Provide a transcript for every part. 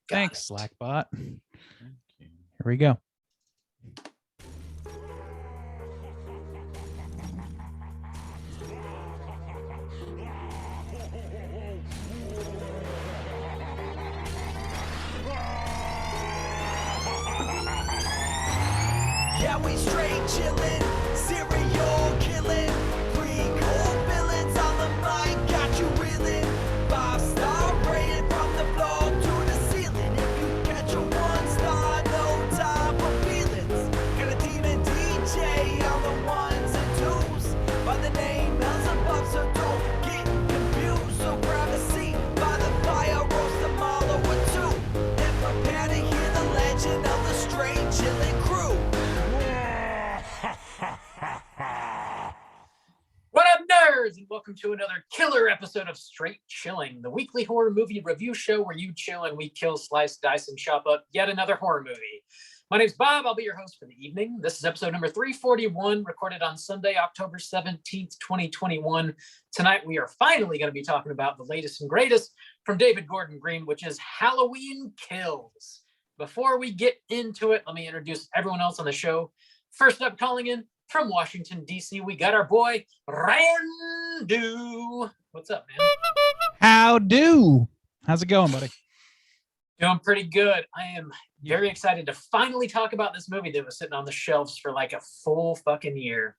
Thanks, Slackbot. Here we go. Yeah, we straight chillin', serial killing, pre-cold villains on the mic, got you reeling. 5-star rated from the floor to the ceiling. If you catch a 1-star, no time for feelings. Got a demon DJ on the ones and twos, by the name Beelzebub, so don't get confused. So grab a seat by the fire, roast them all over two, and prepare to hear the legend of the straight chillin' crew. What up, nerds, and welcome to another killer episode of Straight Chilling, the weekly horror movie review show where you chill and we kill, slice, dice, and chop up yet another horror movie. My name's Bob. I'll be your host for the evening. This is episode number 341, recorded on Sunday, October 17th, 2021. Tonight, we are finally going to be talking about the latest and greatest from David Gordon Green, which is Halloween Kills. Before we get into it, let me introduce everyone else on the show. First up, calling in from Washington, D.C., we got our boy, Randu. What's up, man? How do? How's it going, buddy? Doing pretty good. I am very excited to finally talk about this movie that was sitting on the shelves for like a full fucking year.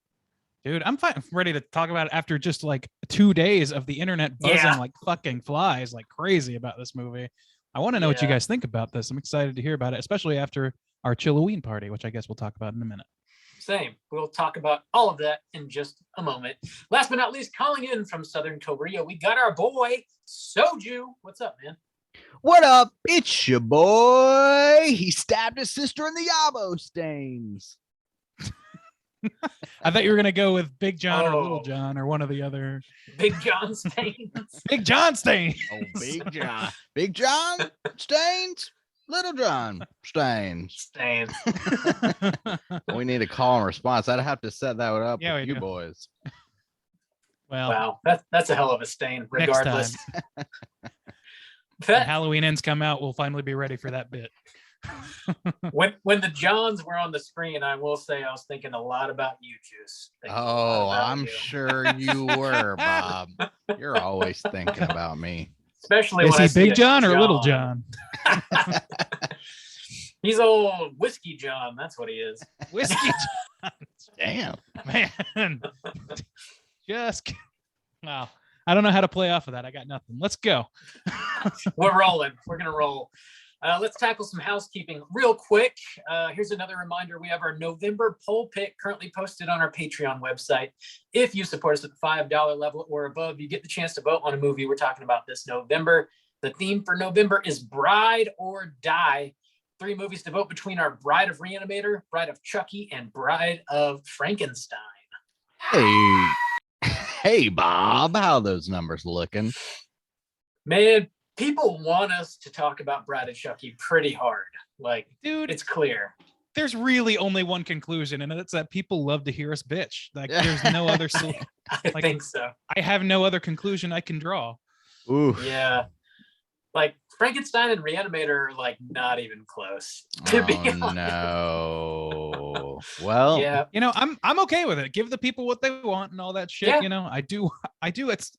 Dude, I'm ready to talk about it after just like 2 days of the internet buzzing like fucking flies like crazy about this movie. I want to know what you guys think about this. I'm excited to hear about it, especially after our Chilloween party, which I guess we'll talk about in a minute. Same. We'll talk about all of that in just a moment. Last but not least, calling in from Southern Korea, we got our boy, Soju. What's up, man? What up? It's your boy. He stabbed his sister in the Yabo stains. I thought you were going to go with Big John or Little John or one of the other. Big John Stains. Big John Stains. Oh, Big John. Big John Stains. Little John Stains. Stains. We need a call and response. I'd have to set that up with you do. boys. Well, wow, that's a hell of a stain, regardless. When Halloween ends come out, we'll finally be ready for that bit. when the Johns were on the screen, I will say I was thinking a lot about you, Juice. Oh, I'm sure you were, Bob. You're always thinking about me. Especially is when he I see Big John or Little John? He's old Whiskey John. That's what he is. Whiskey John. Damn, man. Just wow. I don't know how to play off of that. I got nothing. Let's go. We're rolling. We're gonna roll. Let's tackle some housekeeping real quick. Here's another reminder. We have our November poll pick currently posted on our Patreon website. If you support us at the $5 level or above, you get the chance to vote on a movie we're talking about this November. The theme for November is Bride or Die. 3 movies to vote between our Bride of Reanimator, Bride of Chucky, and Bride of Frankenstein. Hey, Bob, how are those numbers looking? Man, people want us to talk about Bride of Chucky pretty hard. Like, dude, it's clear. There's really only one conclusion, and it's that people love to hear us bitch. Like, there's no other solution. I think so. I have no other conclusion I can draw. Ooh. Yeah. Like, Frankenstein and Reanimator are, like, not even close, to be honest. No. Well, yeah. You know, I'm okay with it. Give the people what they want and all that shit. Yeah. You know, I do. I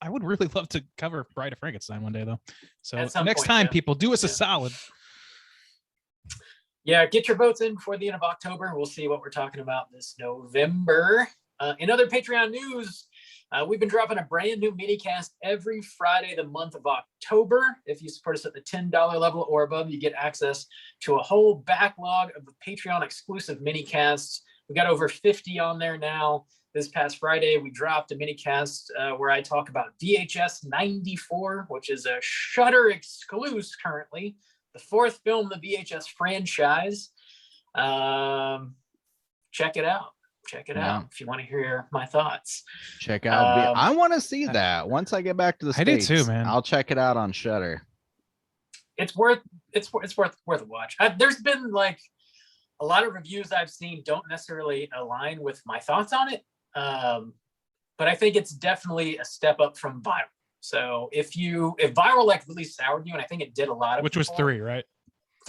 would really love to cover Bride of Frankenstein one day, though. So next time, people, do us a solid. Yeah, get your votes in before the end of October. We'll see what we're talking about this November. In other Patreon news, we've been dropping a brand new minicast every Friday the month of October. If you support us at the $10 level or above, you get access to a whole backlog of the Patreon exclusive minicasts. We got over 50 on there now. This past Friday, we dropped a minicast where I talk about VHS 94, which is a Shudder exclusive currently, the 4th film in the VHS franchise. Check it out. Check it out if you want to hear my thoughts. Check out. I want to see that once I get back to the States. I do too, man. I'll check it out on Shudder. It's worth a watch. There's been like a lot of reviews I've seen don't necessarily align with my thoughts on it, but I think it's definitely a step up from Viral. So if Viral like really soured you, and I think it did a lot of which was 3, right?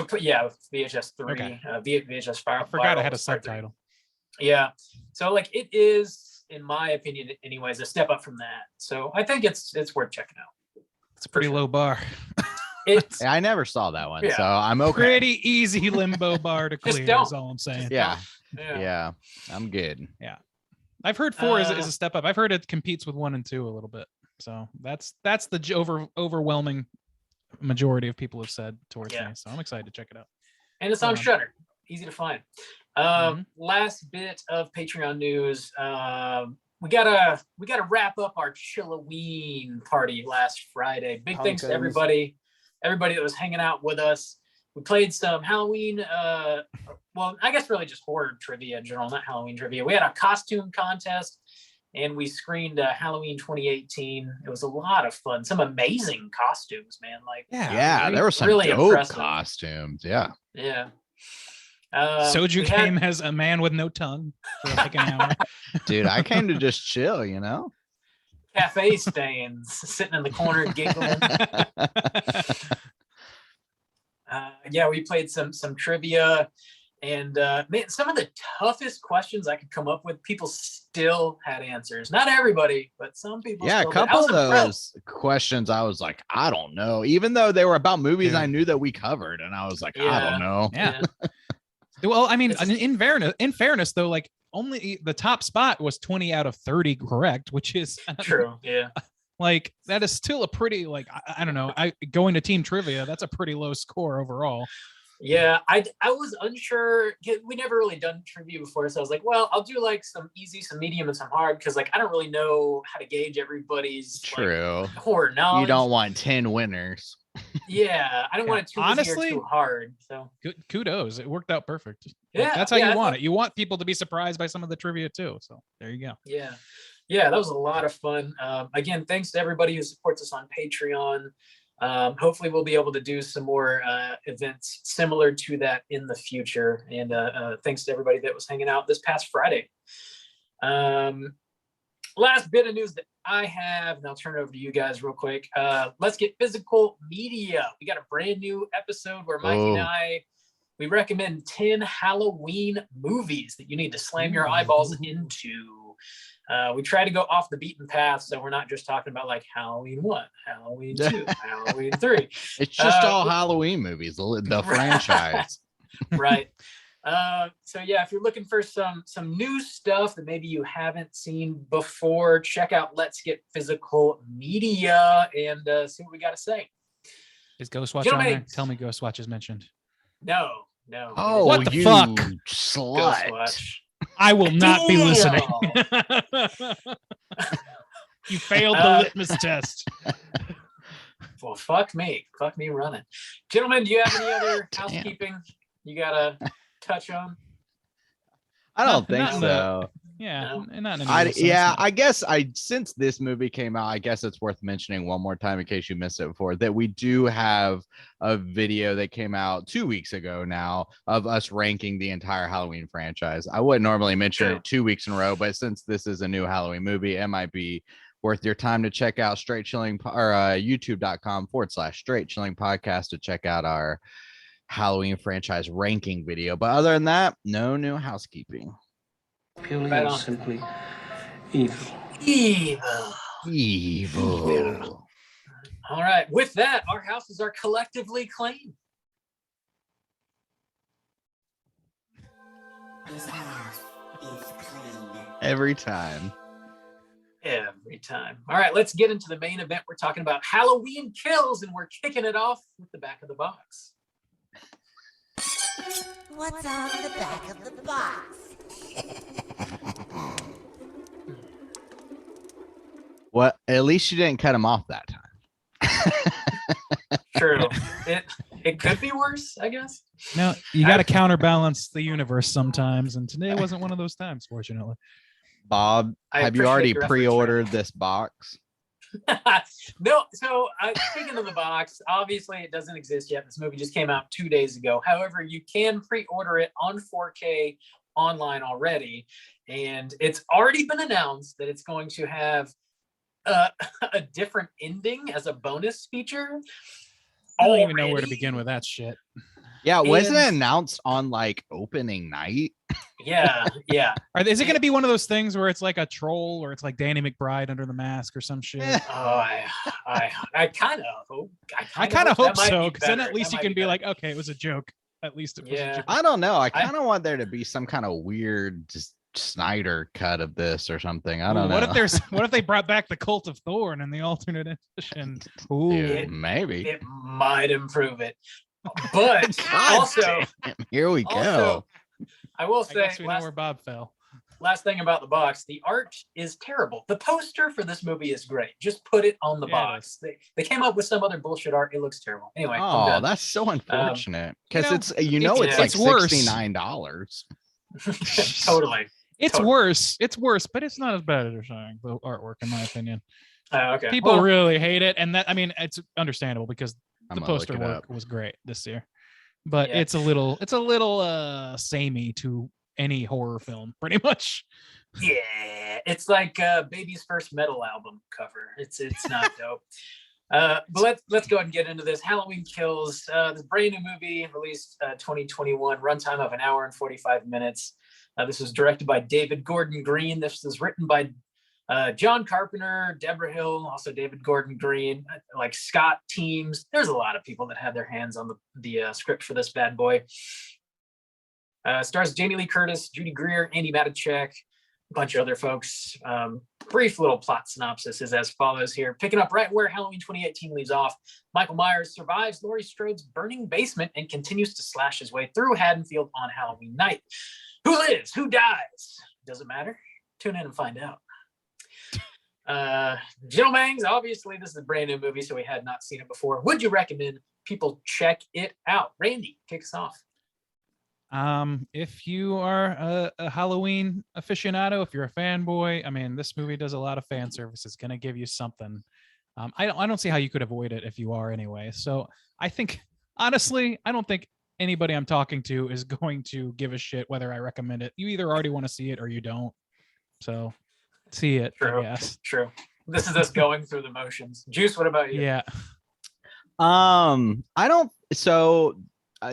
VHS 3. Okay. VHS 5. I forgot it had a subtitle. Yeah. So like it is, in my opinion, anyways, a step up from that. So I think it's worth checking out. It's a pretty low bar. It's I never saw that one, Yeah. so I'm okay. Pretty easy limbo bar to Just clear. don't. Is all I'm saying. Yeah, yeah. yeah, I'm good. I've heard 4 is a step up. I've heard it competes with 1 and 2 a little bit. So that's the overwhelming majority of people have said towards me. So I'm excited to check it out. And it's on Shudder. Easy to find. Last bit of Patreon news. We gotta wrap up our Chilloween party last Friday. Big thanks to everybody that was hanging out with us. We played some Halloween, well, I guess really just horror trivia in general, not Halloween trivia. We had a costume contest and we screened Halloween 2018. It was a lot of fun. Some amazing costumes, man. Like, Yeah, there were some really dope impressive costumes. Yeah. Yeah. Soju came as a man with no tongue for like an hour. Dude, I came to just chill, you know? Cafe stains sitting in the corner giggling. We played some trivia, and man, some of the toughest questions I could come up with, people still had answers. Not everybody, but some people. Yeah, a couple of those questions I was like, I don't know. Even though they were about movies I knew that we covered, and I was like, I don't know. Yeah. Well, I mean, in fairness, though, like only the top spot was 20 out of 30 correct, which is true. Yeah. Like that is still a pretty, like, I don't know. Going to team trivia, that's a pretty low score overall. Yeah, I was unsure. We never really done trivia before, so I was like, well, I'll do like some easy, some medium, and some hard, because like I don't really know how to gauge everybody's true like, horror knowledge. You don't want 10 winners. Yeah, I don't want it too honestly easy or too hard. So kudos, it worked out perfect. Yeah, like, that's how you want it. You want people to be surprised by some of the trivia too. So there you go. Yeah, that was a lot of fun. Again, thanks to everybody who supports us on Patreon. Hopefully we'll be able to do some more events similar to that in the future. And thanks to everybody that was hanging out this past Friday. Last bit of news that I have, and I'll turn it over to you guys real quick. Let's Get Physical Media. We got a brand new episode where Mikey and I, we recommend 10 Halloween movies that you need to slam your eyeballs into. We try to go off the beaten path, so we're not just talking about like Halloween 1, Halloween 2, Halloween 3. It's just all Halloween movies, the franchise. Right. So yeah, if you're looking for some new stuff that maybe you haven't seen before, check out Let's Get Physical Media and see what we got to say. Is Ghostwatch on there? Tell me Ghostwatch is mentioned. No. Oh, what the you fuck? Slut. Ghostwatch. I will not be listening. You failed the litmus test. Well, fuck me running. Gentlemen, do you have any other housekeeping you gotta touch on? I don't think so. I guess since this movie came out, I guess it's worth mentioning one more time in case you missed it before, that we do have a video that came out 2 weeks ago now of us ranking the entire Halloween franchise. I wouldn't normally mention it 2 weeks in a row, but since this is a new Halloween movie, it might be worth your time to check out Straight Chilling or youtube.com/Straight Chilling Podcast to check out our Halloween franchise ranking video. But other than that, no new housekeeping. Purely and simply evil. Evil. All right. With that, our houses are collectively clean. This house is clean. Every time. All right, let's get into the main event. We're talking about Halloween Kills, and we're kicking it off with the back of the box. What's on the back of the box? Well, at least you didn't cut him off that time. True. It could be worse, I guess. No, you got to counterbalance the universe sometimes, and today wasn't one of those times, fortunately. Bob, have you already pre-ordered this box? No. So speaking of the box, obviously it doesn't exist yet. This movie just came out 2 days ago. However, you can pre-order it on 4K online already, and it's already been announced that it's going to have a different ending as a bonus feature. I don't even know where to begin with that shit. Yeah, wasn't it And- announced on like opening night? Yeah. Is it going to be one of those things where it's like a troll, or it's like Danny McBride under the mask or some shit? Eh. Oh, I kind of hope. I kind of hope that might so, be because then better. at least That you might can be better. like, okay, it was a joke. At least it was a Yeah. joke. I don't know. I kind of want there to be some kind of weird just Snyder cut of this or something. I Ooh, don't know. what if they brought back the Cult of Thorn in the alternate edition? Ooh. Dude, maybe. It might improve it, but God also, damn, here we go. also, I will I say, guess we know where Bob fell. last thing about the box, the art is terrible. The poster for this movie is great. Just put it on the Yeah, it box. They came up with some other bullshit art. It looks terrible. Anyway, I'm Oh, done. that's so unfortunate. Because it's it's like worse. $69. Totally. It's Totally. worse. It's worse, but it's not as bad as you're saying. The artwork, in my opinion, Okay. people Well, really hate it, and that, I mean, it's understandable because I'm the gonna look poster it work up. was great this year, but Yeah. it's a little samey to any horror film, pretty much. yeah, it's like Baby's first metal album cover. It's not dope. But let's go ahead and get into this. Halloween Kills, this brand new movie released 2021, runtime of 1 hour and 45 minutes. This was directed by David Gordon Green. This was written by John Carpenter, Deborah Hill, also David Gordon Green, like Scott Teems. There's a lot of people that had their hands on the script for this bad boy. Stars Jamie Lee Curtis, Judy Greer, Andy Matichak, a bunch of other folks. Brief little plot synopsis is as follows here. Picking up right where Halloween 2018 leaves off, Michael Myers survives Laurie Strode's burning basement and continues to slash his way through Haddonfield on Halloween night. Who lives? Who dies? Doesn't matter. Tune in and find out. Gentlemangs, obviously this is a brand new movie, so we had not seen it before. Would you recommend people check it out? Randy, kick us off. If you are a Halloween aficionado, if you're a fanboy, I mean, this movie does a lot of fan service. It's gonna give you something. I don't see how you could avoid it if you are anyway. So I think, honestly, I don't think anybody I'm talking to is going to give a shit whether I recommend it. You either already want to see it or you don't. So see it. True. I guess. True. This is us going through the motions. Juice, what about you? Yeah. I don't. So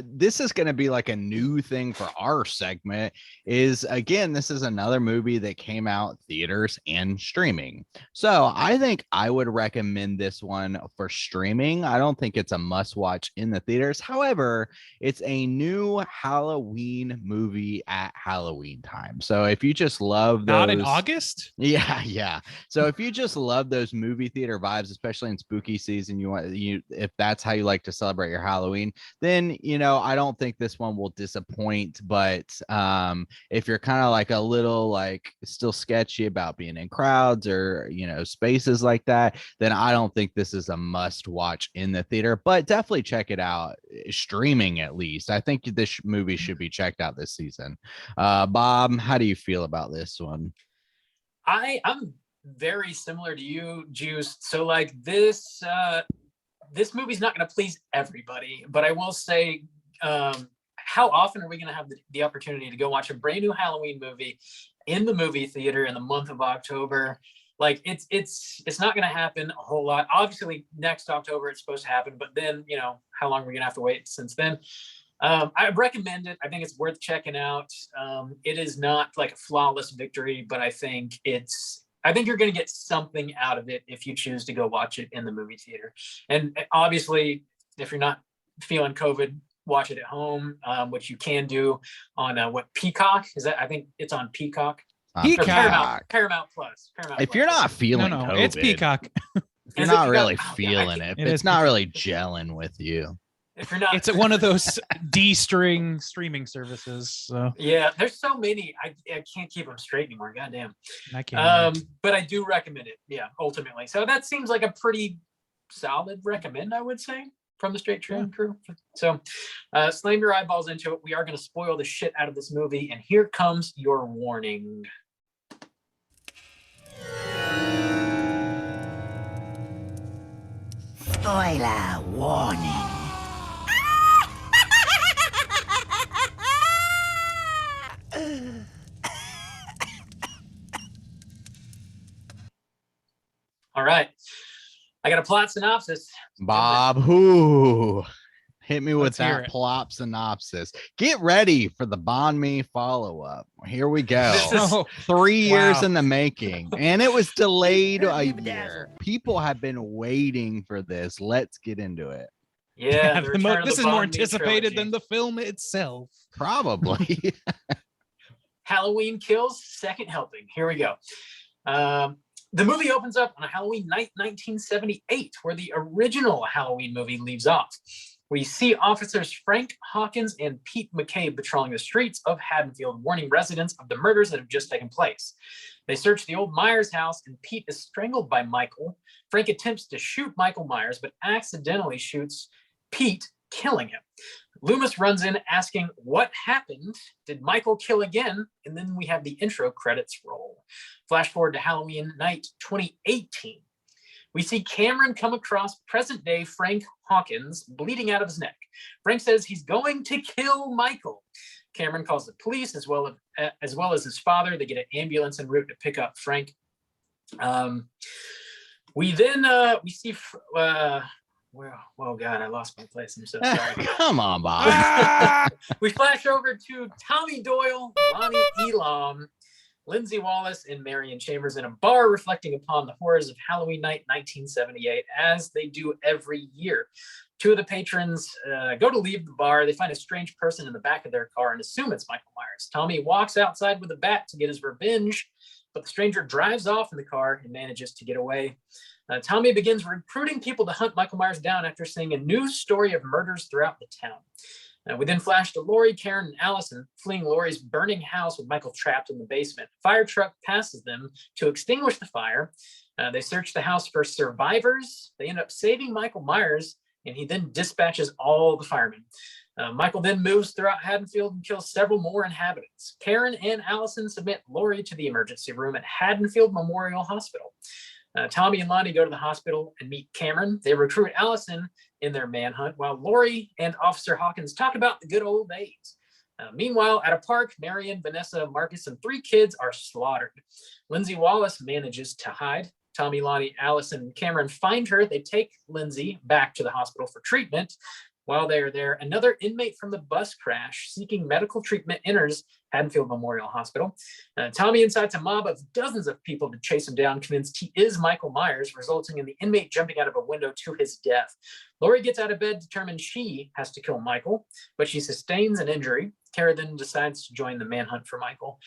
this is going to be like a new thing for our segment. Is again, this is another movie that came out theaters and streaming. So I think I would recommend this one for streaming. I don't think it's a must watch in the theaters. However, it's a new Halloween movie at Halloween time. So if you just love those, Not in August. yeah. So if you just love those movie theater vibes, especially in spooky season, if that's how you like to celebrate your Halloween, then I don't think this one will disappoint. But if you're kind of like a little like still sketchy about being in crowds or spaces like that, then I don't think this is a must watch in the theater. But definitely check it out streaming at least. I think this movie should be checked out this season. Bob, how do you feel about this one? I'm very similar to you, Juice. So like this movie's not going to please everybody, but I will say, how often are we going to have the opportunity to go watch a brand new Halloween movie in the movie theater in the month of October? Like it's not going to happen a whole lot. Obviously next October it's supposed to happen, but then, how long are we going to have to wait since then? I recommend it. I think it's worth checking out. It is not like a flawless victory, but I think you're going to get something out of it if you choose to go watch it in the movie theater. And obviously, if you're not feeling COVID, watch it at home, which you can do on Peacock? Is that? I think it's on Peacock. Peacock. Paramount Plus. If you're not feeling No, COVID, it's Peacock. if you're not really feeling it, if it's not really gelling with you. If you're not, It's one of those D-string streaming services. So yeah, there's so many. I can't keep them straight anymore. Goddamn. I can't. But I do recommend it. Yeah, ultimately. So that seems like a pretty solid recommend, I would say, from the Straight Train crew. So slam your eyeballs into it. We are going to spoil the shit out of this movie, and here comes your warning. Spoiler warning. All right. I got a plot synopsis. Bob, who? Hit me with Let's hear that it. plot synopsis. Get ready for the Bond Me follow-up. Here we go. This is- Oh, 3 years wow. in the making, and it was delayed a Bedazzled. year. People have been waiting for this. Let's get into it. Yeah, the return of this the is more Bond Me anticipated trilogy. than the film itself. Probably. Halloween Kills, second helping. Here we go. The movie opens up on a Halloween night, 1978, where the original Halloween movie leaves off. We see officers Frank Hawkins and Pete McCabe patrolling the streets of Haddonfield, warning residents of the murders that have just taken place. They search the old Myers house, and Pete is strangled by Michael. Frank attempts to shoot Michael Myers, but accidentally shoots Pete, killing him. Loomis runs in asking what happened. Did Michael kill again? And then we have the intro credits roll. Flash forward to Halloween night 2018. We see Cameron come across present-day Frank Hawkins bleeding out of his neck. Frank says he's going to kill Michael. Cameron calls the police as well as his father. They get an ambulance en route to pick up Frank. We see. Oh God, I lost my place. I'm so sorry. Come on, Bob. We flash over to Tommy Doyle, Lonnie Elam, Lindsay Wallace, and Marion Chambers in a bar reflecting upon the horrors of Halloween night 1978, as they do every year. Two of the patrons go to leave the bar. They find a strange person in the back of their car and assume it's Michael Myers. Tommy walks outside with a bat to get his revenge, but the stranger drives off in the car and manages to get away. Tommy begins recruiting people to hunt Michael Myers down after seeing a news story of murders throughout the town. We then flash to Laurie, Karen, and Allison fleeing Laurie's burning house with Michael trapped in the basement. A fire truck passes them to extinguish the fire. They search the house for survivors. They end up saving Michael Myers, and he then dispatches all the firemen. Michael then moves throughout Haddonfield and kills several more inhabitants. Karen and Allison submit Laurie to the emergency room at Haddonfield Memorial Hospital. Tommy and Lonnie go to the hospital and meet Cameron. They recruit Allison in their manhunt, while Laurie and Officer Hawkins talk about the good old days. Meanwhile, at a park, Marion, Vanessa, Marcus, and 3 kids are slaughtered. Lindsay Wallace manages to hide. Tommy, Lonnie, Allison, and Cameron find her. They take Lindsay back to the hospital for treatment. While they're there, another inmate from the bus crash seeking medical treatment enters Haddonfield Memorial Hospital. Tommy incites a mob of dozens of people to chase him down, convinced he is Michael Myers, resulting in the inmate jumping out of a window to his death. Laurie gets out of bed, determined she has to kill Michael, but she sustains an injury. Kara then decides to join the manhunt for Michael.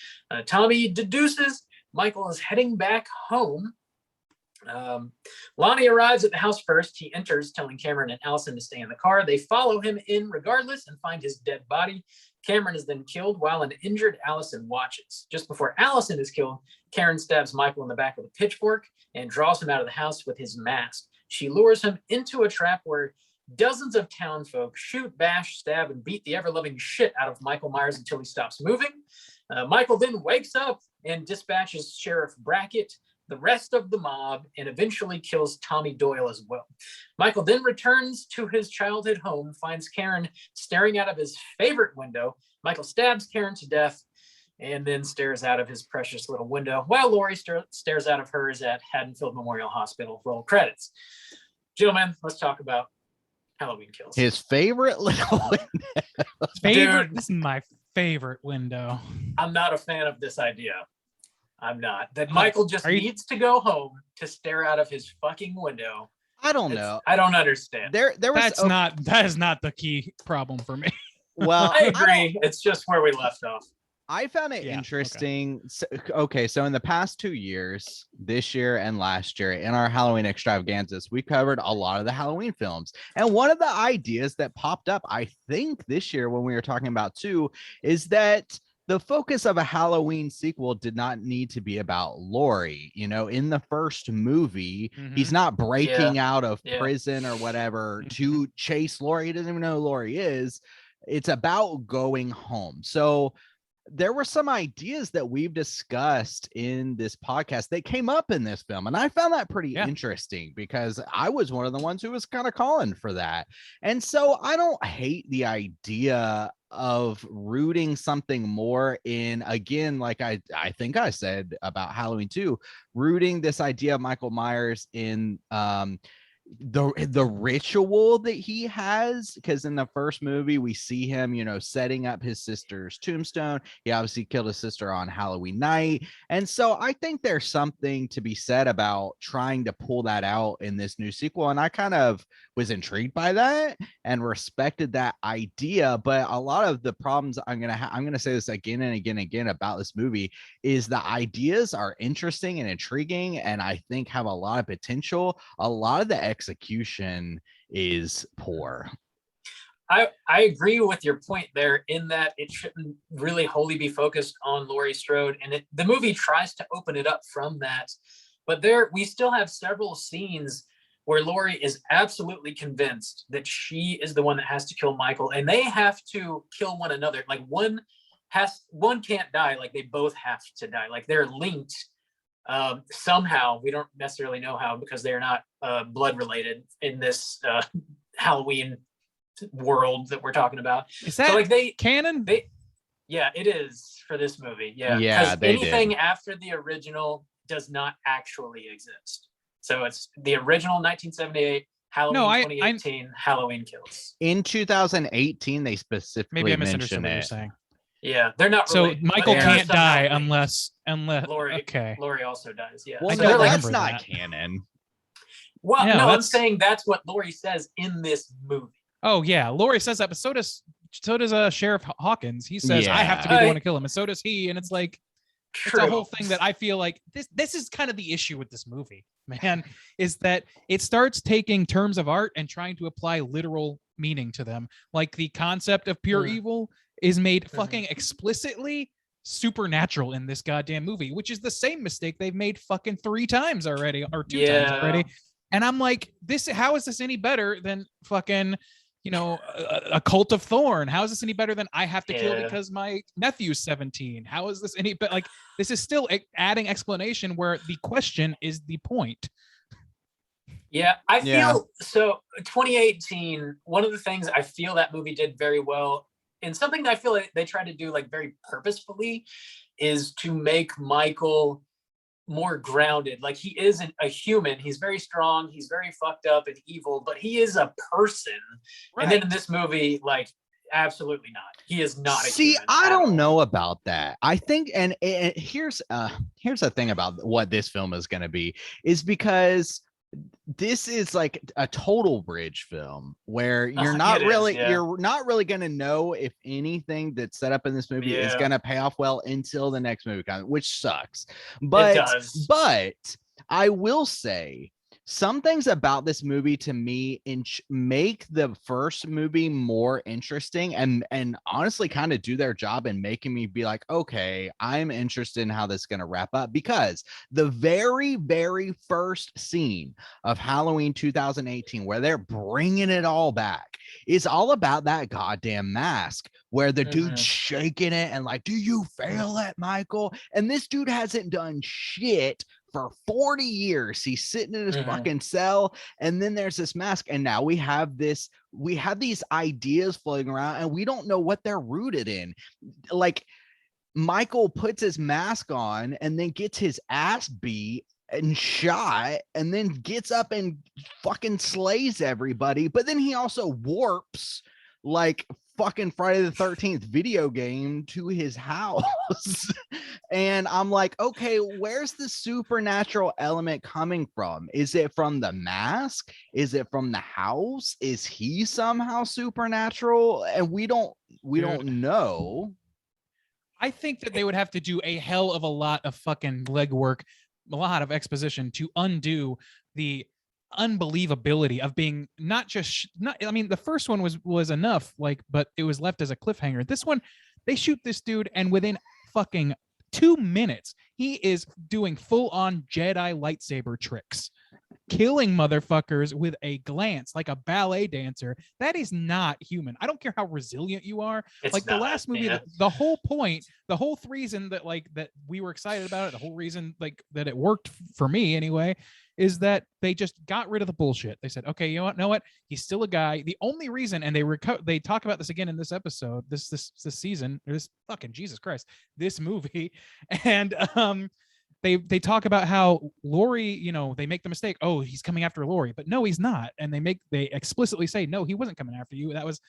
Tommy deduces Michael is heading back home. Lonnie arrives at the house first. He enters, telling Cameron and Allison to stay in the car. They follow him in regardless and find his dead body. Cameron is then killed while an injured Allison watches. Just before Allison is killed, Karen stabs Michael in the back with a pitchfork and draws him out of the house with his mask. She lures him into a trap where dozens of townfolk shoot, bash, stab, and beat the ever-loving shit out of Michael Myers until he stops moving. Michael then wakes up and dispatches Sheriff Brackett, the rest of the mob, and eventually kills Tommy Doyle as well. Michael then returns to his childhood home, finds Karen staring out of his favorite window. Michael stabs Karen to death and then stares out of his precious little window, while Laurie stares out of hers at Haddonfield Memorial Hospital. Roll credits. Gentlemen, let's talk about Halloween Kills. His favorite little Favorite. This is my favorite window. I'm not a fan of this idea. I'm not. That Michael just needs to go home to stare out of his fucking window. I don't know. I don't understand. There was That is not the key problem for me. Well, I agree. It's just where we left off. I found it interesting. So in the past 2 years, this year and last year, in our Halloween extravaganzas, we covered a lot of the Halloween films. And one of the ideas that popped up, I think this year when we were talking about 2, is that the focus of a Halloween sequel did not need to be about Laurie. You know, in the first movie, he's not breaking out of prison or whatever to chase Laurie. He doesn't even know who Laurie is. It's about going home. So there were some ideas that we've discussed in this podcast that came up in this film. And I found that pretty interesting because I was one of the ones who was kind of calling for that. And so I don't hate the idea of rooting something more in, again, like I think I said about Halloween 2, rooting this idea of Michael Myers in the ritual that he has, because in the first movie we see him, you know, setting up his sister's tombstone. He obviously killed his sister on Halloween night, and so I think there's something to be said about trying to pull that out in this new sequel, and I kind of was intrigued by that and respected that idea. But a lot of the problems I'm gonna say this again and again and again about this movie is the ideas are interesting and intriguing, and I think have a lot of potential. A lot of the execution is poor. I agree with your point there in that it shouldn't really wholly be focused on Laurie Strode, and the movie tries to open it up from that. But we still have several scenes where Laurie is absolutely convinced that she is the one that has to kill Michael, and they have to kill one another. Like one can't die, like they both have to die. Like they're linked somehow. We don't necessarily know how, because they're not blood related in this Halloween world that we're talking about. Is that so like canon? Yeah, it is for this movie. Yeah, Yeah, they anything did. after the original does not actually exist. So it's the original 1978 Halloween, 2018 Halloween Kills. In 2018, they specifically Maybe I misunderstood mention what you're it. saying. Yeah, they're not So related, but Michael they are can't somehow die linked. unless Laurie. okay. Laurie also dies. Yeah. Well, I So don't no, they're like, that's remember not that. canon. well, Yeah, no, I'm that's- saying that's what Laurie says in this movie. Oh yeah, Laurie says that, but so does Sheriff Hawkins. He says I have to be Yeah. the one to kill him, and so does he. And it's like it's True. a whole thing that I feel like this is kind of the issue with this movie, man, is that it starts taking terms of art and trying to apply literal meaning to them. Like the concept of pure evil is made fucking explicitly supernatural in this goddamn movie, which is the same mistake they've made fucking 3 times already, or 2 times already. And I'm like, how is this any better than fucking, you know, a Cult of Thorn? How is this any better than I have to kill because my nephew's 17? How is this any better? Like, this is still adding explanation where the question is the point. Yeah, I feel so. 2018, one of the things I feel that movie did very well, and something that I feel like they tried to do like very purposefully, is to make Michael more grounded. Like he isn't a human. He's very strong. He's very fucked up and evil, but he is a person. Right. And then in this movie, like, absolutely not. He is not a human. I don't know about that. I think, and here's the thing about what this film is going to be, is because this is like a total bridge film where you're not really going to know if anything that's set up in this movie is going to pay off well until the next movie comes, which sucks. But I will say some things about this movie to me make the first movie more interesting and honestly kind of do their job in making me be like, okay, I'm interested in how this is going to wrap up, because the very, very first scene of Halloween 2018, where they're bringing it all back, is all about that goddamn mask where the dude's shaking it and like, do you feel it, Michael? And this dude hasn't done shit for 40 years. He's sitting in his fucking cell, and then there's this mask, and now we have these ideas floating around, and we don't know what they're rooted in. Like, Michael puts his mask on and then gets his ass beat and shot, and then gets up and fucking slays everybody, but then he also warps like fucking Friday the 13th video game to his house. And I'm like, okay, where's the supernatural element coming from? Is it from the mask? Is it from the house? Is he somehow supernatural? And we don't know. I think that they would have to do a hell of a lot of fucking legwork, a lot of exposition to undo the unbelievability of being I mean, the first one was enough, like, but it was left as a cliffhanger. This one, they shoot this dude, and within fucking 2 minutes, he is doing full-on Jedi lightsaber tricks, killing motherfuckers with a glance like a ballet dancer. That is not human. I don't care how resilient you are. The last movie, the whole point, the whole reason that that we were excited about it, the whole reason that it worked for me anyway, is that they just got rid of the bullshit. They said, okay, you know what? He's still a guy. The only reason, and they talk about this again in this episode, this season, or this fucking Jesus Christ, this movie, and they talk about how Laurie, you know, they make the mistake. Oh, he's coming after Laurie, but no, he's not. And they explicitly say, no, he wasn't coming after you. That was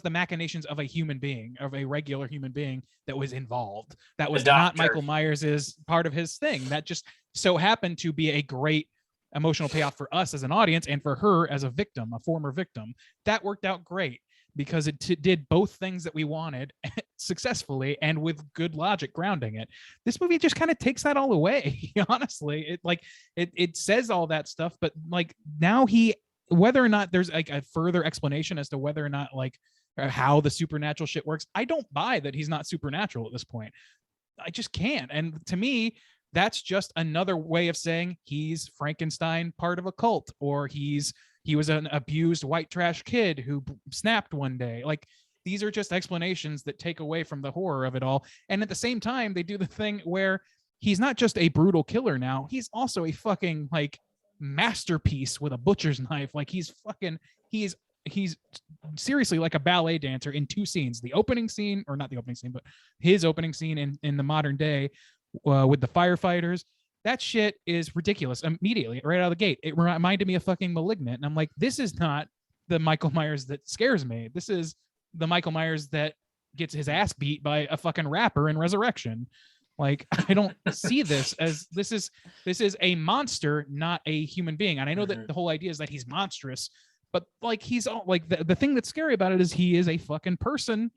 the machinations of a human being, of a regular human being that was involved. That was not Michael Myers's part of his thing. That just so happened to be a great emotional payoff for us as an audience and for her as a victim, a former victim. That worked out great because it did both things that we wanted successfully and with good logic grounding it. This movie just kind of takes that all away. Honestly, it says all that stuff, but like now whether or not there's like a further explanation as to whether or not like how the supernatural shit works, I don't buy that he's not supernatural at this point. I just can't. And to me, that's just another way of saying he's Frankenstein, part of a cult, or he was an abused white trash kid who snapped one day. Like, these are just explanations that take away from the horror of it all. And at the same time, they do the thing where he's not just a brutal killer now, he's also a fucking like masterpiece with a butcher's knife. Like he's seriously like a ballet dancer in 2 scenes. The opening scene, or not the opening scene, but his opening scene in the modern day with the firefighters. That shit is ridiculous. Immediately, right out of the gate, it reminded me of fucking Malignant. And I'm like, this is not the Michael Myers that scares me. This is the Michael Myers that gets his ass beat by a fucking rapper in Resurrection. Like, I don't see this as this is a monster, not a human being. And I know that the whole idea is that he's monstrous, but like he's all like the thing that's scary about it is he is a fucking person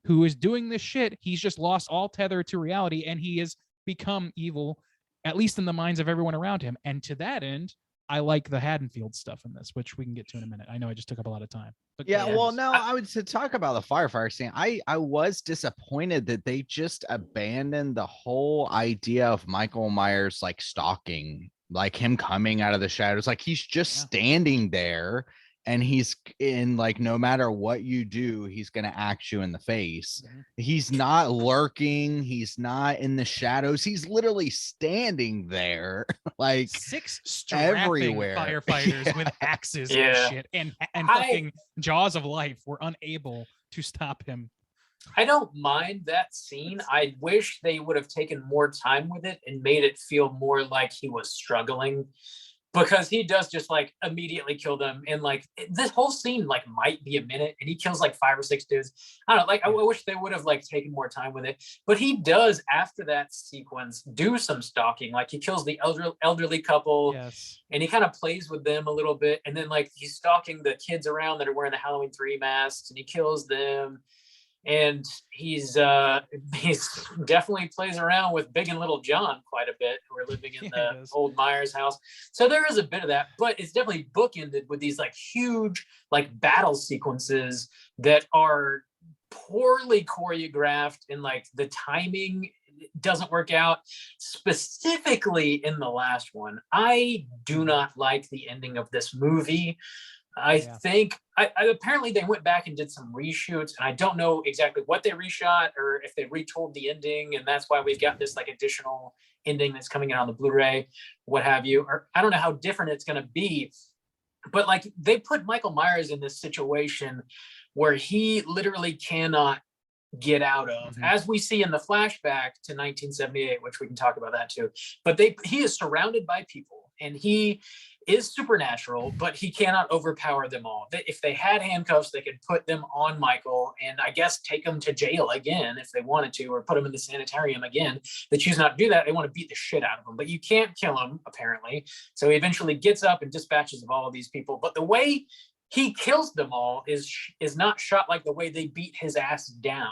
who is doing this shit. He's just lost all tether to reality, and he has become evil, at least in the minds of everyone around him. And to that end, I like the Haddonfield stuff in this, which we can get to in a minute. I know I just took up a lot of time. But yeah, well, no, I would to talk about the firefighter scene. I was disappointed that they just abandoned the whole idea of Michael Myers like stalking, like him coming out of the shadows. Like he's just standing there, and he's in like, no matter what you do, he's going to act you in the face. He's not lurking. He's not in the shadows. He's literally standing there, like 6 strapping everywhere. Firefighters with axes and shit, and fucking jaws of life were unable to stop him. I don't mind that scene. I wish they would have taken more time with it and made it feel more like he was struggling. Because he does just like immediately kill them, and like this whole scene like might be a minute, and he kills like 5 or 6 dudes. I don't know, like I wish they would have like taken more time with it. But he does, after that sequence, do some stalking. Like he kills the elderly couple, and he kind of plays with them a little bit, and then like he's stalking the kids around that are wearing the Halloween 3 masks, and he kills them. And he's definitely plays around with Big and Little John quite a bit, who are living in the old Myers house. So there is a bit of that, but it's definitely bookended with these like huge like battle sequences that are poorly choreographed, and like the timing doesn't work out. Specifically in the last one, I do not like the ending of this movie. I think apparently they went back and did some reshoots, and I don't know exactly what they reshot or if they retold the ending, and that's why we've got this like additional ending that's coming out on the Blu-ray, what have you. Or I don't know how different it's going to be, but like they put Michael Myers in this situation where he literally cannot get out of, as we see in the flashback to 1978, which we can talk about that too. But he is surrounded by people, and he is supernatural, but he cannot overpower them all. If they had handcuffs, they could put them on Michael and I guess take him to jail again if they wanted to, or put him in the sanitarium again. They choose not to do that. They want to beat the shit out of him, but you can't kill him apparently. So he eventually gets up and dispatches of all of these people. But the way he kills them all is not shot like the way they beat his ass down.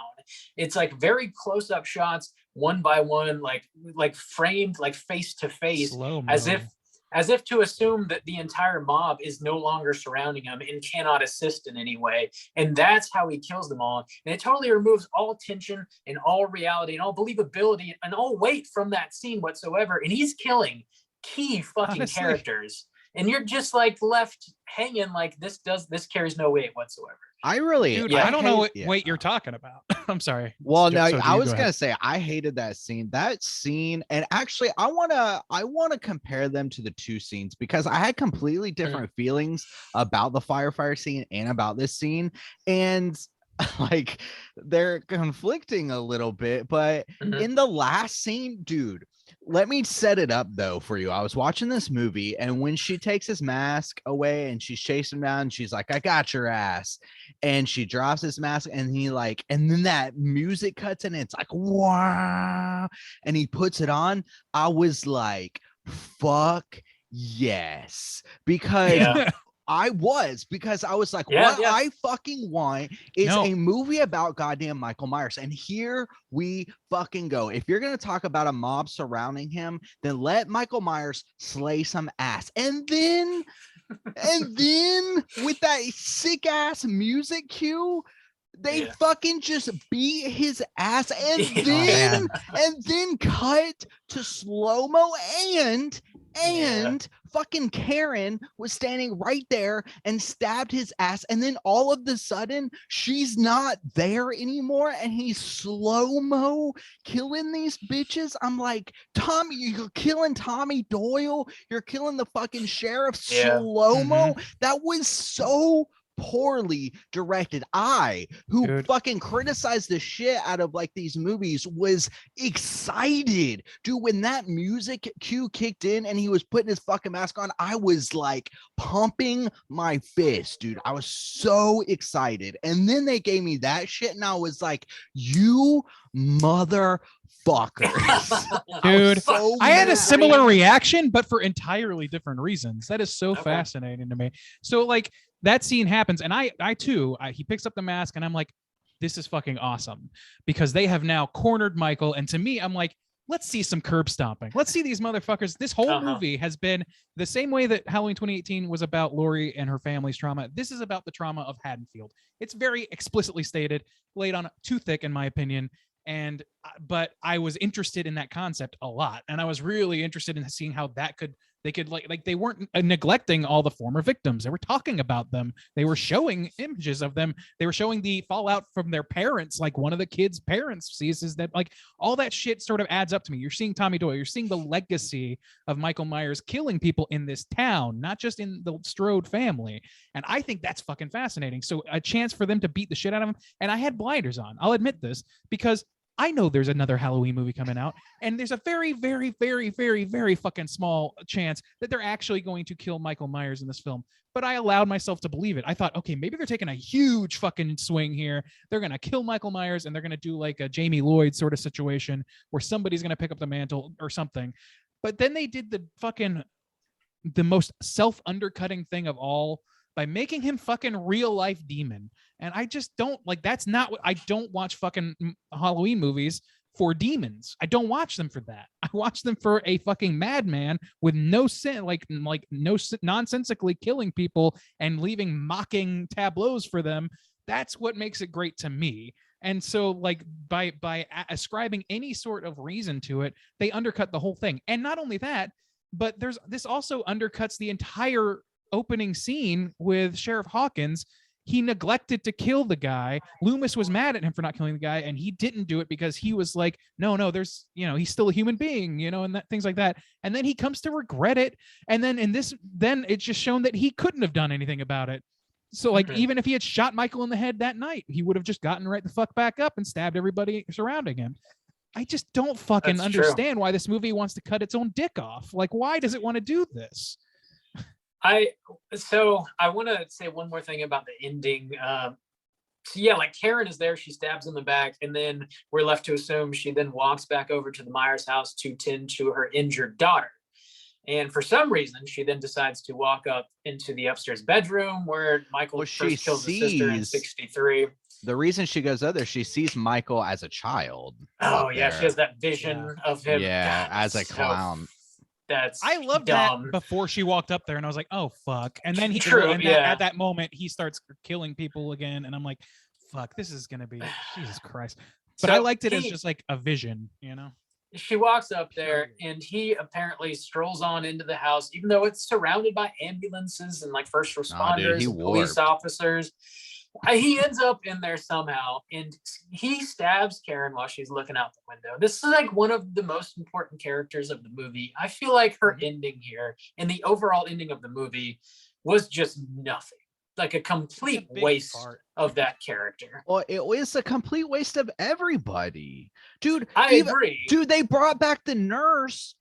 It's like very close up shots, one by one, like framed, like face to face, as if to assume that the entire mob is no longer surrounding him and cannot assist in any way. And that's how he kills them all. And it totally removes all tension and all reality and all believability and all weight from that scene whatsoever. And he's killing key fucking characters. And you're just like left hanging like this carries no weight whatsoever. I really, dude, I don't know what weight you're talking about. I'm sorry. Well, no, I was gonna say I hated that scene. That scene, and actually, I wanna compare them to the 2 scenes because I had completely different feelings about the firefighter scene and about this scene, and like they're conflicting a little bit. But in the last scene, dude, let me set it up though for you. I was watching this movie, and when she takes his mask away and she's chasing him down, she's like, I got your ass. And she drops his mask, and he like, and then that music cuts in, and it's like, wow. And he puts it on. I was like, fuck yes. Because Yeah. I was like, Yeah, what yeah. I fucking want is No. a movie about goddamn Michael Myers. And here we fucking go. If you're going to talk about a mob surrounding him, then let Michael Myers slay some ass. And then with that sick ass music cue, they Yeah. fucking just beat his ass and Yeah. then cut to slow-mo and Yeah. fucking Karen was standing right there and stabbed his ass, and then all of the sudden she's not there anymore and he's slow-mo killing these bitches. I'm like, Tommy, you're killing Tommy Doyle, you're killing the fucking sheriff Yeah. slow-mo. That was so poorly directed. I, who Dude. fucking criticized the shit out of like these movies, was excited, dude. When that music cue kicked in and he was putting his fucking mask on, I was like pumping my fist, dude. I was so excited. And then they gave me that shit, and I was like, you motherfuckers. Dude, so I had a mad. similar reaction, but for entirely different reasons. That is so Okay. fascinating to me. So like that scene happens, and I too, he picks up the mask, and I'm like, this is fucking awesome, because they have now cornered Michael. And to me, I'm like, let's see some curb stomping. Let's see these motherfuckers. This whole movie has been the same way that Halloween 2018 was about Laurie and her family's trauma. This is about the trauma of Haddonfield. It's very explicitly stated, laid on too thick, in my opinion. And but I was interested in that concept a lot, and I was really interested in seeing how they could like they weren't neglecting all the former victims. They were talking about them. They were showing images of them. They were showing the fallout from their parents. Like one of the kids' parents sees is that like all that shit sort of adds up to me. You're seeing Tommy Doyle. You're seeing the legacy of Michael Myers killing people in this town, not just in the Strode family. And I think that's fucking fascinating. So a chance for them to beat the shit out of him. And I had blinders on. I'll admit this, because I know there's another Halloween movie coming out, and there's a very, very, very, very, very fucking small chance that they're actually going to kill Michael Myers in this film. But I allowed myself to believe it. I thought, okay, maybe they're taking a huge fucking swing here. They're going to kill Michael Myers, and they're going to do like a Jamie Lloyd sort of situation where somebody's going to pick up the mantle or something. But then they did the most self-undercutting thing of all by making him fucking real life demon. And I just don't like, that's not what I don't watch fucking Halloween movies for demons. I don't watch them for that. I watch them for a fucking madman with no sin, like no nonsensically killing people and leaving mocking tableaus for them. That's what makes it great to me. And so like by ascribing any sort of reason to it, they undercut the whole thing. And not only that, but this also undercuts the entire opening scene with Sheriff Hawkins. He neglected to kill the guy. Loomis was mad at him for not killing the guy, and he didn't do it because he was like, no, there's, he's still a human being, and things like that. And then he comes to regret it. And then then it's just shown that he couldn't have done anything about it. So like, even if he had shot Michael in the head that night, he would have just gotten right the fuck back up and stabbed everybody surrounding him. I just don't fucking understand why this movie wants to cut its own dick off. Like, why does it want to do this? I want to say one more thing about the ending. Like Karen is there, she stabs in the back, and then we're left to assume she then walks back over to the Myers house to tend to her injured daughter. And for some reason, she then decides to walk up into the upstairs bedroom where Michael first kills his sister in 63. The reason she goes out there, she sees Michael as a child. Oh yeah, she has that vision of him. Yeah, as a clown. I love that before she walked up there, and I was like, oh fuck. And then at that moment he starts killing people again, and I'm like, fuck, this is gonna be Jesus Christ. But I liked it as just like a vision, She walks up there, and he apparently strolls on into the house, even though it's surrounded by ambulances and like first responders, and police officers. He ends up in there somehow, and he stabs Karen while she's looking out the window. This is like one of the most important characters of the movie. I feel like her ending here and the overall ending of the movie was just nothing. like a complete big waste part. of that character. Well, it was a complete waste of everybody, dude. I agree. Dude, they brought back the nurse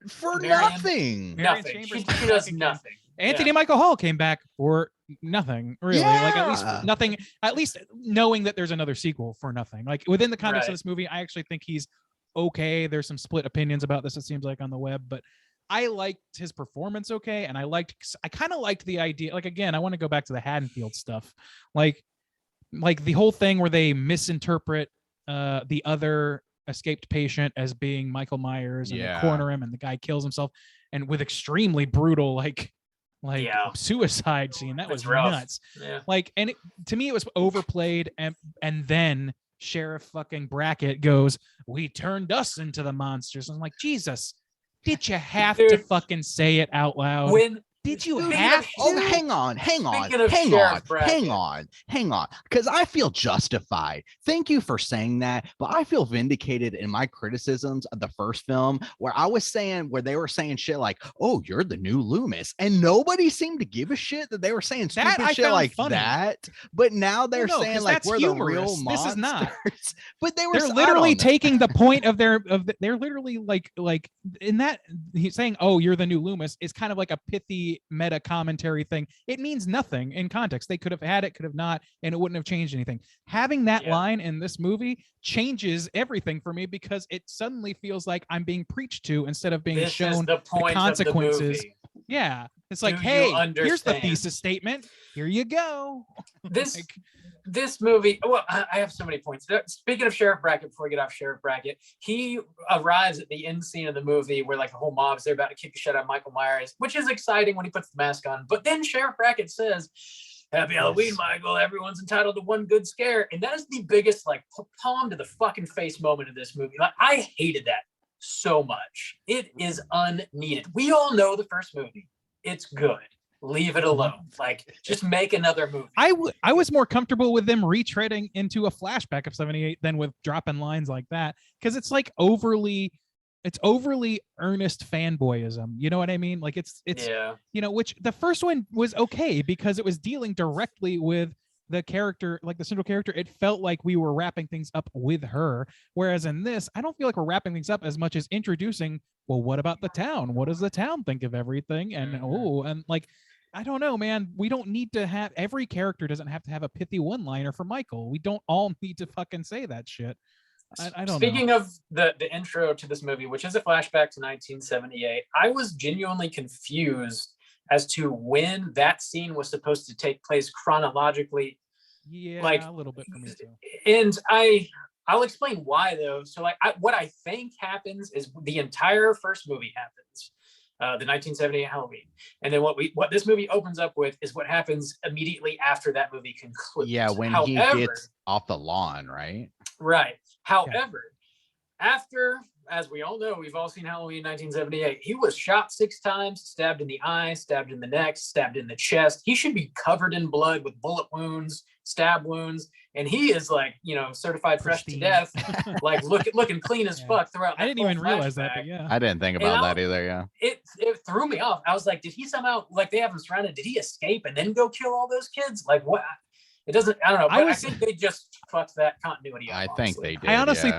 for Marion? nothing. Marion Nothing. Chambers She came does back again. nothing. Anthony Michael Hall came back for nothing, really. Like at least Yeah. nothing. At least knowing that there's another sequel for nothing. Like within the context of Right. this movie, I actually think he's okay. There's some split opinions about this. It seems like on the web, but I liked his performance okay, and I kind of liked the idea. Like again, I want to go back to the Haddonfield stuff, like the whole thing where they misinterpret the other escaped patient as being Michael Myers, and they Yeah. corner him, and the guy kills himself, and with extremely brutal like Yeah. suicide scene. That It's was rough. nuts. Yeah. Like, and to me, it was overplayed, and then Sheriff fucking Brackett goes, "We turned us into the monsters." I'm like, Jesus, did you have to Dude. fucking say it out loud? When Did you Speaking have of- to? Oh, hang on, Speaking of hang Sheriff Brackett. on, because I feel justified. Thank you for saying that, but I feel vindicated in my criticisms of the first film, where they were saying shit like, "Oh, you're the new Loomis," and nobody seemed to give a shit that they were saying That stupid I shit found like funny. that. But now they're no, saying 'cause like that's we're the real humorous. monsters. This is not. But they were They're I literally don't know. taking the point of they're literally like in that he's saying, "Oh, you're the new Loomis," is kind of like a pithy meta commentary thing. It means nothing in context. They could have had it, could have not, and it wouldn't have changed anything. Having that line in this movie changes everything for me, because it suddenly feels like I'm being preached to instead of being this is shown the point consequences. of the movie. Yeah, it's like, Do you hey, here's the understand? thesis statement. Here you go. This Like, this movie, well, I have so many points. Speaking of Sheriff Brackett, before we get off Sheriff Brackett, he arrives at the end scene of the movie where like the whole mob's there about to kick the shit out of Michael Myers, which is exciting when he puts the mask on. But then Sheriff Brackett says, "Happy Halloween, Michael. Everyone's entitled to one good scare." And that is the biggest like palm to the fucking face moment of this movie. Like, I hated that so much. It is unneeded. We all know the first movie. It's good. Leave it alone. Like, just make another movie. I was more comfortable with them retreading into a flashback of 78 than with dropping lines like that, because it's like overly earnest fanboyism. You know what I mean? Like it's Yeah. you know, which the first one was okay because it was dealing directly with the character, like the central character. It felt like we were wrapping things up with her, whereas in this, I don't feel like we're wrapping things up as much as introducing, well, what about the town? What does the town think of everything? And and like, I don't know, man. We don't need to have, every character doesn't have to have a pithy one-liner for Michael. We don't all need to fucking say that shit. I don't Speaking know. of the intro to this movie, which is a flashback to 1978, I was genuinely confused as to when that scene was supposed to take place chronologically. Yeah, like, a little bit for me too. And I'll explain why though. So like what I think happens is the entire first movie happens, the 1978 Halloween, and then what this movie opens up with is what happens immediately after that movie concludes. Yeah, when he gets off the lawn, right? Right. However, after, as we all know, we've all seen Halloween 1978, he was shot 6 times, stabbed in the eye, stabbed in the neck, stabbed in the chest. He should be covered in blood with bullet wounds, stab wounds, and he is like, you know, certified fresh to Pristine. death, like looking clean as Yeah. fuck throughout. I didn't whole even realize that, but flashback. yeah. I didn't think about that either. Yeah. It threw me off. I was like, did he somehow, like, they have him surrounded? Did he escape and then go kill all those kids? Like, what? It doesn't. I don't know. But I think they just fucked that continuity up. I think honestly. they did. I honestly yeah.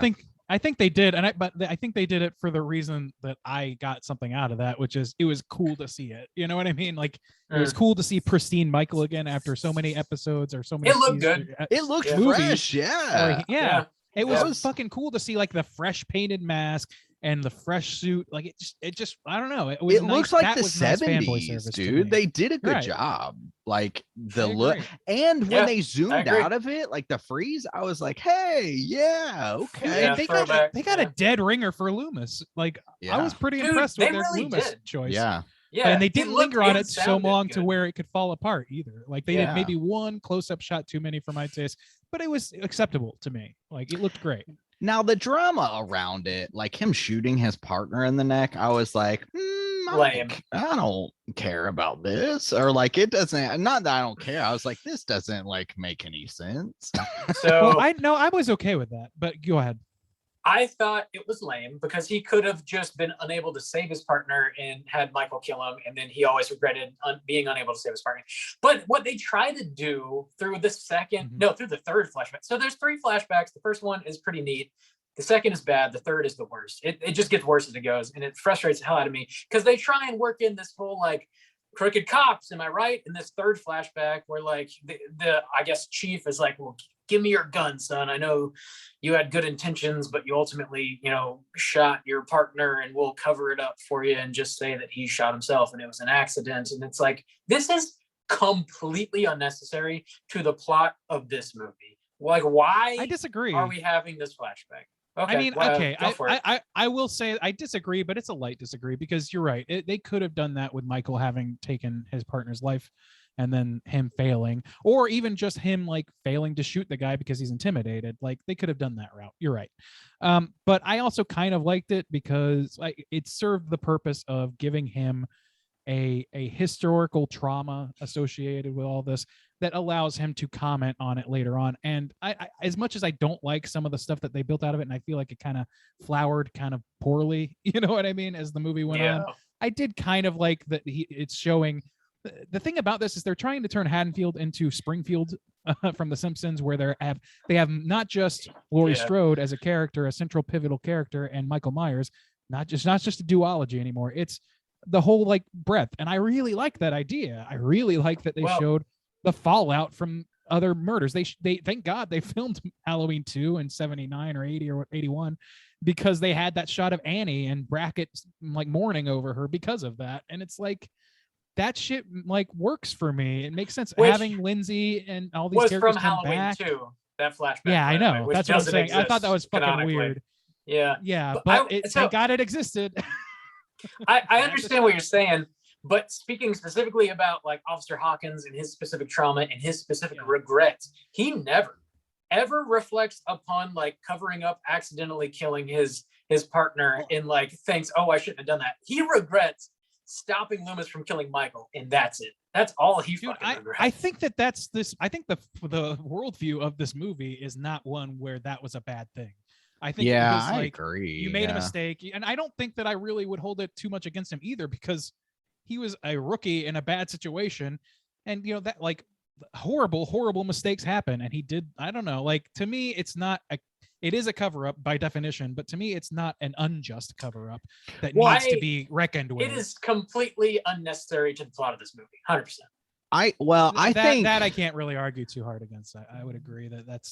think they did, and I think they did it for the reason that I got something out of that, which is it was cool to see it. You know what I mean? Like it was cool to see pristine Michael again after so many episodes or so many. It looked good. It looked Yeah. fresh. Yeah. Yeah. It was Yeah. fucking cool to see like the fresh painted mask and the fresh suit. Like it just I don't know. It was It nice. looks like That the was nice fanboy 70s, service to dude. me. They did a good Right. job. Like the I look, agree. and when Yeah, they zoomed agree. out of it, like the freeze, I was like, "Hey, yeah, okay." Yeah, they throwback, got a yeah. dead ringer for Loomis. Like Yeah. I was pretty Dude, impressed with they their really Loomis did. choice. Yeah, Yeah, And they it didn't looked linger on and it so sounded long to good. where it could fall apart either. Like they did Yeah. maybe one close-up shot too many for my taste, but it was acceptable to me. Like it looked great. Now the drama around it, like him shooting his partner in the neck, I was like, Lame. I don't care about this, or like it doesn't. Not that I don't care. I was like, this doesn't like make any sense. So Well, I was okay with that, but go ahead. I thought it was lame because he could have just been unable to save his partner and had Michael kill him, and then he always regretted being unable to save his partner. But what they try to do through the through the third flashback. So there's 3 flashbacks. The first one is pretty neat. The second is bad. The third is the worst. It just gets worse as it goes, and it frustrates the hell out of me because they try and work in this whole like crooked cops. Am I right? In this third flashback, where like the I guess chief is like, well, give me your gun, son. I know you had good intentions, but you ultimately, shot your partner, and we'll cover it up for you and just say that he shot himself and it was an accident. And it's like, this is completely unnecessary to the plot of this movie. Like, why I disagree. are we having this flashback? Okay, I mean, well, okay, go for it. I will say I disagree, but it's a light disagree because you're right. They could have done that with Michael having taken his partner's life and then him failing, or even just him like failing to shoot the guy because he's intimidated. Like they could have done that route. You're right. But I also kind of liked it because it served the purpose of giving him a historical trauma associated with all this that allows him to comment on it later on. And I as much as I don't like some of the stuff that they built out of it, and I feel like it kind of flowered kind of poorly, you know what I mean, as the movie went on, I did kind of like that it's showing. The thing about this is they're trying to turn Haddonfield into Springfield from The Simpsons, where they have not just Laurie Strode as a character, a central pivotal character, and Michael Myers, not just a duology anymore. It's the whole like breadth, and I really like that idea. I really like that they showed the fallout from other murders. They thank God they filmed Halloween 2 in 79 or 80 or 81 because they had that shot of Annie and Brackett like mourning over her because of that, and it's like. That shit like works for me. It makes sense. Having Lindsay and all these characters from come Halloween back. Too. That flashback. Yeah, I know. That's what I'm saying. I thought that was fucking weird. Yeah, but thank God it existed. I understand what you're saying, but speaking specifically about like Officer Hawkins and his specific trauma and his specific regrets, he never ever reflects upon like covering up accidentally killing his partner and like thinks, oh, I shouldn't have done that. He regrets stopping Loomis from killing Michael, and that's it. That's all he fucking regrets. I think that's this. I think the worldview of this movie is not one where that was a bad thing. I think it was like, I agree. You made a mistake, and I don't think that I really would hold it too much against him either, because he was a rookie in a bad situation, and that like horrible mistakes happen, and he did. I don't know. Like to me, it is a cover-up by definition, but to me, it's not an unjust cover-up that needs to be reckoned with. It is completely unnecessary to the plot of this movie, 100%. I think that I can't really argue too hard against that. I would agree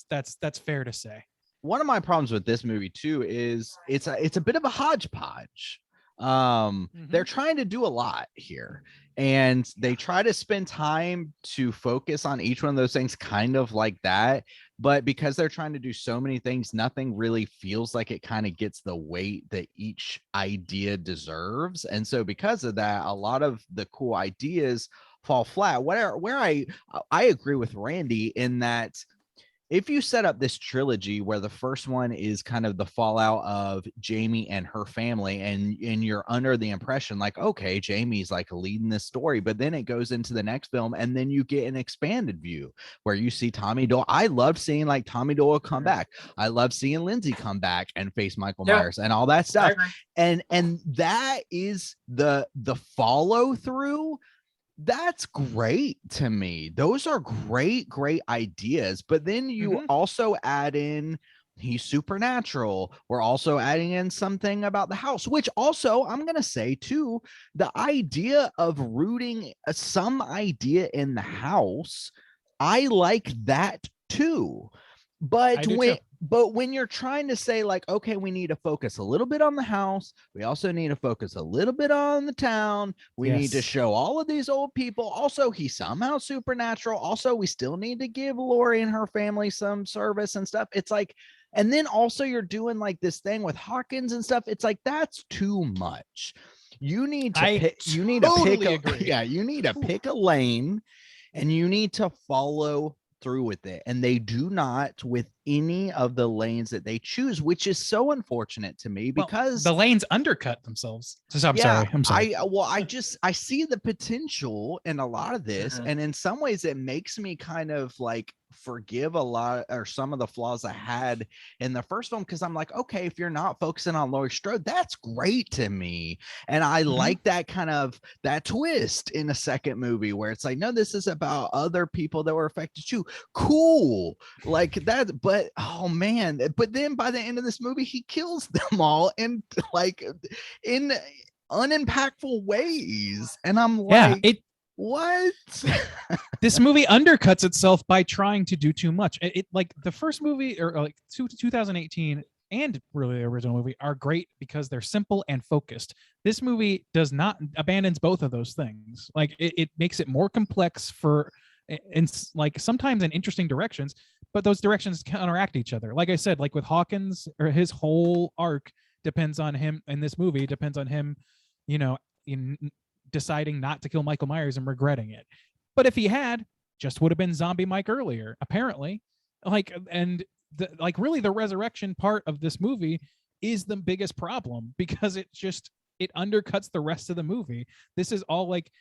that's fair to say. One of my problems with this movie too is it's a bit of a hodgepodge. They're trying to do a lot here, and they try to spend time to focus on each one of those things kind of like that, but because they're trying to do so many things, nothing really feels like it kind of gets the weight that each idea deserves. And so because of that, a lot of the cool ideas fall flat. Where I agree with Randy in that if you set up this trilogy where the first one is kind of the fallout of Jamie and her family, and you're under the impression like, okay, Jamie's like leading this story, but then it goes into the next film, and then you get an expanded view where you see Tommy Doyle. I loved seeing like Tommy Doyle come back. I love seeing Lindsay come back and face Michael Myers and all that stuff. And that is the follow through. That's great to me. Those are great ideas. But then you also add in he's supernatural. We're also adding in something about the house, which also I'm going to say too, the idea of rooting some idea in the house. I like that too. But when you're trying to say like, okay, we need to focus a little bit on the house, we also need to focus a little bit on the town, we need to show all of these old people, also he's somehow supernatural, also we still need to give Laurie and her family some service and stuff. It's like, and then also you're doing like this thing with Hawkins and stuff. It's like, that's too much. You need to pick a lane, and you need to follow through with it, and they do not with any of the lanes that they choose, which is so unfortunate to me because the lanes undercut themselves. So I'm sorry. I see the potential in a lot of this, and in some ways it makes me kind of like forgive a lot or some of the flaws I had in the first film, because I'm like, okay, if you're not focusing on Laurie Strode, that's great to me. And I like that kind of that twist in a second movie where it's like, no, this is about other people that were affected too. Cool. Like that, but oh man, but then by the end of this movie, he kills them all in like in unimpactful ways. And I'm like, what? This movie undercuts itself by trying to do too much. It like the first movie or like 2018 and really the original movie are great because they're simple and focused. This movie does not abandons both of those things. Like it makes it more complex for and like sometimes in interesting directions, but those directions counteract each other. Like I said, like with Hawkins, or his whole arc depends on him in this movie, depends on him, in deciding not to kill Michael Myers and regretting it. But if he had, just would have been Zombie Mike earlier, apparently. Really the resurrection part of this movie is the biggest problem because it undercuts the rest of the movie. This is all like,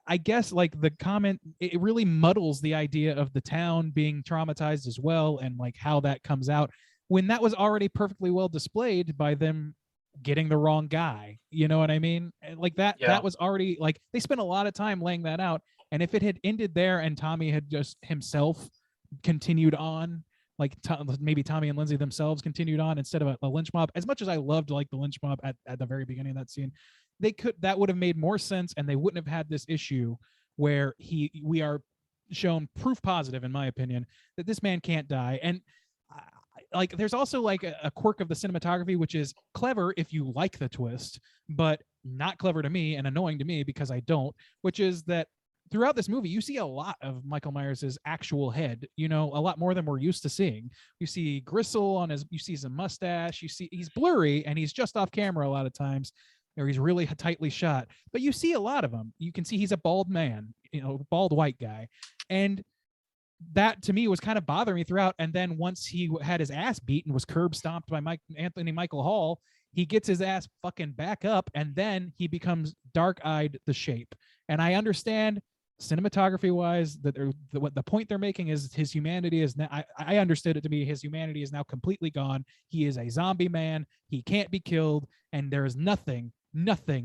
I guess like the comment, it really muddles the idea of the town being traumatized as well, and like how that comes out when that was already perfectly well displayed by them getting the wrong guy. You know what I mean? Like that was already like, they spent a lot of time laying that out. And if it had ended there and Tommy had just himself continued on, like maybe Tommy and Lindsay themselves continued on instead of a lynch mob, as much as I loved like the lynch mob at the very beginning of that scene, that would have made more sense, and they wouldn't have had this issue where we are shown proof positive, in my opinion, that this man can't die. And like there's also like a quirk of the cinematography, which is clever if you like the twist, but not clever to me and annoying to me because I don't, which is that throughout this movie, you see a lot of Michael Myers' actual head, a lot more than we're used to seeing. You see gristle you see some mustache, you see he's blurry and he's just off camera a lot of times, or he's really tightly shot, but you see a lot of him. You can see he's a bald man, bald white guy. And that to me was kind of bothering me throughout. And then once he had his ass beaten, was curb stomped by Anthony Michael Hall, he gets his ass fucking back up, and then he becomes dark-eyed the Shape. And I understand cinematography wise that what the point they're making is his humanity is now, I understood it to be his humanity is now completely gone. He is a zombie man. He can't be killed, and there is nothing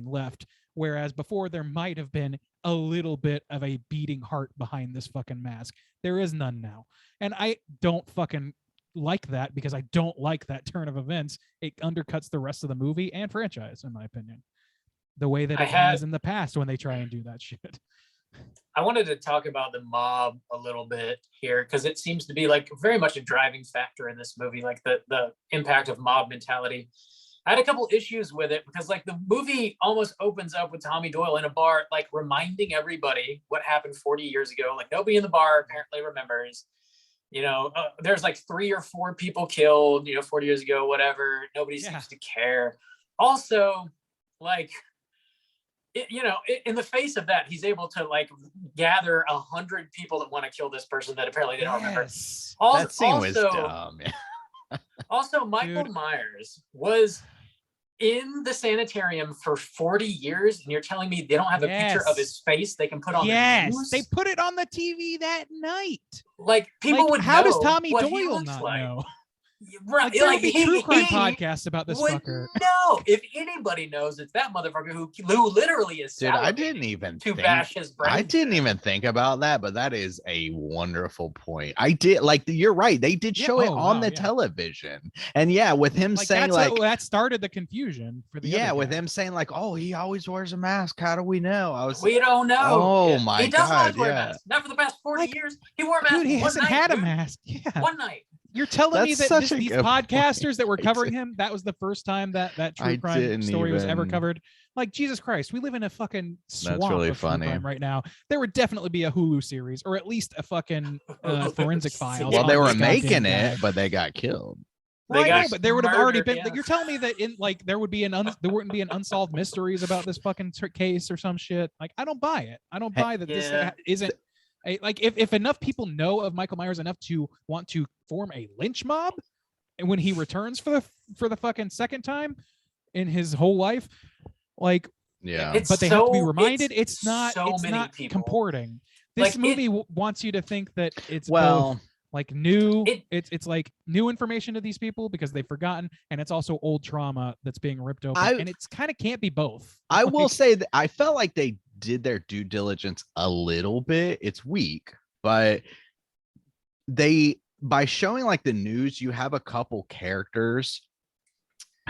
left. Whereas before there might have been a little bit of a beating heart behind this fucking mask. There is none now. And I don't fucking like that because I don't like that turn of events. It undercuts the rest of the movie and franchise, in my opinion, the way that it has in the past when they try and do that shit. I wanted to talk about the mob a little bit here because it seems to be like very much a driving factor in this movie, like the impact of mob mentality. I had a couple issues with it because like the movie almost opens up with Tommy Doyle in a bar, like reminding everybody what happened 40 years ago. Like nobody in the bar apparently remembers, there's like 3 or 4 people killed, 40 years ago, whatever. Nobody seems to care. Also, like, in the face of that, he's able to like gather 100 people that want to kill this person that apparently they don't remember. That scene was dumb. Also, Michael Myers was in the sanitarium for 40 years, and you're telling me they don't have a picture of his face they can put on the news? They put it on the TV that night. Like people would how know does Tommy what Doyle not know? Right, there would be true crime podcasts about this fucker. No, if anybody knows, it's that motherfucker who literally is. Dude, I didn't even bash his brain. I didn't even think about that, but that is a wonderful point. I did you're right. They did show it on the television, and with him saying that started the confusion for the with him saying like, oh, he always wears a mask. How do we know? We don't know. Oh my god, he does always wear a mask. Not for the past 40 years. He wore a mask. Dude, he hasn't had a mask. One night. You're telling me that these podcasters that were covering him, that was the first time that true crime story was ever covered? Like, Jesus Christ, we live in a fucking swamp of true crime right now. There would definitely be a Hulu series, or at least a fucking Forensic Files. Well, they were making it, but they got killed. But there would have already been. Like, you're telling me that there would be there wouldn't be an unsolved mysteries about this fucking case or some shit. Like, I don't buy it. I don't buy that this isn't. Like if enough people know of Michael Myers enough to want to form a lynch mob, and when he returns for the fucking second time in his whole life, but they have to be reminded it's not comporting. This movie wants you to think that it's both like new. It's like new information to these people because they've forgotten, and it's also old trauma that's being ripped open, and it's kind of can't be both. I will say that I felt like they did their due diligence a little bit. It's weak, but by showing like the news, you have a couple characters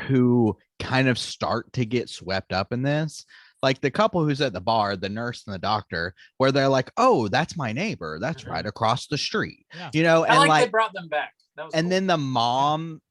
who kind of start to get swept up in this. Like the couple who's at the bar, the nurse and the doctor, where they're like, oh, that's my neighbor. That's right across the street. Yeah. You know, I and like they brought them back. And cool. then the mom,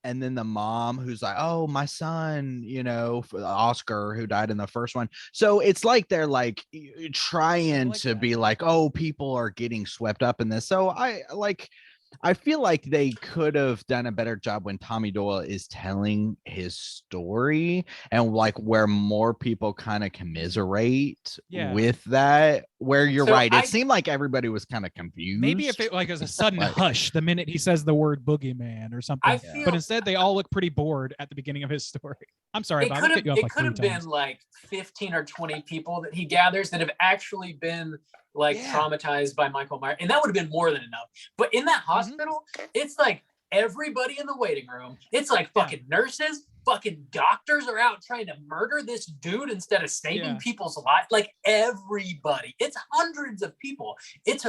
who's like, oh, my son, you know, for Oscar, who died in the first one. So it's like they're like trying to be like, oh, people are getting swept up in this. So I feel like they could have done a better job when Tommy Doyle is telling his story and like where more people kind of commiserate with that, where you're right. It seemed like everybody was kind of confused. Maybe if it like as a sudden hush the minute he says the word boogeyman or something, but instead they all look pretty bored at the beginning of his story. I'm sorry, Bob. It could have been like 15 or 20 people that he gathers that have actually been like traumatized by Michael Myers, and that would have been more than enough. But in that hospital, it's like everybody in the waiting room. It's like fucking nurses, fucking doctors are out trying to murder this dude instead of saving people's lives. Like everybody, it's hundreds of people. It's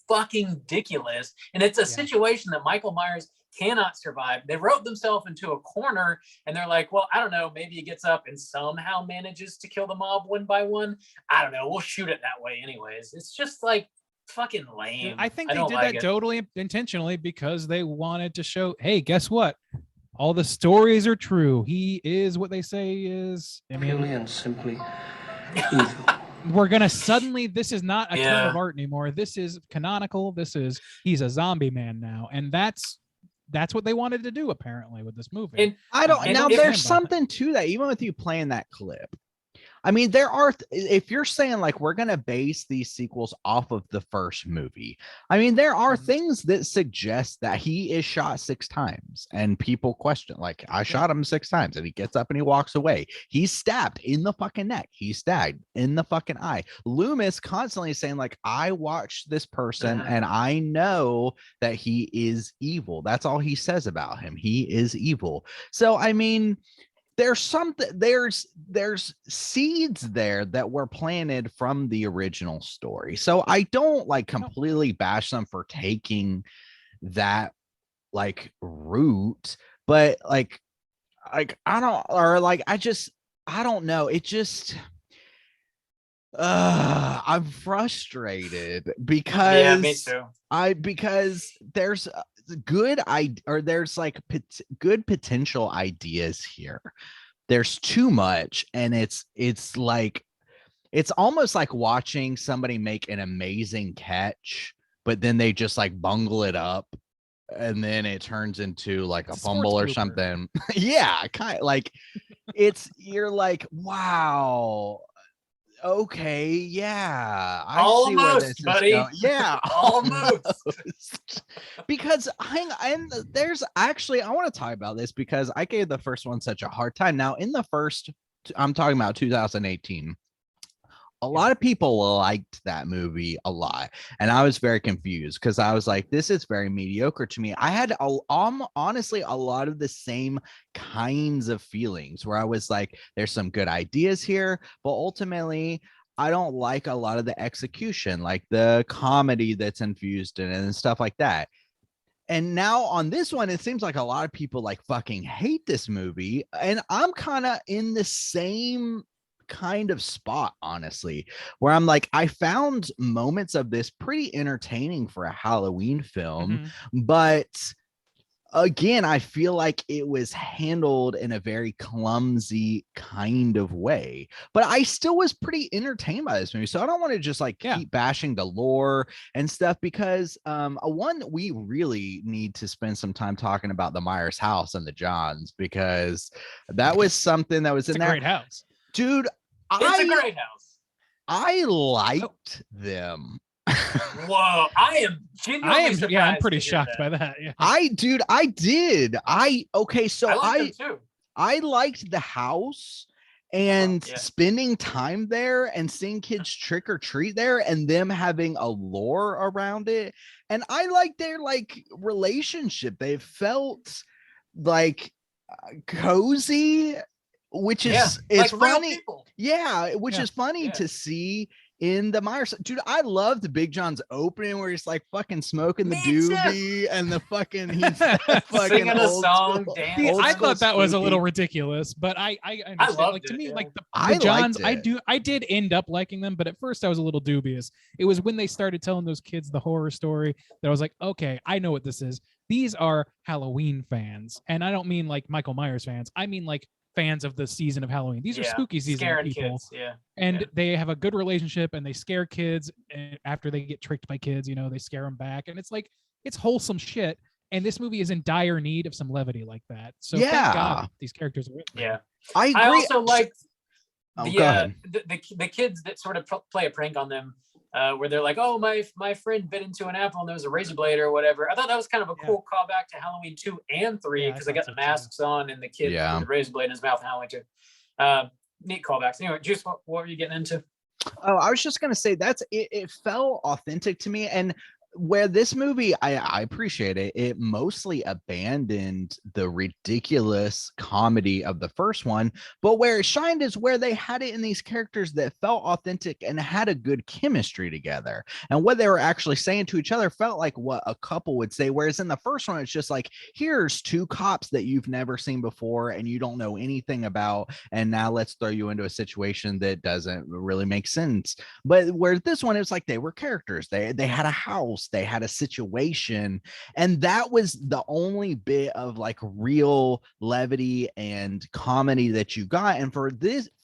fucking ridiculous, and it's a situation that Michael Myers cannot survive. They wrote themselves into a corner, and they're like, well, I don't know, maybe he gets up and somehow manages to kill the mob one by one. I don't know, we'll shoot it that way anyways. It's just like fucking lame. I think they did that totally intentionally because they wanted to show, hey, guess what, all the stories are true. He is what they say he is. I mean, Purely and simply evil. We're gonna suddenly, this is not a term of art anymore. This is canonical. He's a zombie man now, and that's what they wanted to do apparently with this movie. And there's something to that, even with you playing that clip. I mean, there are, if you're saying like, we're going to base these sequels off of the first movie, I mean, there are things that suggest that he is shot 6 times and people question, like, I shot him 6 times, and he gets up and he walks away. He's stabbed in the fucking neck. He's stabbed in the fucking eye. Loomis constantly saying like, I watched this person and I know that he is evil. That's all he says about him. He is evil. So, I mean, there's seeds there that were planted from the original story. So I don't like completely bash them for taking that like route, but like I don't know. It just I'm frustrated because me too. Because there's there's like good potential ideas here. There's too much, and it's like it's almost like watching somebody make an amazing catch, but then they just like bungle it up, and then it turns into like a fumble or something. Yeah, kind of like you're like, wow. Okay, yeah, I see where this is going. Yeah, almost. Because there's actually, I want to talk about this because I gave the first one such a hard time. Now, in the first, I'm talking about 2018. A lot of people liked that movie a lot, and I was very confused because I was like, this is very mediocre to me. I had honestly a lot of the same kinds of feelings where I was like, there's some good ideas here, but ultimately I don't like a lot of the execution, like the comedy that's infused in it and stuff like that. And now on this one, it seems like a lot of people like fucking hate this movie, and I'm kind of in the same kind of spot, honestly, where I'm like, I found moments of this pretty entertaining for a Halloween film, but again, I feel like it was handled in a very clumsy kind of way, but I still was pretty entertained by this movie. So I don't want to just like keep bashing the lore and stuff, because one, we really need to spend some time talking about the Myers house and the Johns, because that was something that was in there. Great house. Dude, it's a great house. I liked them. Whoa, I am genuinely I'm pretty shocked by that. Yeah. I did. I liked them too. I liked the house, and Yeah. spending time there and seeing kids trick or treat there and them having a lore around it. And I like their like relationship. They felt like cozy, which is it's like real funny. people. Yeah, which Yeah. is funny to see in the Myers. Dude, I loved Big John's opening where he's like fucking smoking the Me too. doobie and the fucking he's fucking Singing a old song, school- dancing. See, old I school thought that was a little spooky. ridiculous, but I understand. loved Like to it, me, yeah. like the I Johns, liked it. I did end up liking them, but at first I was a little dubious. It was when they started telling those kids the horror story that I was like, okay, I know what this is. These are Halloween fans, and I don't mean like Michael Myers fans. I mean like fans of the season of Halloween. These are spooky season scaring people. kids. Yeah. And they have a good relationship and they scare kids, and after they get tricked by kids, you know, they scare them back, and it's like it's wholesome shit. And this movie is in dire need of some levity like that. So thank God these characters are written. Yeah. I agree. I also liked Oh, the, go ahead. the kids that sort of play a prank on them, where they're like, "Oh, my friend bit into an apple and there was a razor blade or whatever." I thought that was kind of a cool callback to Halloween 2 and 3 Yeah, I because they thought got so the too. masks on and the kid with the razor blade in his mouth in Halloween 2. Neat callbacks. Anyway, Juice, what were you getting into? Oh, I was just gonna say it felt authentic to me, and where this movie, I appreciate it. It mostly abandoned the ridiculous comedy of the first one, but where it shined is where they had it in these characters that felt authentic and had a good chemistry together. And what they were actually saying to each other felt like what a couple would say. Whereas in the first one, it's just like, here's two cops that you've never seen before and you don't know anything about. And now let's throw you into a situation that doesn't really make sense. But where this one, it's like they were characters. They had a house, they had a situation, and that was the only bit of like real levity and comedy that you got. And for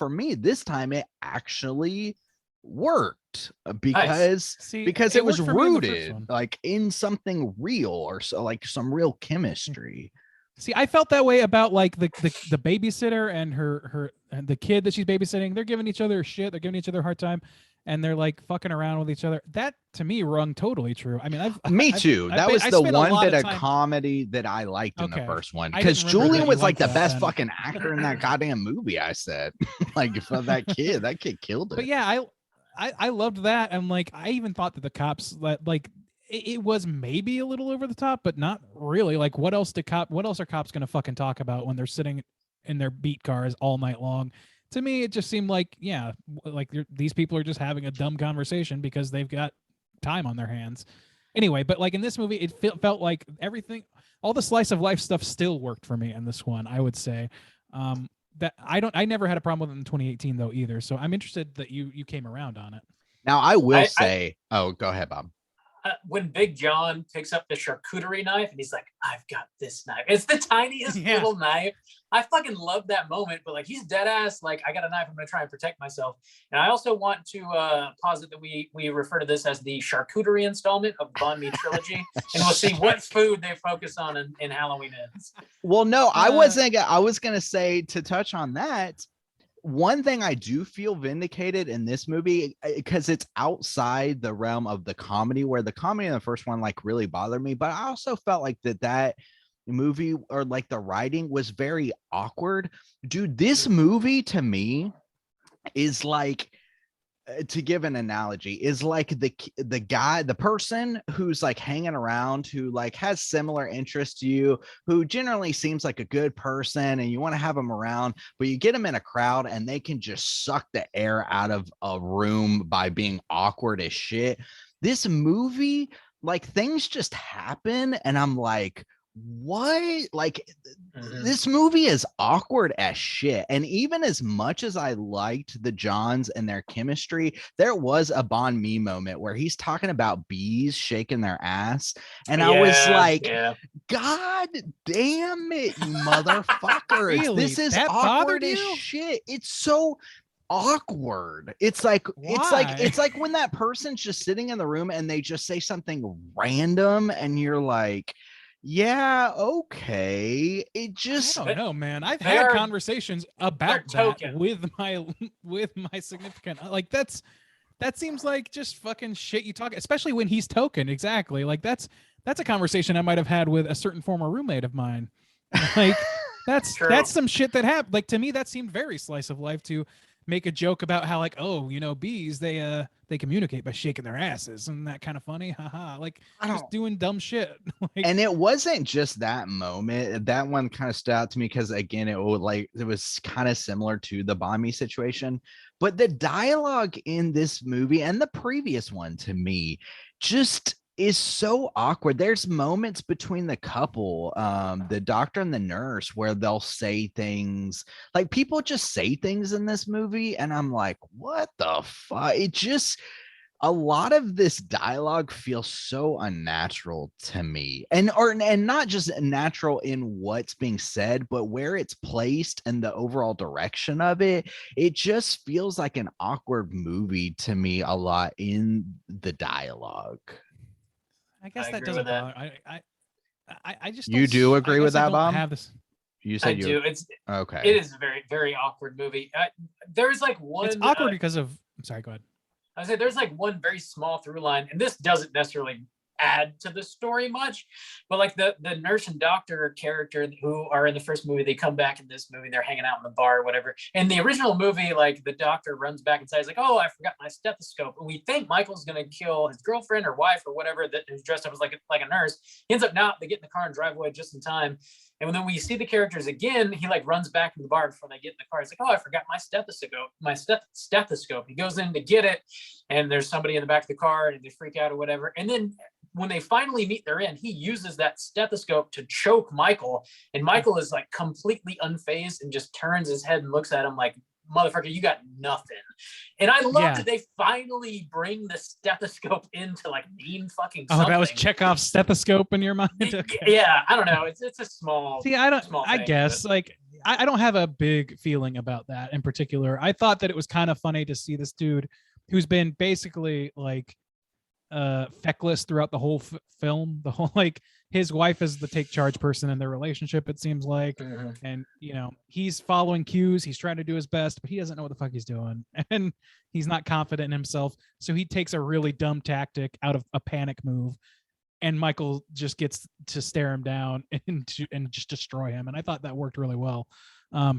me this time it actually worked because See, it was worked for me in the first rooted one. like in something real, or so like some real chemistry. See, I felt that way about like the babysitter and her and the kid that she's babysitting. They're giving each other shit. They're giving each other a hard time, and they're like fucking around with each other. That to me rung totally true. I mean, Me too. That was the one bit of comedy that I liked in the Okay. first one, I because didn't remember Julian that you was like liked the that best then. fucking actor in that goddamn movie. I said, like, for that kid killed it. But yeah, I loved that. And like, I even thought that the cops like it was maybe a little over the top, but not really. Like, what else are cops gonna fucking talk about when they're sitting in their beat cars all night long? To me, it just seemed like, yeah, like these people are just having a dumb conversation because they've got time on their hands. Anyway, but like in this movie, it felt like everything, all the slice of life stuff still worked for me in this one, I would say. That I never had a problem with it in 2018 though either. So I'm interested that you came around on it. Now I will say, oh, go ahead, Bob. When Big John picks up the charcuterie knife and he's like, "I've got this knife." It's the tiniest little knife. I fucking love that moment, but like he's dead ass. Like, I got a knife. I'm going to try and protect myself. And I also want to posit that we refer to this as the charcuterie installment of Banh Mi trilogy, and we'll see what food they focus on in Halloween Ends. Well, no, I was going to say, to touch on that, one thing I do feel vindicated in this movie, because it's outside the realm of the comedy, where the comedy in the first one like really bothered me, but I also felt like that movie, or like the writing, was very awkward. Dude, this movie to me is like, to give an analogy, is like the person who's like hanging around, who like has similar interests to you, who generally seems like a good person, and you want to have them around, but you get them in a crowd and they can just suck the air out of a room by being awkward as shit. This movie, like, things just happen and I'm like, what? Like, this movie is awkward as shit. And even as much as I liked the Johns and their chemistry, there was a Banh Mi moment where he's talking about bees shaking their ass, and I was like, God damn it, you motherfuckers. Really? This is That awkward bothered as you? shit. It's so awkward. It's like it's like when that person's just sitting in the room and they just say something random and you're like, yeah, okay. It just, I don't know, man. I've had conversations about that with my significant, like, that seems like just fucking shit you talk, especially when he's token. Exactly. Like that's a conversation I might have had with a certain former roommate of mine. Like, That's True. some shit that happened. Like to me, that seemed very slice of life to make a joke about how like, oh, bees they communicate by shaking their asses. Isn't that kind of funny? Haha. Like I just don't. doing dumb shit. Like, And it wasn't just that moment. That one kind of stood out to me because again, it was kind of similar to the Bomby situation. But the dialogue in this movie and the previous one to me just is so awkward. There's moments between the couple, the doctor and the nurse, where they'll say things like people just say things in this movie, and I'm like, what the fuck? It just a lot of this dialogue feels so unnatural to me, and not just natural in what's being said, but where it's placed and the overall direction of it. It just feels like an awkward movie to me a lot in the dialogue. I guess I that agree doesn't with that. bother. I just You don't do I agree with guess I that, don't Bob? have this. You I said you do. it It okay. is a very, very awkward movie. There's like one. It's awkward because of. I'm sorry. Go ahead. I say there's like one very small through line, and this doesn't necessarily add to the story much, but like the nurse and doctor character who are in the first movie, they come back in this movie, they're hanging out in the bar or whatever. In the original movie, like the doctor runs back inside, he's like, oh, I forgot my stethoscope, and we think Michael's gonna kill his girlfriend or wife or whatever that is dressed up as like a nurse. He ends up not. They get in the car and drive away just in time. And then we see the characters again, he like runs back in the bar before they get in the car. He's like, oh, I forgot my stethoscope. He goes in to get it, and there's somebody in the back of the car, and they freak out or whatever. And then when they finally meet their end, he uses that stethoscope to choke Michael. And Michael is like completely unfazed and just turns his head and looks at him like, motherfucker, you got nothing. And I love that they finally bring the stethoscope in to like mean fucking something. Oh, that was Chekhov's stethoscope in your mind? Okay. Yeah, I don't know. It's a small. See, I don't. Small I thing, guess but like I don't have a big feeling about that in particular. I thought that it was kind of funny to see this dude who's been basically like feckless throughout the whole film. The whole like his wife is the take charge person in their relationship, it seems like. And he's following cues, he's trying to do his best, but he doesn't know what the fuck he's doing, and he's not confident in himself, so he takes a really dumb tactic out of a panic move, and Michael just gets to stare him down and just destroy him. And I thought that worked really well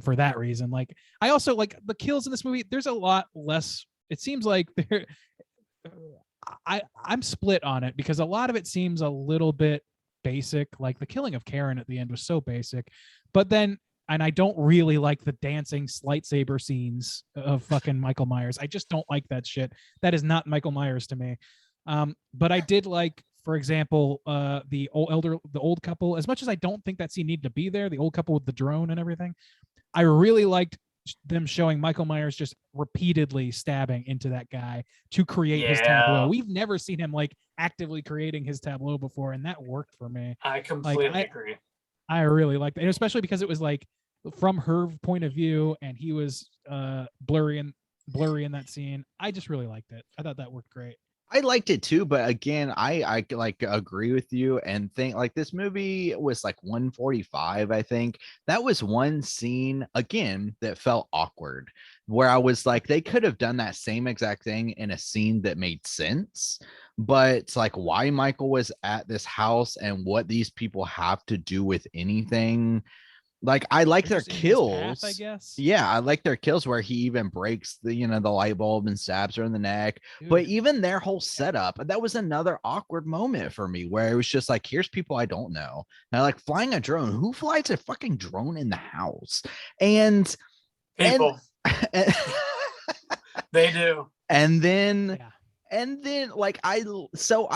for that reason. Like I also like the kills in this movie. There's a lot less, it seems like there I'm split on it because a lot of it seems a little bit basic. Like the killing of Karen at the end was so basic, but then, and I don't really like the dancing lightsaber scenes of fucking Michael Myers. I just don't like that shit. That is not Michael Myers to me. But I did like, for example, the old couple, as much as I don't think that scene needed to be there, the old couple with the drone and everything, I really liked them showing Michael Myers just repeatedly stabbing into that guy to create his tableau. We've never seen him like actively creating his tableau before, and that wored for me. I completely agree. I really liked it, and especially because it was like from her point of view, and he was blurry in that scene. I just really liked it. I thought that worked great. I liked it too, but again, I like agree with you and think like this movie was like 145. I think that was one scene again that felt awkward, where I was like, they could have done that same exact thing in a scene that made sense, but it's like why Michael was at this house and what these people have to do with anything. Like I like their kills, path, I guess. Yeah, I like their kills where he even breaks the the light bulb and stabs her in the neck. Dude. But even their whole setup, that was another awkward moment for me where it was just like, here's people I don't know. Now, like flying a drone. Who flies a fucking drone in the house? And people, they do. And then. Yeah. And then like I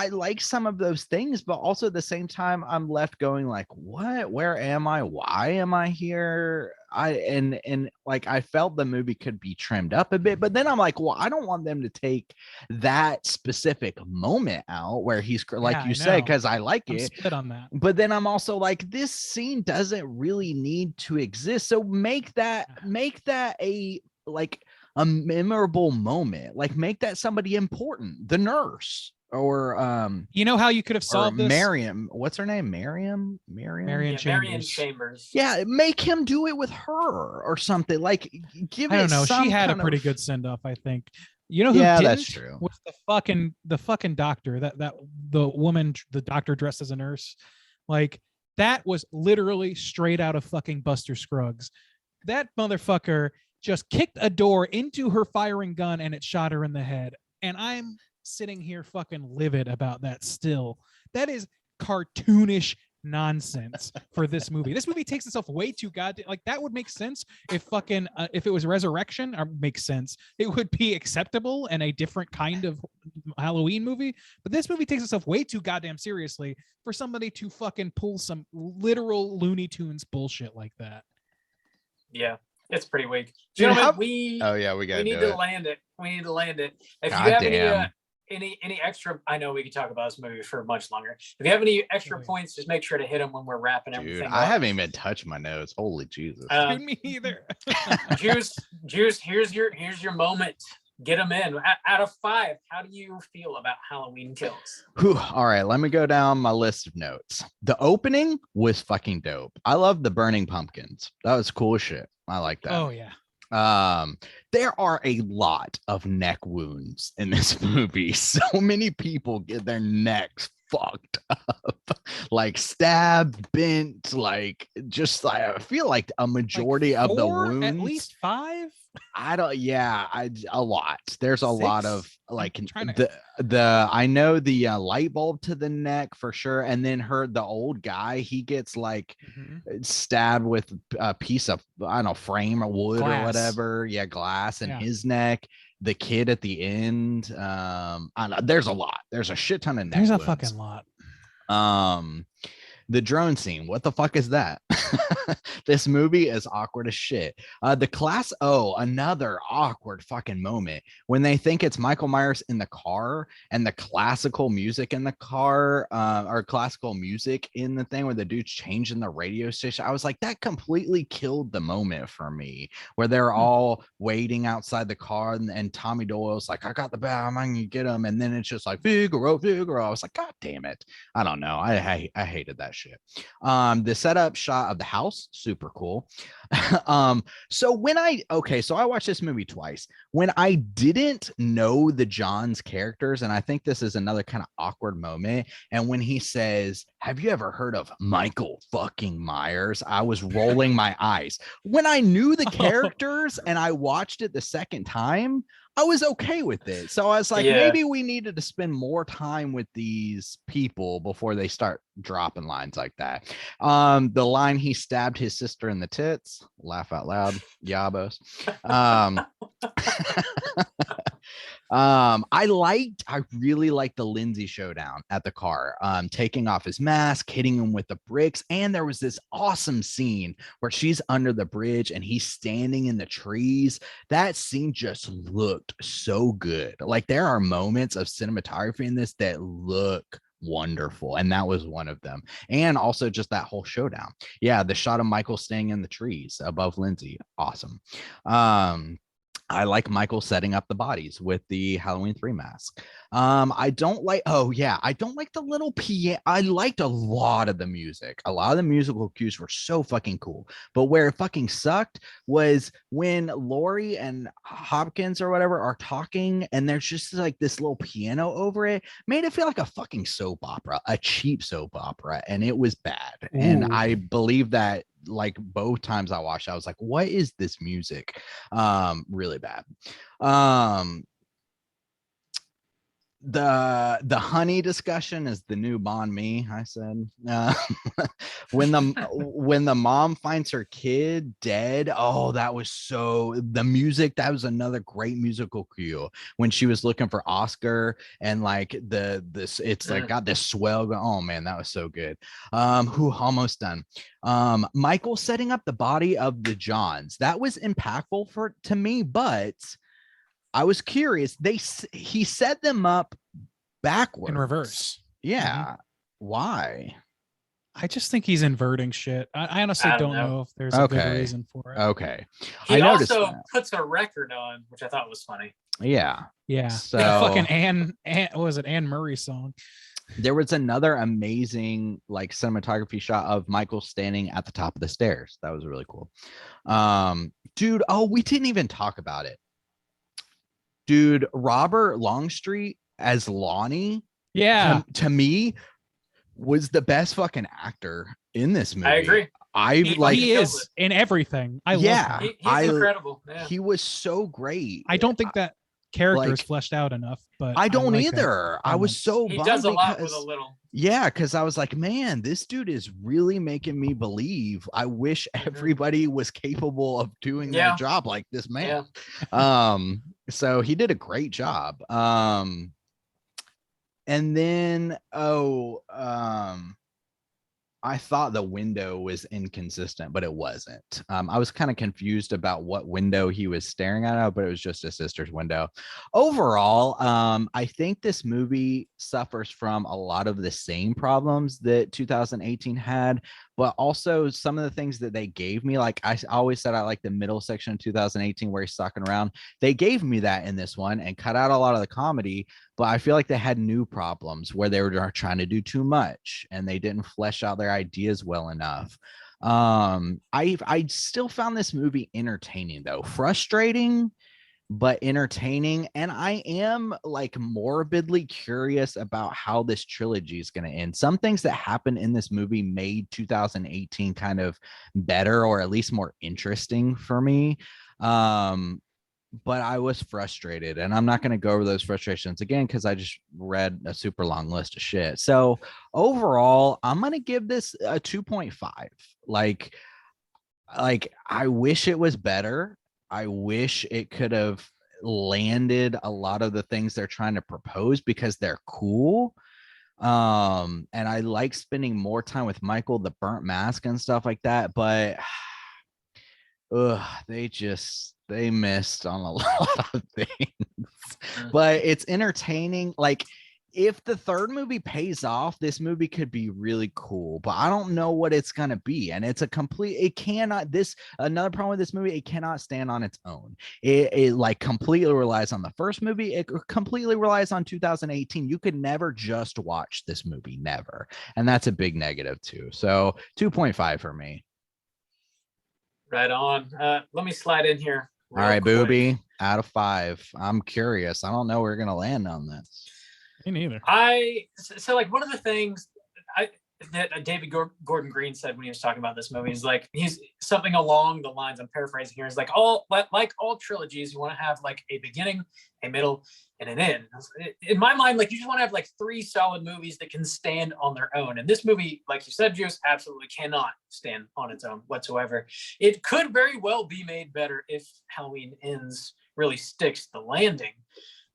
like some of those things, but also at the same time, I'm left going like, what, where am I? Why am I here? And like, I felt the movie could be trimmed up a bit, but then I'm like, well, I don't want them to take that specific moment out where he's like you said, because I like I'm it. split on that. But then I'm also like, this scene doesn't really need to exist. So make that a like a memorable moment, like make that somebody important, the nurse, or you know how you could have solved this? Mariam, what's her name? Mariam Chambers. Yeah, make him do it with her or something. Like give it. I don't know. She had a pretty good send off, I think. You know who didn't? That's true. Was the fucking doctor, that the woman, the doctor dressed as a nurse. Like That was literally straight out of fucking Buster Scruggs. That motherfucker just kicked a door into her firing gun and it shot her in the head. And I'm sitting here fucking livid about that still. That is cartoonish nonsense for this movie. This movie takes itself way too goddamn, like, that would make sense if fucking if it was Resurrection, or makes sense, it would be acceptable and a different kind of Halloween movie. But this movie takes itself way too goddamn seriously for somebody to fucking pull some literal Looney Tunes bullshit like that. Yeah, it's pretty weak. Dude, Gentlemen, how- we Oh yeah, we got we need to to land it. We need to land it. If you God have damn. any extra, I know we could talk about this movie for much longer. If you have any extra Oh, yeah. points, just make sure to hit them when we're wrapping Dude, everything I up. haven't even touched my notes. Holy Jesus. Dude, me either. Juice, here's your moment. Get them in. Out of 5, how do you feel about Halloween Kills? Whew. All right, let me go down my list of notes. The opening was fucking dope. I love the burning pumpkins. That was cool as shit. I like that. Oh yeah. There are a lot of neck wounds in this movie. So many people get their necks fucked up, like stabbed, bent, like just like I feel like a majority Like of the 4, wounds, at least 5. a lot. There's a lot 6? of like trying to- the I know the light bulb to the neck for sure, and then the old guy, he gets like stabbed with a piece of, I don't know, frame or wood or Glass. whatever, glass in Yeah. his neck. The kid at the end, I don't know, there's a shit ton of neck There's a wounds. fucking lot. The drone scene, what the fuck is that? This movie is awkward as shit. The Class O, another awkward fucking moment when they think it's Michael Myers in the car and the classical music in the car, or classical music in the thing where the dude's changing the radio station. I was like, that completely killed the moment for me, where they're all waiting outside the car and Tommy Doyle's like, I got the bag, I'm gonna get him, and then it's just like Figaro. I was like, God damn it. I don't know. I hated that shit. The setup shot of the house, super cool. So I watched this movie twice. When I didn't know the John's characters, and I think this is another kind of awkward moment, and when he says, have you ever heard of Michael fucking Myers? I was rolling my eyes. When I knew the characters and I watched it the second time, I was okay with it. So I was like, maybe we needed to spend more time with these people before they start dropping lines like that. The line, he stabbed his sister in the tits, laugh out loud, yabos. I really liked the Lindsay showdown at the car, taking off his mask, hitting him with the bricks. And there was this awesome scene where she's under the bridge and he's standing in the trees. That scene just looked so good. Like, there are moments of cinematography in this that look wonderful, and that was one of them. And also just that whole showdown. Yeah, the shot of Michael staying in the trees above Lindsay, awesome. I like Michael setting up the bodies with the Halloween 3 mask. I don't like the little piano. I liked a lot of the music. A lot of the musical cues were so fucking cool. But where it fucking sucked was when Laurie and Hopkins or whatever are talking and there's just like this little piano over it. Made it feel like a fucking soap opera, a cheap soap opera, and it was bad. Ooh. And I believe that, like, both times I watched, I was like, what is this music? Really bad. The honey discussion is the new Bon Me, I said. When the mom finds her kid dead, oh, that was the music, that was another great musical cue when she was looking for Oscar and like it's like got this swell. Oh man, that was so good. Almost done. Michael setting up the body of the Johns, that was impactful to me, but I was curious. He set them up backwards In reverse. Yeah. Why? I just think he's inverting shit. I honestly don't know if there's a good reason for it. Okay. He I noticed also that. puts a record on, which I thought was funny. Yeah. Yeah. So Fucking Anne, what was it? Anne Murray song. there was another amazing like cinematography shot of Michael standing at the top of the stairs. That was really cool. Dude, we didn't even talk about it. Dude, Robert Longstreet as Lonnie. Yeah. To me, was the best fucking actor in this movie. I agree. He is in everything. I love him. He's incredible. Yeah. He was so great. I don't think that character is fleshed out enough, but I don't like either. I was so he bummed does a lot because, with a little. yeah, because I was like, man, this dude is really making me believe. I wish everybody was capable of doing their job like this man. So he did a great job. And then I thought the window was inconsistent, but it wasn't. I was kind of confused about what window he was staring at, but it was just his sister's window. Overall, I think this movie suffers from a lot of the same problems that 2018 had, but also some of the things that they gave me. Like I always said, I like the middle section of 2018 where he's sucking around. They gave me that in this one and cut out a lot of the comedy, but I feel like they had new problems where they were trying to do too much and they didn't flesh out their ideas well enough. I still found this movie entertaining though, frustrating, but entertaining. And I am like morbidly curious about how this trilogy is going to end. Some things that happened in this movie made 2018 kind of better, or at least more interesting for me. But I was frustrated, and I'm not going to go over those frustrations again because I just read a super long list of shit. So overall, I'm going to give this a 2.5. Like I wish it was better. I wish it could have landed a lot of the things they're trying to propose because they're cool. And I like spending more time with Michael, the burnt mask and stuff like that, but they missed on a lot of things. But it's entertaining. Like if the third movie pays off, this movie could be really cool, but I don't know what it's going to be. And it's another problem with this movie, it cannot stand on its own. It like completely relies on the first movie. It completely relies on 2018. You could never just watch this movie, never. And that's a big negative too. So 2.5 for me. Right on. Let me slide in here. All right, Booby, out of 5. I'm curious. I don't know where we're going to land on this. Me neither. So like one of the things that David Gordon Green said when he was talking about this movie is like, he's something along the lines, I'm paraphrasing here, is like all trilogies, you want to have like a beginning, a middle, and an end. In my mind, like you just want to have like 3 solid movies that can stand on their own. And this movie, like you said, Juice, absolutely cannot stand on its own whatsoever. It could very well be made better if Halloween Ends really sticks the landing.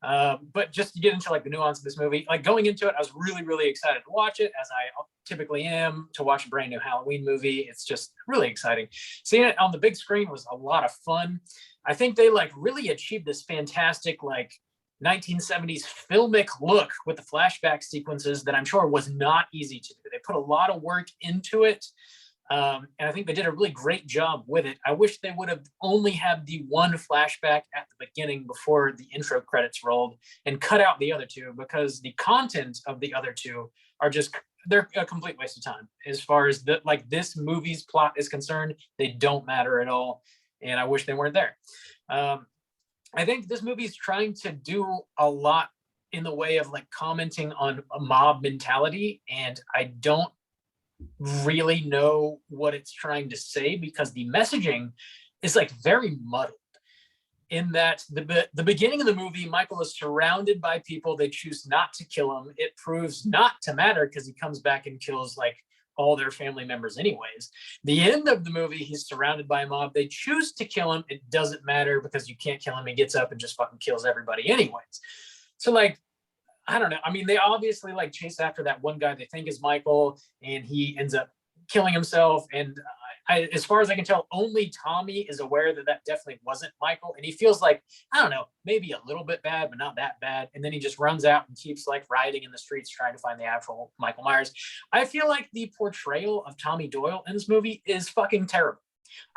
But just to get into like the nuance of this movie, like going into it, I was really, really excited to watch it, as I typically am, to watch a brand new Halloween movie. It's just really exciting. Seeing it on the big screen was a lot of fun. I think they like really achieved this fantastic like 1970s filmic look with the flashback sequences that I'm sure was not easy to do. They put a lot of work into it. And I think they did a really great job with it. I wish they would have only had the one flashback at the beginning before the intro credits rolled and cut out the other 2, because the content of the other 2 are they're a complete waste of time. As far as this movie's plot is concerned, they don't matter at all. And I wish they weren't there. I think this movie is trying to do a lot in the way of like commenting on a mob mentality. And I don't really know what it's trying to say, because the messaging is like very muddled, in that the beginning of the movie, Michael is surrounded by people. They choose not to kill him. It proves not to matter because he comes back and kills like all their family members anyways. The end of the movie, he's surrounded by a mob. They choose to kill him. It doesn't matter because you can't kill him. He gets up and just fucking kills everybody anyways. So like, I don't know. I mean, they obviously like chase after that one guy they think is Michael, and he ends up killing himself. And as far as I can tell, only Tommy is aware that definitely wasn't Michael. And he feels like, I don't know, maybe a little bit bad, but not that bad. And then he just runs out and keeps like rioting in the streets trying to find the actual Michael Myers. I feel like the portrayal of Tommy Doyle in this movie is fucking terrible.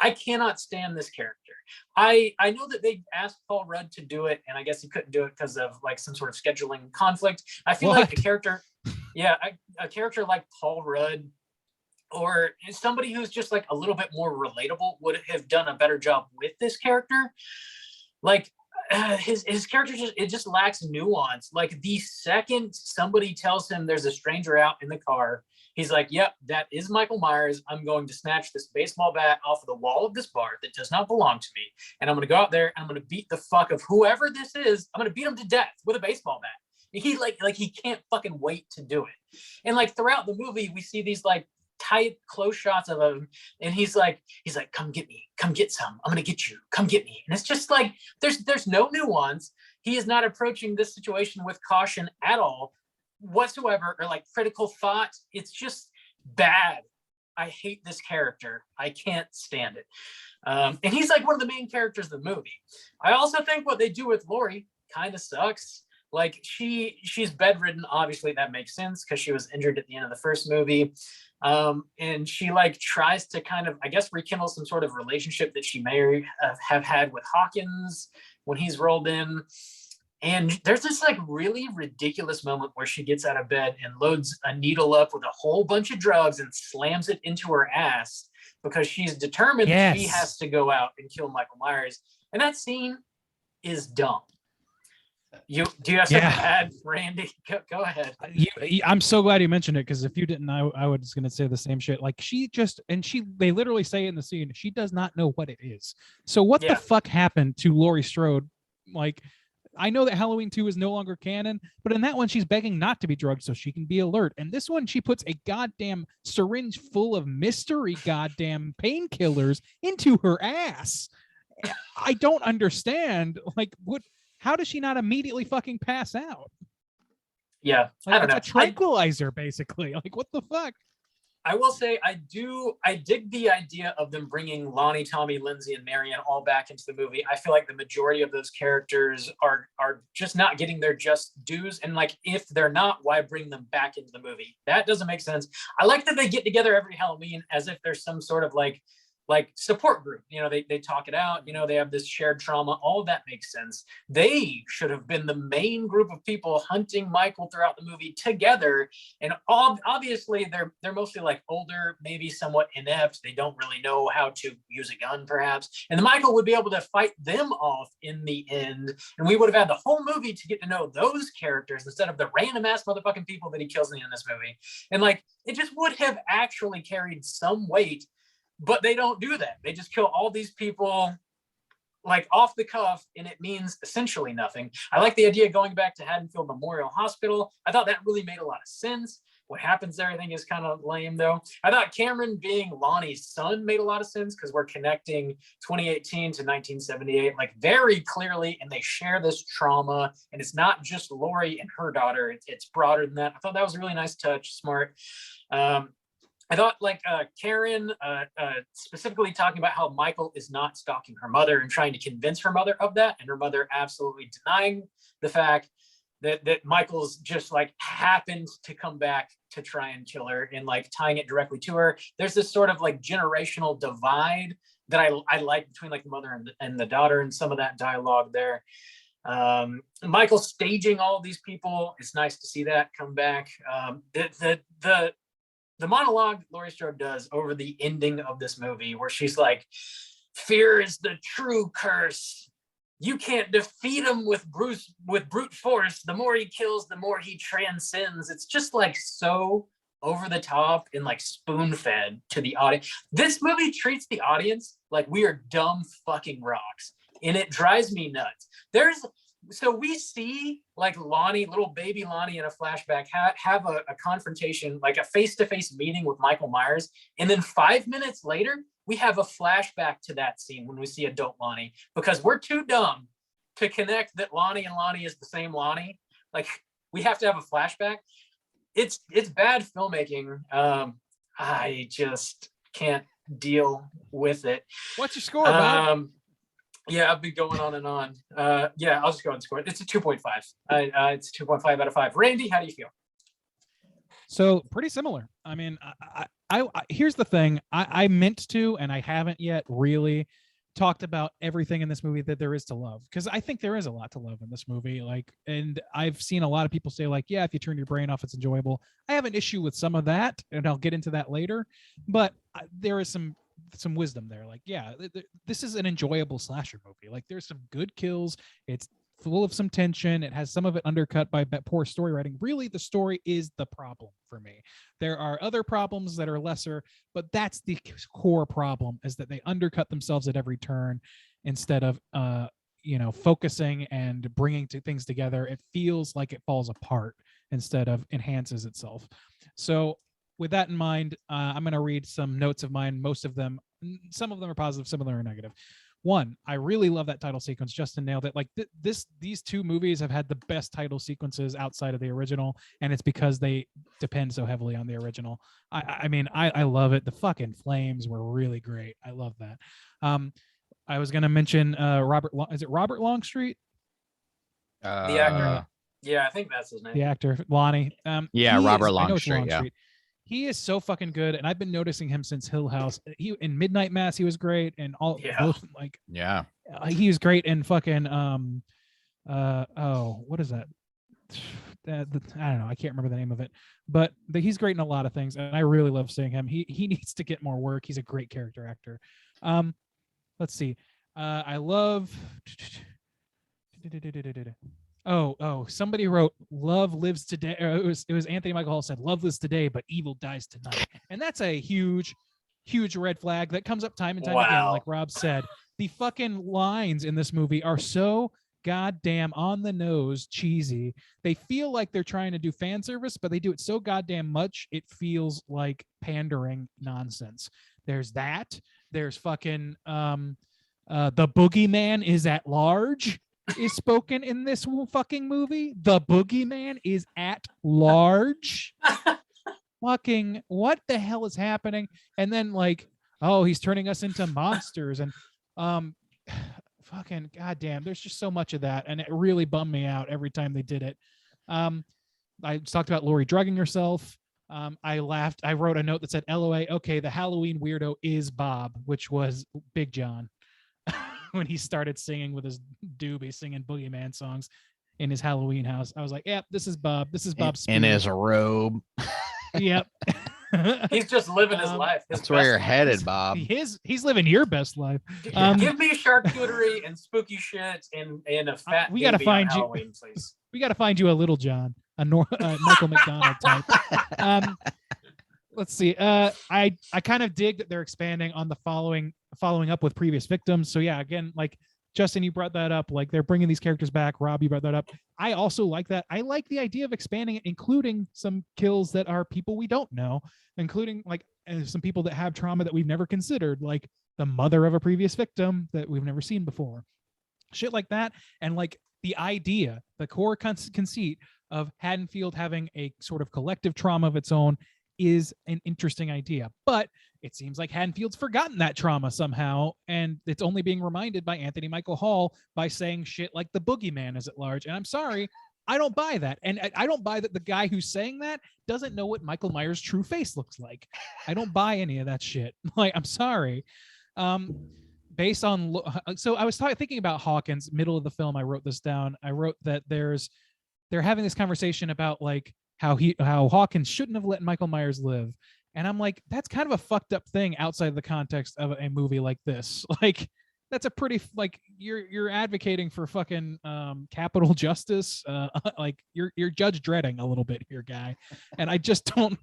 I cannot stand this character. I know that they asked Paul Rudd to do it, and I guess he couldn't do it because of like some sort of scheduling conflict. I feel like a character like Paul Rudd, or somebody who's just like a little bit more relatable, would have done a better job with this character. Like his character just lacks nuance. Like the second somebody tells him there's a stranger out in the car, He's like, yep, that is Michael Myers. I'm going to snatch this baseball bat off of the wall of this bar that does not belong to me. And I'm going to go out there and I'm going to beat the fuck of whoever this is. I'm going to beat him to death with a baseball bat. He like he can't fucking wait to do it. And like throughout the movie, we see these like tight close shots of him. And he's like, come get me, come get some. I'm going to get you, come get me. And it's just like, there's no nuance. He is not approaching this situation with caution at all whatsoever, or like critical thought. It's just bad. I hate this character. I can't stand it. And he's like one of the main characters of the movie. I also think what they do with Laurie kind of sucks. Like she's bedridden. Obviously that makes sense because she was injured at the end of the first movie. And she like tries to kind of, I guess, rekindle some sort of relationship that she may have had with Hawkins when he's rolled in. And there's this like really ridiculous moment where she gets out of bed and loads a needle up with a whole bunch of drugs and slams it into her ass because she's determined that she has to go out and kill Michael Myers. And that scene is dumb. Do you have something to add, Randy? Go ahead. I'm so glad you mentioned it, because if you didn't, I was going to say the same shit. Like they literally say in the scene, she does not know what it is. So what the fuck happened to Laurie Strode? Like, I know that Halloween 2 is no longer canon, but in that one, she's begging not to be drugged so she can be alert. And this one, she puts a goddamn syringe full of mystery goddamn painkillers into her ass. I don't understand. Like, how does she not immediately fucking pass out? Yeah, like, I don't know. It's a tranquilizer, basically. Like, what the fuck? I will say I dig the idea of them bringing Lonnie, Tommy, Lindsay, and Marion all back into the movie. I feel like the majority of those characters are just not getting their just dues. And like, if they're not, why bring them back into the movie? That doesn't make sense. I like that they get together every Halloween as if there's some sort of like support group. You know, they talk it out, you know, they have this shared trauma. All of that makes sense. They should have been the main group of people hunting Michael throughout the movie together. And obviously they're mostly like older, maybe somewhat inept. They don't really know how to use a gun perhaps. And Michael would be able to fight them off in the end. And we would have had the whole movie to get to know those characters instead of the random ass motherfucking people that he kills in this movie. And like, it just would have actually carried some weight. But they don't do that. They just kill all these people like off the cuff, and it means essentially nothing. I like the idea of going back to Haddonfield Memorial Hospital. I thought that really made a lot of sense. What happens there, I think, is kind of lame, though. I thought Cameron being Lonnie's son made a lot of sense because we're connecting 2018 to 1978, like very clearly, and they share this trauma, and it's not just Laurie and her daughter. It's broader than that. I thought that was a really nice touch, smart. I thought like Karen specifically talking about how Michael is not stalking her mother and trying to convince her mother of that, and her mother absolutely denying the fact that Michael's just like happened to come back to try and kill her, and like tying it directly to her. There's this sort of like generational divide that I like between like the mother and the daughter, and some of that dialogue there. Michael staging all of these people, it's nice to see that come back. The monologue Laurie Strode does over the ending of this movie, where she's like, "Fear is the true curse. You can't defeat him with brute force. The more he kills, the more he transcends." It's just like so over the top and like spoon fed to the audience. This movie treats the audience like we are dumb fucking rocks, and it drives me nuts. So we see like Lonnie, little baby Lonnie in a flashback, have a confrontation, like a face-to-face meeting with Michael Myers. And then 5 minutes later, we have a flashback to that scene when we see adult Lonnie, because we're too dumb to connect that Lonnie and Lonnie is the same Lonnie. Like, we have to have a flashback. It's bad filmmaking. I just can't deal with it. What's your score, Bob? Yeah, I've been going on and on. Yeah, I'll just go ahead and score it. It's a 2.5. It's a 2.5 out of 5. Randy, how do you feel? So pretty similar. I mean, I here's the thing. I meant to, and I haven't yet really talked about everything in this movie that there is to love, because I think there is a lot to love in this movie. Like, and I've seen a lot of people say like, yeah, if you turn your brain off, it's enjoyable. I have an issue with some of that, and I'll get into that later. But there is some wisdom there. Like, yeah, this is an enjoyable slasher movie. Like, there's some good kills. It's full of some tension. It has some of it undercut by poor story writing. Really, the story is the problem for me. There are other problems that are lesser, but that's the core problem, is that they undercut themselves at every turn instead of focusing and bringing things together. It feels like it falls apart instead of enhances itself. So with that in mind, I'm going to read some notes of mine. Some of them are positive, some of them are negative. One, I really love that title sequence. Justin nailed it. Like these two movies have had the best title sequences outside of the original, and it's because they depend so heavily on the original. I mean, I love it. The fucking flames were really great. I love that. I was going to mention is it Robert Longstreet? The actor. Yeah, I think that's his name. The actor, Lonnie. Robert Longstreet. Yeah. He is so fucking good, and I've been noticing him since Hill House. He in Midnight Mass, he was great, and he was great in fucking what is that? I don't know, I can't remember the name of it, but he's great in a lot of things, and I really love seeing him. He needs to get more work. He's a great character actor. Let's see. I love. Somebody wrote "Love lives today." Or it was Anthony Michael Hall said "Love lives today, but evil dies tonight," and that's a huge red flag that comes up time and time again. Like Rob said, the fucking lines in this movie are so goddamn on the nose, cheesy. They feel like they're trying to do fan service, but they do it so goddamn much it feels like pandering nonsense. There's that. There's fucking the boogeyman is at large. Is spoken in this fucking movie. The boogeyman is at large. Fucking what the hell is happening? And then he's turning us into monsters, and fucking goddamn, there's just so much of that, and it really bummed me out every time they did it. I talked about Laurie drugging herself. I laughed. I wrote a note that said LOA. Okay, the Halloween weirdo is Bob, which was Big John. When he started singing with his doobie, singing boogeyman songs in his Halloween house, I was like, "Yep, this is Bob. This is Bob's in his robe." Yep, he's just living his life. That's where you're headed, Bob. He's living your best life. Give me charcuterie and spooky shit and a fat. We gotta find you. Halloween, please. We gotta find you a Little John, a Michael McDonald type. Let's see. I kind of dig that they're expanding on the following up with previous victims. So yeah, again, like Justin, you brought that up. Like they're bringing these characters back. Rob, you brought that up. I also like that. I like the idea of expanding it, including some kills that are people we don't know, including some people that have trauma that we've never considered, like the mother of a previous victim that we've never seen before. Shit like that. And like the idea, the core conceit of Haddonfield having a sort of collective trauma of its own is an interesting idea, but it seems like Haddonfield's forgotten that trauma somehow, and it's only being reminded by Anthony Michael Hall by saying shit like the boogeyman is at large. And I'm sorry, I don't buy that. And I don't buy that the guy who's saying that doesn't know what Michael Myers' true face looks like. I don't buy any of that shit. Like, I'm sorry. Based on, so I was thinking about Hawkins, middle of the film, I wrote this down. I wrote that they're having this conversation about like how Hawkins shouldn't have let Michael Myers live. And I'm like, that's kind of a fucked up thing outside of the context of a movie like this. Like, that's a pretty, like, you're advocating for fucking capital justice. Like you're Judge Dredding a little bit here, guy. And I just don't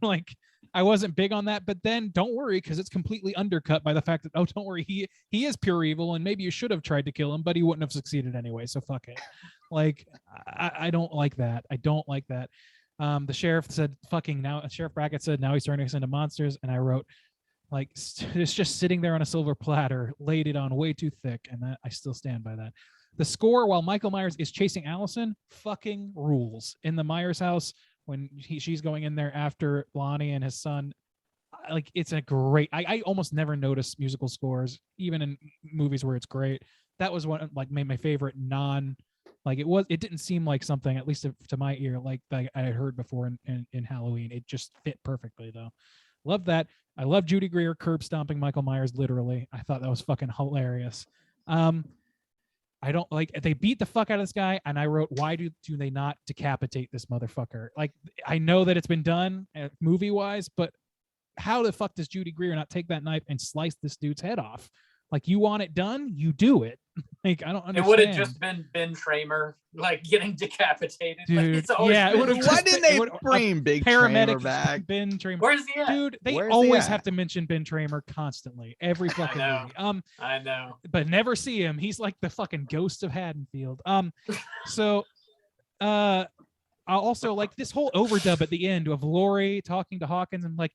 I wasn't big on that, but then don't worry, because it's completely undercut by the fact that, oh, don't worry, he is pure evil, and maybe you should have tried to kill him, but he wouldn't have succeeded anyway, so fuck it. Like, I don't like that. I don't like that. The sheriff said, Sheriff Brackett said, now he's turning us into monsters, and I wrote, like, it's just sitting there on a silver platter, laid it on way too thick, and that I still stand by that. The score while Michael Myers is chasing Allison fucking rules. In the Myers house, when she's going in there after Lonnie and his son, like, it's a great, I almost never notice musical scores, even in movies where it's great. That was one, like, my favorite it didn't seem like something, at least to my ear, like I had heard before in Halloween. It just fit perfectly, though. Love that. I love Judy Greer curb stomping Michael Myers, literally. I thought that was fucking hilarious. I don't they beat the fuck out of this guy, and I wrote, why do they not decapitate this motherfucker? Like, I know that it's been done movie wise, but how the fuck does Judy Greer not take that knife and slice this dude's head off? Like, you want it done, you do it. Like, I don't It understand. would have just been Ben Tramer, like getting decapitated. Like, Dude, it's always yeah, it been would've Ben. Why just didn't been- they it would- bring Big paramedic Tramer back? Ben Tramer. Where's he at? Dude, they Where's he always at? have to mention Ben Tramer constantly, every fucking know. movie. I know. But never see him. He's like the fucking ghost of Haddonfield. So I also like this whole overdub at the end of Laurie talking to Hawkins and like,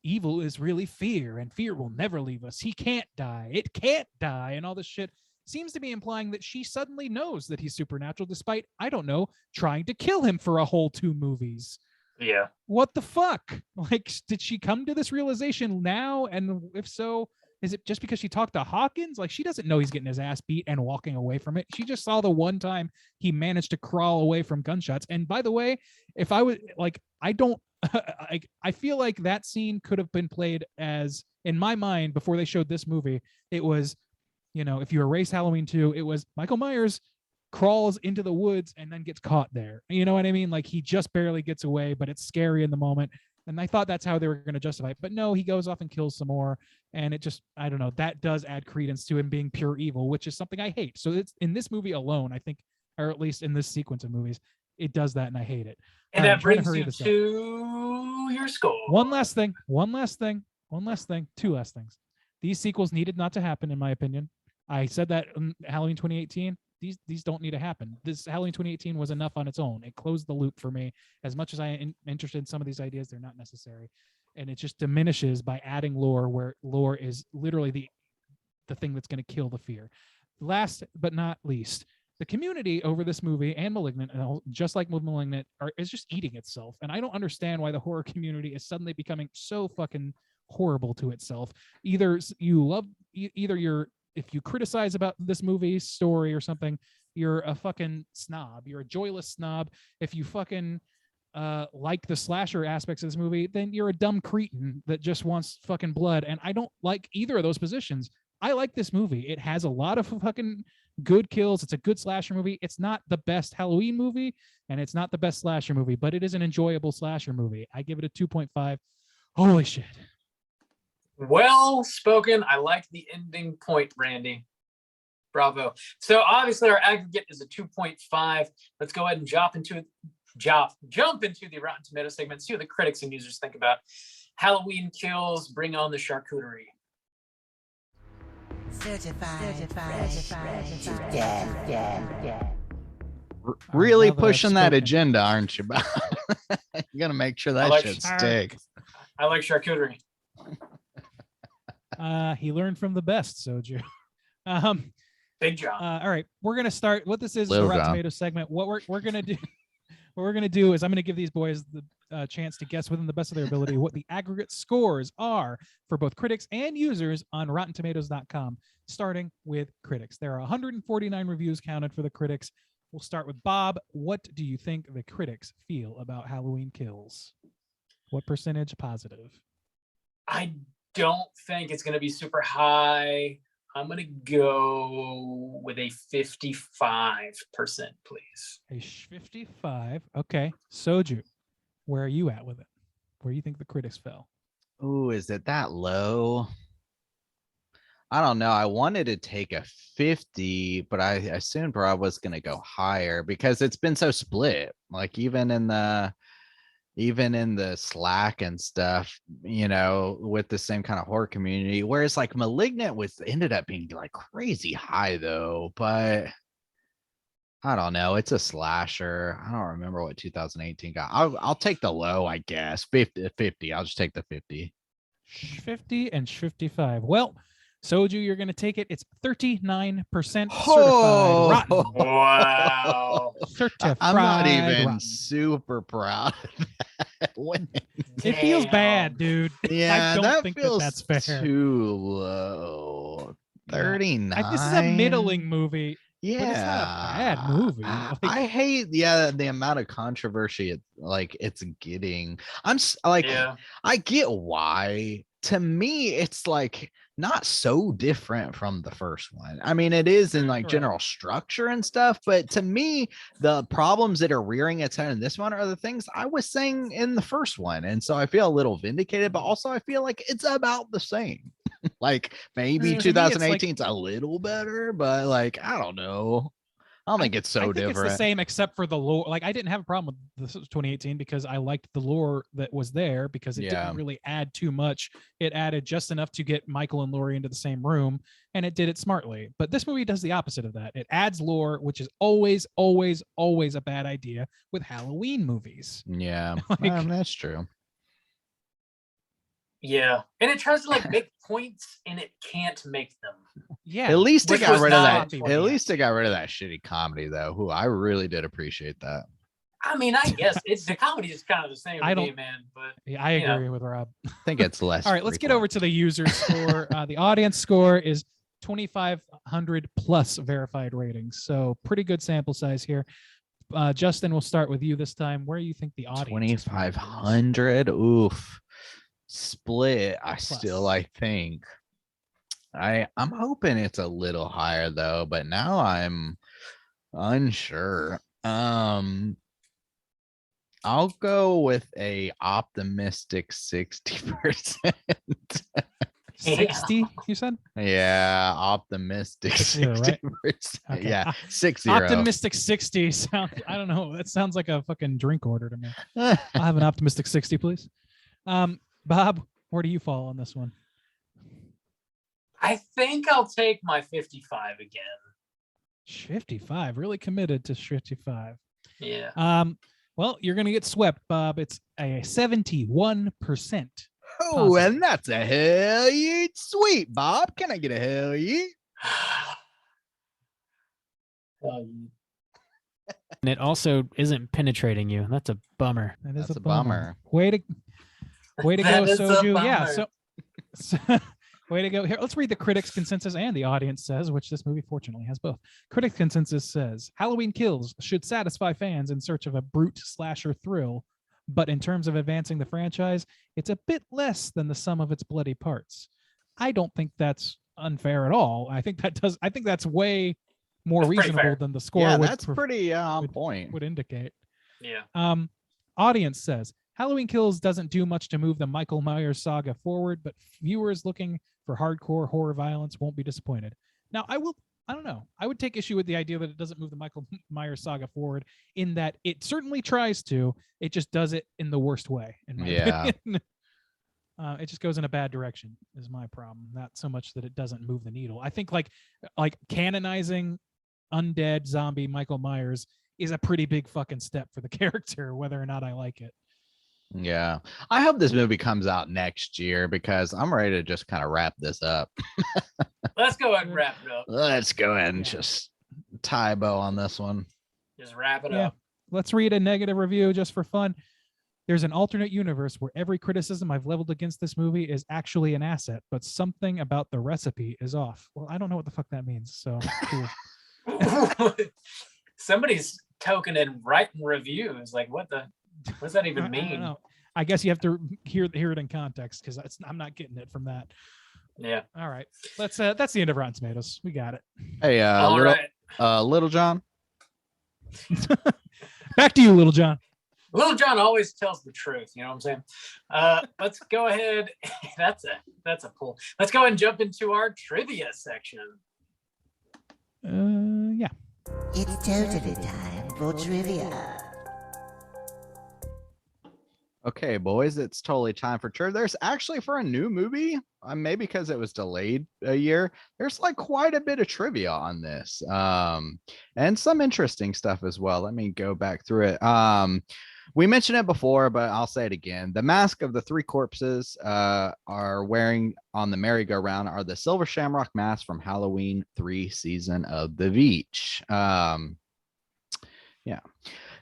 evil is really fear, and fear will never leave us. He can't die. It can't die, and all this shit seems to be implying that she suddenly knows that he's supernatural, despite, I don't know, trying to kill him for a whole 2 movies. Yeah. What the fuck? Like, did she come to this realization now? And if so, is it just because she talked to Hawkins? Like, she doesn't know he's getting his ass beat and walking away from it. She just saw the one time he managed to crawl away from gunshots. And by the way, if I was like, I don't, I feel like that scene could have been played as, in my mind, before they showed this movie, it was, if you erase Halloween 2, it was Michael Myers crawls into the woods and then gets caught there. You know what I mean? Like, he just barely gets away, but it's scary in the moment. And I thought that's how they were going to justify it. But no, he goes off and kills some more. And it just, I don't know, that does add credence to him being pure evil, which is something I hate. So it's in this movie alone, I think, or at least in this sequence of movies, it does that, and I hate it. And All right, that I'm trying to brings hurry you this up. to your score. One last thing, two last things. These sequels needed not to happen, in my opinion. I said that in Halloween 2018. These don't need to happen. This Halloween 2018 was enough on its own. It closed the loop for me. As much as I am interested in some of these ideas, they're not necessary. And it just diminishes by adding lore, where lore is literally the thing that's going to kill the fear. Last but not least, the community over this movie and Malignant, just like Malignant, is just eating itself. And I don't understand why the horror community is suddenly becoming so fucking horrible to itself. Either you're, if you criticize about this movie's story or something, you're a fucking snob. You're a joyless snob. If you fucking like the slasher aspects of this movie, then you're a dumb cretin that just wants fucking blood. And I don't like either of those positions. I like this movie. It has a lot of fucking good kills. It's a good slasher movie. It's not the best Halloween movie, and it's not the best slasher movie, but it is an enjoyable slasher movie. I give it a 2.5. Holy shit. Well spoken. I like the ending point, Brandy. Bravo. So obviously our aggregate is a 2.5. Let's go ahead and jump into the Rotten Tomatoes segment, see what the critics and users think about Halloween Kills, Bring on the Charcuterie. Certified fresh to death. Really now that I've pushing that spoken. agenda, aren't you? You gotta make sure that like- shit sticks. I like charcuterie. He learned from the best, Soju. Big John. All right, we're gonna start. What this is the Little Rotten John. Tomatoes segment. What we're gonna do. What we're gonna do is I'm gonna give these boys the chance to guess within the best of their ability what the aggregate scores are for both critics and users on RottenTomatoes.com. Starting with critics, there are 149 reviews counted for the critics. We'll start with Bob. What do you think the critics feel about Halloween Kills? What percentage positive? I don't think it's going to be super high. I'm going to go with a 55%, please. A 55. Okay. Soju, where are you at with it? Where do you think the critics fell? Ooh, is it that low? I don't know. I wanted to take a 50, but I assumed Rob was going to go higher because it's been so split. Like even in the Slack and stuff, with the same kind of horror community, whereas like Malignant ended up being like crazy high though, but I don't know. It's a slasher. I don't remember what 2018 got. I'll take the low, I guess. 50. I'll just take the 50. 50 and 55. Well, Soju, you're going to take it. It's 39% certified Oh! rotten. Wow. Certified I'm not even rotten. super proud of that win. It feels Damn. bad, dude. Yeah, don't that think that feels that's fair. too low. Yeah. 39. This is a middling movie. Yeah, it's not a bad movie. Like- I hate the amount of controversy it's getting. Yeah. I get why. To me, it's like not so different from the first one. I mean, it is in like Correct. general structure and stuff, but to me, the problems that are rearing its head in this one are the things I was saying in the first one. And so I feel a little vindicated, but also I feel like it's about the same. Like maybe To me, it's like- 2018's a little better, but like I don't know. I don't think it's so I think different. it's the same except for the lore. Like I didn't have a problem with this 2018 because I liked the lore that was there because it Yeah. didn't really add too much. It added just enough to get Michael and Laurie into the same room, and it did it smartly. But this movie does the opposite of that. It adds lore, which is always, always, always a bad idea with Halloween movies. Yeah, Like- that's true. Yeah, and it tries to like make points, and it can't make them. Yeah. At least they Which got was rid of not that. in At least they got rid of that shitty comedy though. Who I really did appreciate that. I mean, I guess it's the comedy is kind of the same I with me, don't- man. But Yeah, I you know. agree with Rob. I think it's less. All right, let's get over to the user score. The audience score is 2,500 plus verified ratings. So pretty good sample size here. Justin, we'll start with you this time. Where do you think the audience is? 2,500. Oof. Split. I Plus. still, I think. I'm hoping it's a little higher though, but now I'm unsure. I'll go with a optimistic 60%. 60, you said? Yeah, optimistic 0, right? 60%. Okay. Yeah, 60. Optimistic 60 sound. I don't know. That sounds like a fucking drink order to me. I'll have an optimistic 60, please. Bob, where do you fall on this one? I think I'll take my 55 again. 55. Really committed to 55. Yeah. Well, you're gonna get swept, Bob. It's a 71%. Oh, and that's a hell yeah sweet, Bob. Can I get a hell yeah? Um, And it also isn't penetrating you. That's a bummer. That is That's a bummer. a Way to go, That is a Soju. Yeah. bummer. So way to go. Here, let's read the critics' consensus and the audience says, which this movie fortunately has both. Critics' consensus says Halloween Kills should satisfy fans in search of a brute slasher thrill, but in terms of advancing the franchise, it's a bit less than the sum of its bloody parts. I don't think that's unfair at all. I think that's way more That's pretty reasonable fair. than the score Yeah, would that's pretty on point. would indicate. yeah. Audience says Halloween Kills doesn't do much to move the Michael Myers saga forward, but viewers looking for hardcore horror violence won't be disappointed. Now, I don't know. I would take issue with the idea that it doesn't move the Michael Myers saga forward in that it certainly tries to. It just does it in the worst way, in my Yeah. opinion. It just goes in a bad direction is my problem. Not so much that it doesn't move the needle. I think like canonizing undead zombie Michael Myers is a pretty big fucking step for the character, whether or not I like it. Yeah. I hope this movie comes out next year because I'm ready to just kind of wrap this up. Let's go ahead and wrap it up. Let's go ahead and Yeah. just tie a bow on this one. Just wrap it Yeah. up. Let's read a negative review just for fun. There's an alternate universe where every criticism I've leveled against this movie is actually an asset, but something about the recipe is off. Well, I don't know what the fuck that means. So cool. Somebody's token and writing reviews. Like, what does that even I don't mean? know. I guess you have to hear it in context because I'm not getting it from that. Yeah. All right, that's the end of Rotten Tomatoes. We got it. Hey, All right. Little John. Back to you, Little John. Little John always tells the truth. You know what I'm saying? Let's go ahead. That's a pull. Let's go ahead and jump into our trivia section. Yeah. It's totally time for trivia. Okay, boys, it's totally time for trivia. There's actually for a new movie, maybe because it was delayed a year, there's like quite a bit of trivia on this, and some interesting stuff as well. Let me go back through it. We mentioned it before, but I'll say it again. The mask of the three corpses are wearing on the merry-go-round are the silver shamrock masks from Halloween 3 Season of the Beach. Yeah.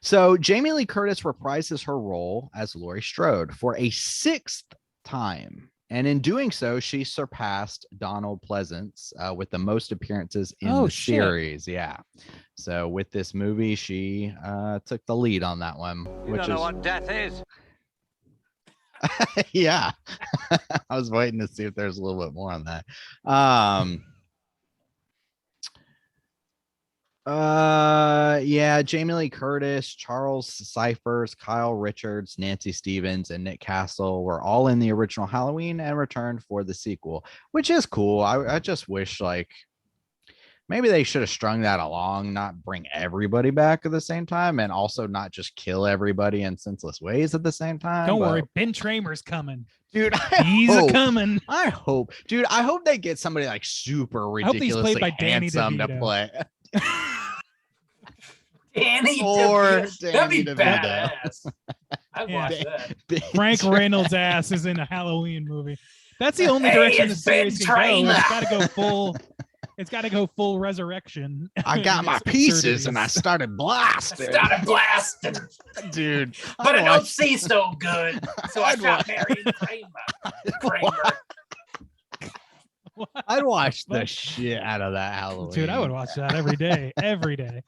So Jamie Lee Curtis reprises her role as Laurie Strode for a 6th time. And in doing so, she surpassed Donald Pleasance with the most appearances in the series. Yeah. So with this movie, she took the lead on that one. You don't know what death is. Yeah. I was waiting to see if there's a little bit more on that. Yeah, Jamie Lee Curtis, Charles Cyphers, Kyle Richards, Nancy Stevens, and Nick Castle were all in the original Halloween and returned for the sequel, which is cool. I just wish like maybe they should have strung that along, not bring everybody back at the same time, and also not just kill everybody in senseless ways at the same time. Don't worry, Ben Tramer's coming. Dude, He's a coming. I hope, dude. I hope they get somebody like super hope he's ridiculously played by Danny handsome to DeVito. play. Danny Or DeVito. That'd be Danny DeVito. badass. I'd watch that. Frank Reynolds' ass is in a Halloween movie. That's the only Hey, direction the it's Ben series can go. Tramer. It's got to go full. It's got to go full resurrection. I got my It's pieces and I absurdities. started I blasting. started blasting, Dude, but I I'd don't watch- see so good. So I I'd got watch- Marion Kramer. I'd watch the What? shit out of that Halloween. Dude, I would watch that every day. Every day.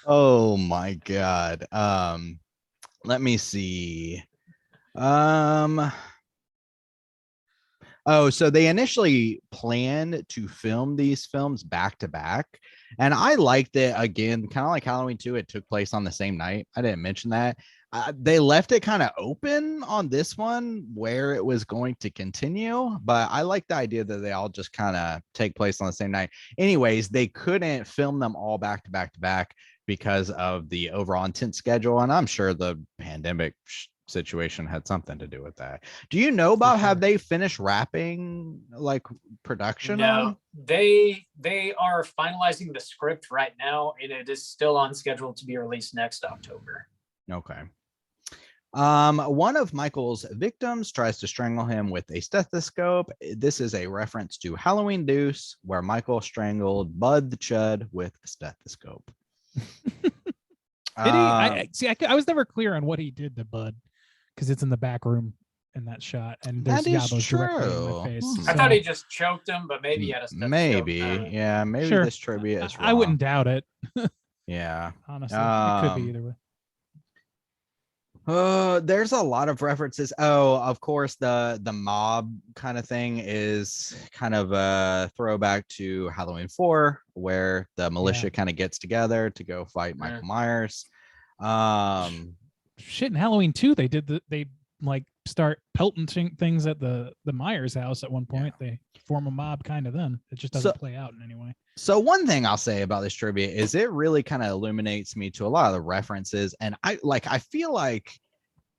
Oh my god. Let me see. Oh, so they initially planned to film these films back to back. And I liked it again, kind of like Halloween 2. It took place on the same night. I didn't mention that. They left it kind of open on this one where it was going to continue, but I like the idea that they all just kind of take place on the same night. Anyways, they couldn't film them all back to back to back because of the overall intense schedule. And I'm sure the pandemic situation had something to do with that. Do you know about have they finished wrapping like production? No, they are finalizing the script right now, and it is still on schedule to be released next October. Okay. One of Michael's victims tries to strangle him with a stethoscope. This is a reference to Halloween Deuce, where Michael strangled Bud the Chud with a stethoscope. Did he? I was never clear on what he did to Bud because it's in the back room in that shot, and there's That is Yabos directly in true. my face. I So thought he just choked him, but maybe he had a stethoscope. Maybe, Yeah. maybe Sure. this trivia is wrong. I wouldn't doubt it. Yeah. Honestly, it could be Um, either way. There's a lot of references. Oh, of course, the mob kind of thing is kind of a throwback to Halloween 4, where the militia kind of gets together to go fight Michael Myers. Shit, in Halloween 2, they like start pelting things at the Myers house at one point. They form a mob kind of then. It just doesn't play out in any way. So one thing I'll say about this trivia is it really kind of illuminates me to a lot of the references. And I feel like,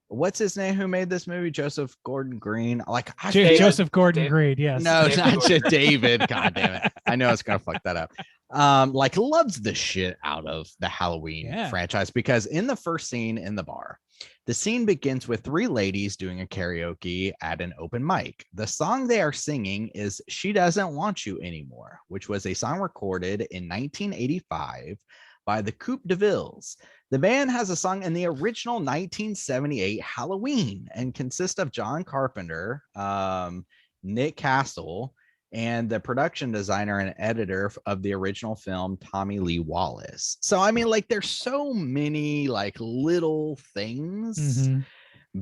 what's his name who made this movie? Joseph Gordon-Green. Like Joseph Gordon-Green, yes. No, David not Gordon. just David. God damn it. I know it's gonna fuck that up. Like loves the shit out of the Halloween franchise, because in the first scene in the bar, the scene begins with 3 ladies doing a karaoke at an open mic. The song they are singing is She Doesn't Want You Anymore, which was a song recorded in 1985 by the Coupe de Villes. The band has a song in the original 1978 Halloween and consists of John Carpenter, Nick Castle, and the production designer and editor of the original film, Tommy Lee Wallace. So, I mean, like, there's so many like little things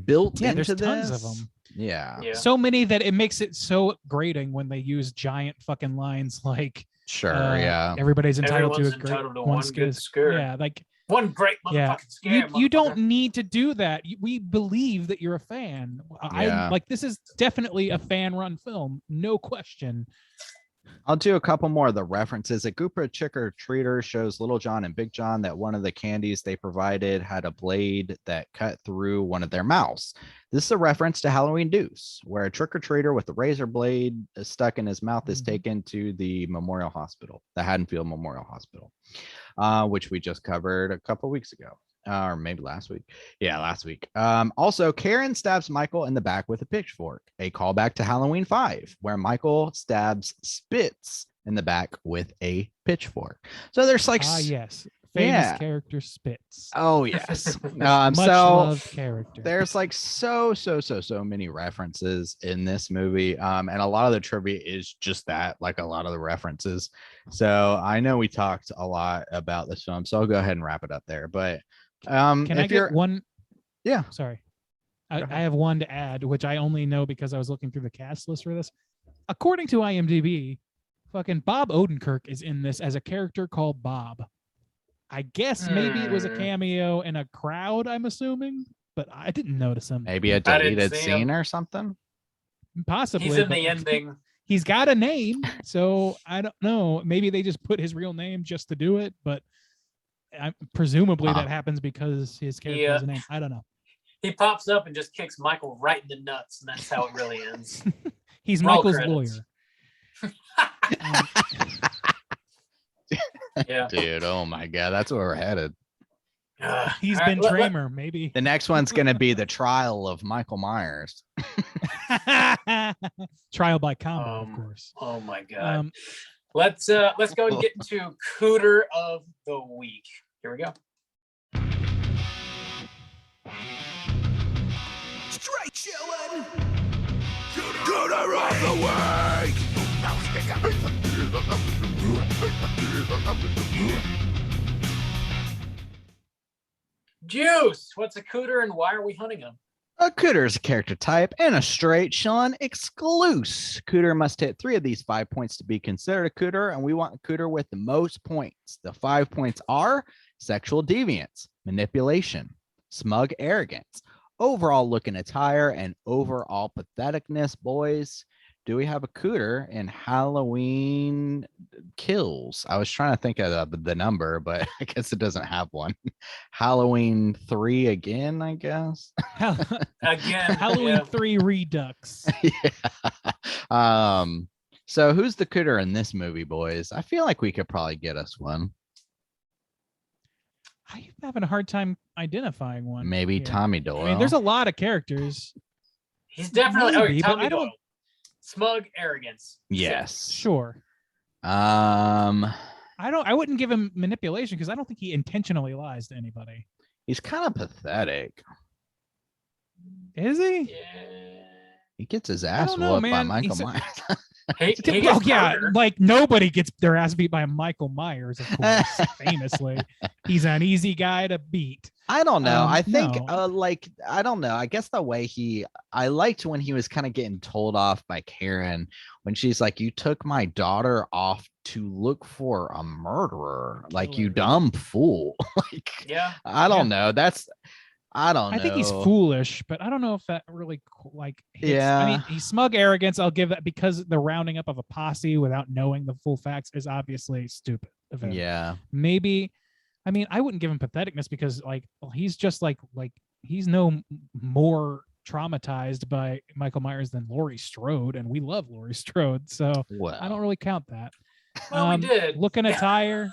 built into there's this. tons of them. Yeah. So many that it makes it so grating when they use giant fucking lines like Sure, everybody's entitled Everyone's to a great entitled to one good scare. Yeah, like one great motherfucking scare. you don't need to do that. We believe that you're a fan. I like, this is definitely a fan run film, no question. I'll do a couple more of the references. A group of trick-or-treaters shows Little John and Big John that one of the candies they provided had a blade that cut through one of their mouths. This is a reference to Halloween Deuce, where a trick-or-treater with a razor blade stuck in his mouth is taken to the Memorial Hospital, the Haddonfield Memorial Hospital, which we just covered a couple weeks ago. Or maybe last week. Yeah, last week. Also, Karen stabs Michael in the back with a pitchfork, a callback to Halloween 5, where Michael stabs Spitz in the back with a pitchfork. So there's like yes, famous character Spitz. Oh yes. Much So loved character. there's like so many references in this movie. And a lot of the trivia is just that, like a lot of the references. So I know we talked a lot about this film, so I'll go ahead and wrap it up there. But can I get one? Yeah. Sorry. I have one to add, which I only know because I was looking through the cast list for this. According to IMDb, fucking Bob Odenkirk is in this as a character called Bob. I guess maybe it was a Hmm. cameo in a crowd, I'm assuming, but I didn't notice him. Maybe a I didn't deleted see scene him. or something. Possibly. He's in but the ending. He's got a name, so I don't know. Maybe they just put his real name just to do it, but presumably that happens because his character has a name. I don't know. He pops up and just kicks Michael right in the nuts, and that's how it really ends. He's Roll Michael's credits. lawyer. Yeah. Dude, oh my God, that's where we're headed. He's All been right, Tramer, maybe. The next one's going to be the trial of Michael Myers. Trial by combat, of course. Oh my God. Um, Let's go and get into Cooter of the Week. Here we go. Straight chillin'. Cooter of the week. Juice, what's a cooter and why are we hunting him? A cooter is a character type and a straight Sean exclusive. Cooter must hit 3 of these 5 points to be considered a cooter, and we want a cooter with the most points. The 5 points are sexual deviance, manipulation, smug arrogance, overall look and attire, and overall patheticness. Boys, do we have a cooter in Halloween Kills? I was trying to think of the number, but I guess it doesn't have one. Halloween 3 again, I guess. Again, Halloween 3 Redux. Yeah. So who's the cooter in this movie, boys? I feel like we could probably get us one. I'm having a hard time identifying one. Maybe here. Tommy Doyle. I mean, there's a lot of characters. He's definitely Maybe, but Tommy I don't- Doyle. Smug arrogance. Yes. Sure. I wouldn't give him manipulation because I don't think he intentionally lies to anybody. He's kind of pathetic. Is he? Yeah. He gets his I ass don't know, whooped by man. Michael He's a- Myers. He Oh gets yeah, murdered. like nobody gets their ass beat by Michael Myers, of course. Famously, he's an easy guy to beat. I don't know. I think no. I don't know. I guess the way I liked when he was kind of getting told off by Karen when she's like, "You took my daughter off to look for a murderer, like you dumb fool." Like, Yeah. I don't know. I don't know. I think he's foolish, but I don't know if that really hits. Yeah. I mean, he's smug arrogance. I'll give that because the rounding up of a posse without knowing the full facts is obviously stupid of him. Yeah. Maybe, I mean, I wouldn't give him patheticness because he's just like he's no more traumatized by Michael Myers than Laurie Strode, and we love Laurie Strode, so Well, I don't really count that. Well, we did. Look in attire.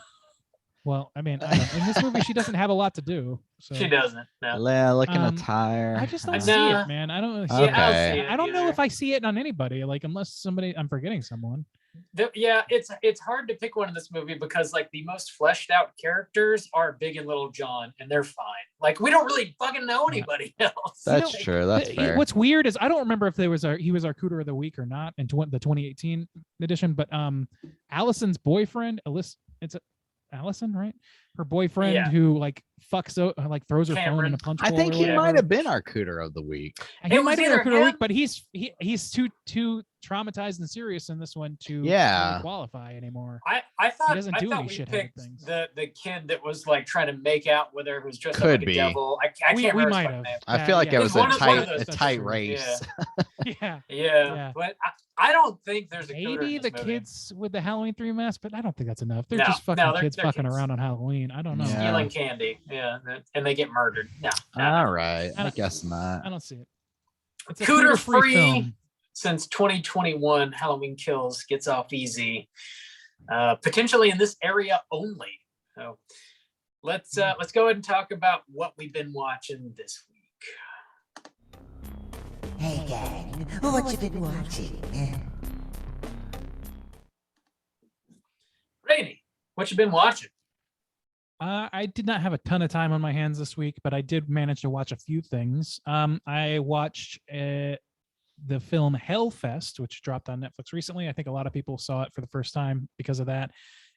Well, I mean, in this movie, she doesn't have a lot to do. So. She doesn't. No. looking attire. I just don't I see know. it, man. I don't. Yeah, I don't Okay. see it I don't know either. if I see it on anybody. Like, unless I'm forgetting someone. Yeah, it's hard to pick one in this movie because like the most fleshed out characters are Big and Little John, and they're fine. Like we don't really fucking know anybody else. That's Like, true. That's fair. What's weird is I don't remember if he was our cooter of the week or not in the 2018 edition. But Allison's boyfriend, Allison, right? Her boyfriend Yeah. who like throws her phone in Cameron. a punch I bowl. think or he whatever. might have been our cooter of the week. And he It might was have been our either cooter of the week, him- but he's too traumatized and serious in this one to Yeah. really qualify anymore. I thought doesn't I do thought any we shitheaded picked things. the kid that was like trying to make out with her, who's dressed up Could like be. a devil. I We can't remember his might fucking have. name. I Yeah, feel like yeah. it It's was one a of- one of tight, those, a that's tight true. race. Yeah. Yeah, but I don't think there's a cooter Maybe in the this movie. kids with the Halloween 3 mask, but I don't think that's enough. They're No, just fucking no, they're kids fucking kids. around on Halloween. I don't know. Yeah. Stealing candy, yeah, and they get murdered. No, All right. I I don't- guess not. I don't see it. It's a Cooter cooter-free free film. since 2021. Halloween Kills gets off easy, potentially in this area only. So let's go ahead and talk about what we've been watching this week. Hey gang, what you been watching? Rainy, what you been watching? I did not have a ton of time on my hands this week, but I did manage to watch a few things. I watched the film Hellfest, which dropped on Netflix recently. I think a lot of people saw it for the first time because of that,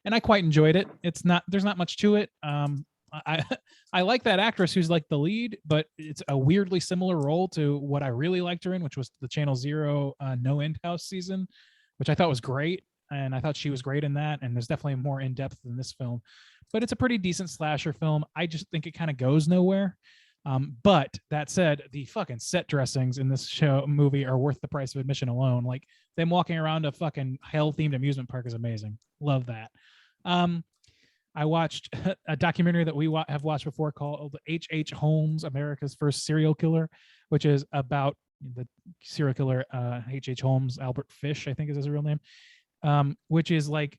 and I quite enjoyed it. There's not much to it. I like that actress who's like the lead, but it's a weirdly similar role to what I really liked her in, which was the Channel Zero No End House season, which I thought was great. and I thought she was great in that. And there's definitely more in depth than this film, but it's a pretty decent slasher film. I just think it kind of goes nowhere. But that said, the fucking set dressings in this movie are worth the price of admission alone. Like them walking around a fucking hell themed amusement park is amazing. Love that. I watched a documentary that we have watched before called H.H. Holmes, America's First Serial Killer, which is about the serial killer H.H. Holmes, Albert Fish, I think is his real name, which is like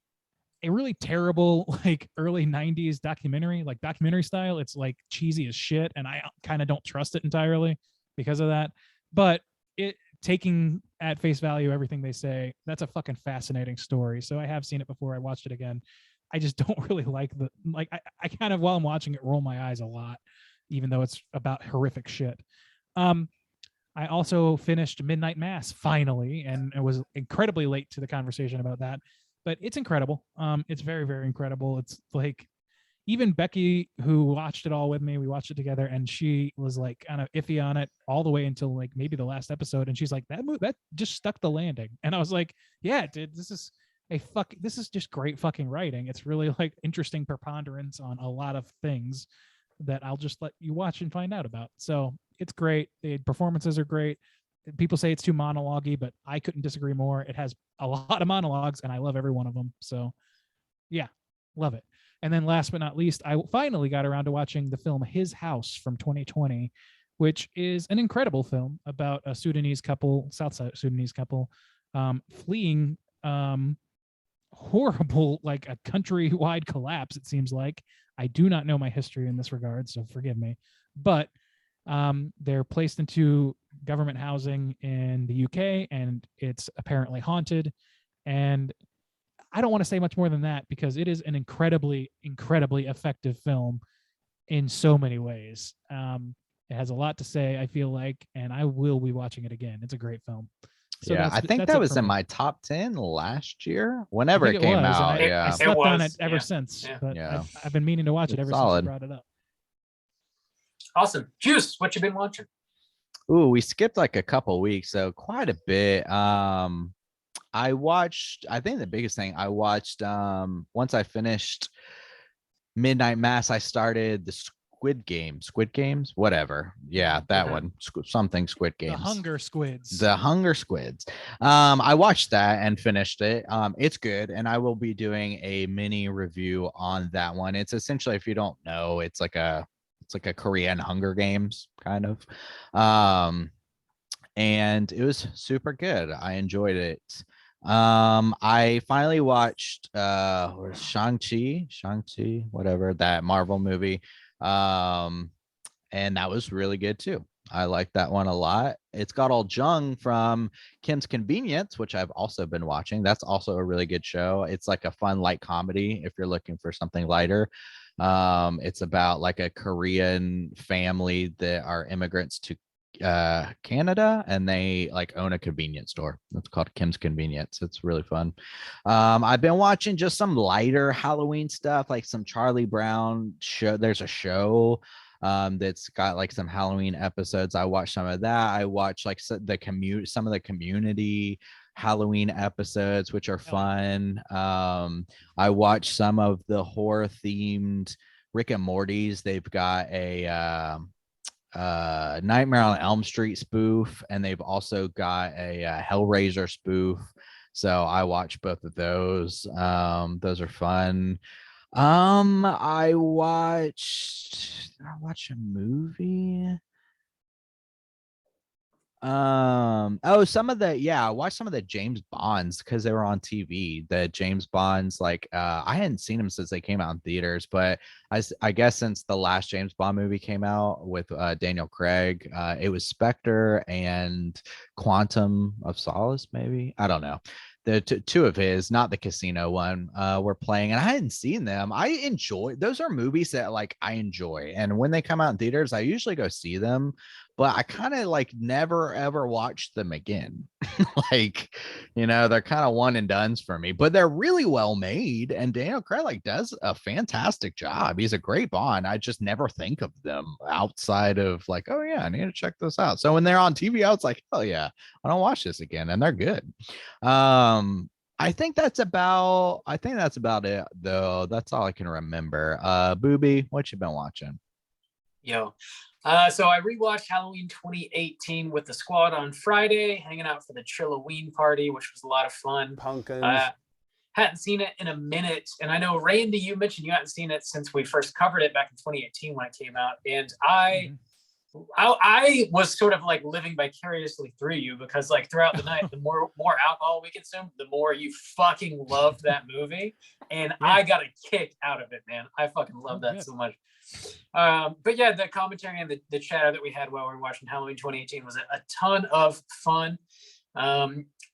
a really terrible like early 90s documentary, like documentary style. It's like cheesy as shit, and I kind of don't trust it entirely because of that. But it taking at face value everything they say, that's a fucking fascinating story. So I have seen it before. I watched it again. I just don't really like I kind of, while I'm watching it, roll my eyes a lot, even though it's about horrific shit. I also finished Midnight Mass finally, and it was incredibly late to the conversation about that, but it's incredible. It's very, very incredible. It's like, even Becky, who watched it all with me, we watched it together, and she was like kind of iffy on it all the way until like maybe the last episode, and she's like, that just stuck the landing. And I was like, yeah, dude, this is just great fucking writing. It's really like interesting preponderance on a lot of things that I'll just let you watch and find out about. So it's great. The performances are great. People say it's too monologue-y, but I couldn't disagree more. It has a lot of monologues, and I love every one of them. So yeah, love it. And then last but not least, I finally got around to watching the film His House from 2020, which is an incredible film about a Sudanese couple, South Sudanese couple, fleeing horrible, like a countrywide collapse, it seems like. I do not know my history in this regard, so forgive me. But they're placed into government housing in the UK, and it's apparently haunted. And I don't want to say much more than that because it is an incredibly, incredibly effective film in so many ways. It has a lot to say, I feel like, and I will be watching it again. It's a great film. So yeah, I think that was in my top 10 last year, whenever it came out. I slept on it ever since. Yeah. But I've been meaning to watch it ever since you brought it up. Awesome. Juice, what you been watching? Ooh, we skipped like a couple weeks, so quite a bit. I think the biggest thing I watched, once I finished Midnight Mass, I started the Squid Games, whatever. Yeah, that one. Something Squid Games. The Hunger Squids. I watched that and finished it. It's good, and I will be doing a mini review on that one. It's essentially, if you don't know, it's like a Korean Hunger Games kind of. And it was super good. I enjoyed it. I finally watched Shang-Chi, whatever, that Marvel movie. And that was really good too. I like that one a lot. It's got all Jung from Kim's Convenience, which I've also been watching. That's also a really good show. It's like a fun light comedy if you're looking for something lighter. It's about like a Korean family that are immigrants to Canada, and they like own a convenience store. It's called Kim's Convenience. It's really fun. I've been watching just some lighter Halloween stuff, like some Charlie Brown show. There's a show that's got like some Halloween episodes. I watched some of that. I watched like some of the Community Halloween episodes, which are fun. I watched some of the horror themed Rick and Morty's. They've got a Nightmare on Elm Street spoof, and they've also got a Hellraiser spoof. So I watched both of those. Those are fun. I watched a movie. I watched some of the James Bonds because they were on TV. The James Bonds, like I hadn't seen them since they came out in theaters, but I guess since the last James Bond movie came out with Daniel Craig, it was Spectre and Quantum of Solace, maybe, I don't know. The two of his, not the casino one, were playing, and I hadn't seen them. I enjoy those. Are movies that like I enjoy, and when they come out in theaters, I usually go see them, but I kind of like never ever watch them again. Like, they're kind of one and dones for me, but they're really well made, and Daniel Craig like does a fantastic job. He's a great Bond. I just never think of them outside of like, oh yeah, I need to check this out. So when they're on TV, I was like, oh yeah, I don't watch this again, and they're good. I think that's about it though. That's all I can remember. Booby, what you been watching? Yo. So I rewatched Halloween 2018 with the squad on Friday, hanging out for the Chilloween party, which was a lot of fun. Pumpkins. Hadn't seen it in a minute, and I know Randy, you mentioned you hadn't seen it since we first covered it back in 2018 when it came out, and I was sort of like living vicariously through you, because like throughout the night, the more alcohol we consumed, the more you fucking loved that movie, and I got a kick out of it, man. I fucking love that so much. But yeah, the commentary and the chatter that we had while we were watching Halloween 2018 was a ton of fun.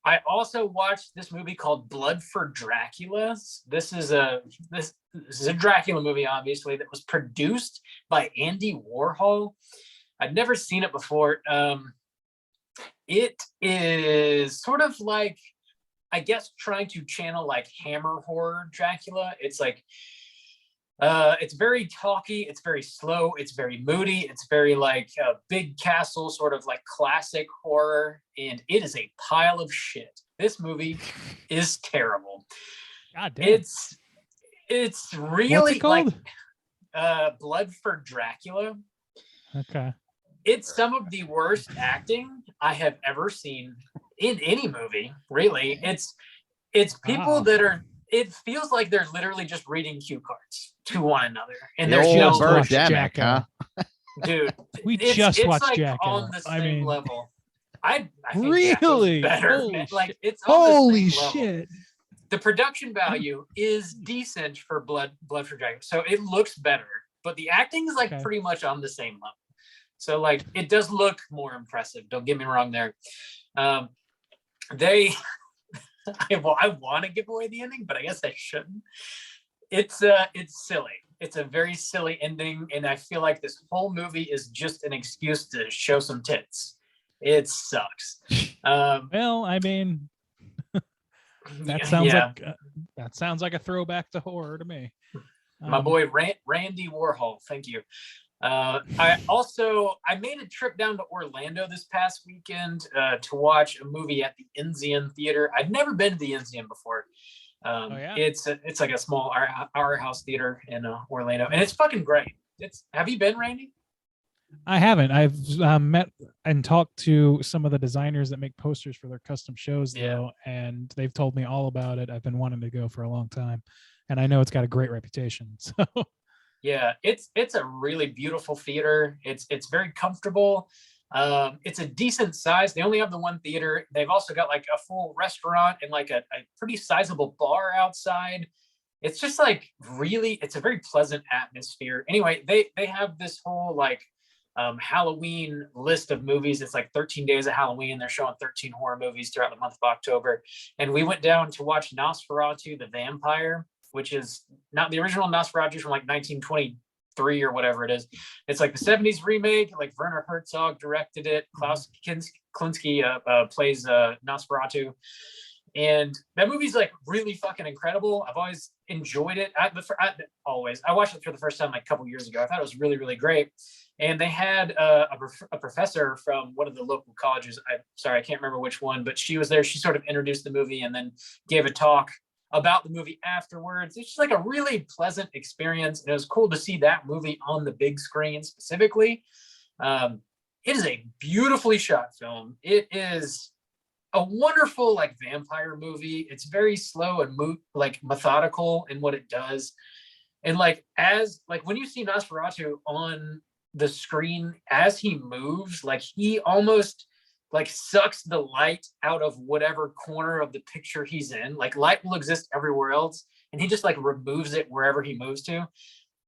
I also watched this movie called Blood for Dracula. This is a Dracula movie, obviously, that was produced by Andy Warhol. I'd never seen it before. It is sort of like, I guess, trying to channel like Hammer horror Dracula. It's like, it's very talky, it's very slow, it's very moody, it's very like a big castle, sort of like classic horror, and it is a pile of shit. This movie is terrible. God damn. It's really What's it called? Like Blood for Dracula. Okay. It's some of the worst acting I have ever seen in any movie, really. It's people that are, it feels like they're literally just reading cue cards to one another, and The they're old just Birdemic, huh? dude. We it's just watched like Jackass. on the same I mean, level. I think really? better. Holy Man. Like shit. it's on the Holy same level. shit. The production value is decent for Blood for Dracula, so it looks better, but the acting is like pretty much on the same level. So like it does look more impressive. Don't get me wrong there. I want to give away the ending, but I guess I shouldn't. It's silly. It's a very silly ending, and I feel like this whole movie is just an excuse to show some tits. It sucks. Well, I mean, that sounds like a throwback to horror to me. My boy Randy Warhol, thank you. I made a trip down to Orlando this past weekend to watch a movie at the Enzian Theater. I'd never been to the Enzian before. It's like a small our house theater in Orlando, and it's fucking great. Have you been, Randy? I haven't. I've met and talked to some of the designers that make posters for their custom shows, though, and they've told me all about it. I've been wanting to go for a long time, and I know it's got a great reputation. So. Yeah, it's a really beautiful theater. It's very comfortable. It's a decent size. They only have the one theater. They've also got like a full restaurant and like a pretty sizable bar outside. It's just like really, it's a very pleasant atmosphere. Anyway, they have this whole like Halloween list of movies. It's like 13 days of Halloween. They're showing 13 horror movies throughout the month of October. And we went down to watch Nosferatu the Vampire, which is not the original Nosferatu from like 1923 or whatever it is. It's like the 70s remake, like Werner Herzog directed it. Klaus Kinski plays Nosferatu. And that movie's like really fucking incredible. I've always enjoyed it. I watched it for the first time like a couple years ago. I thought it was really, really great. And they had a professor from one of the local colleges. I can't remember which one, but she was there. She sort of introduced the movie and then gave a talk about the movie afterwards. It's just like a really pleasant experience. And it was cool to see that movie on the big screen specifically. It is a beautifully shot film. It is a wonderful like vampire movie. It's very slow and methodical in what it does. And like when you see Nosferatu on the screen as he moves, like he almost like sucks the light out of whatever corner of the picture he's in. Like light will exist everywhere else, and he just like removes it wherever he moves to.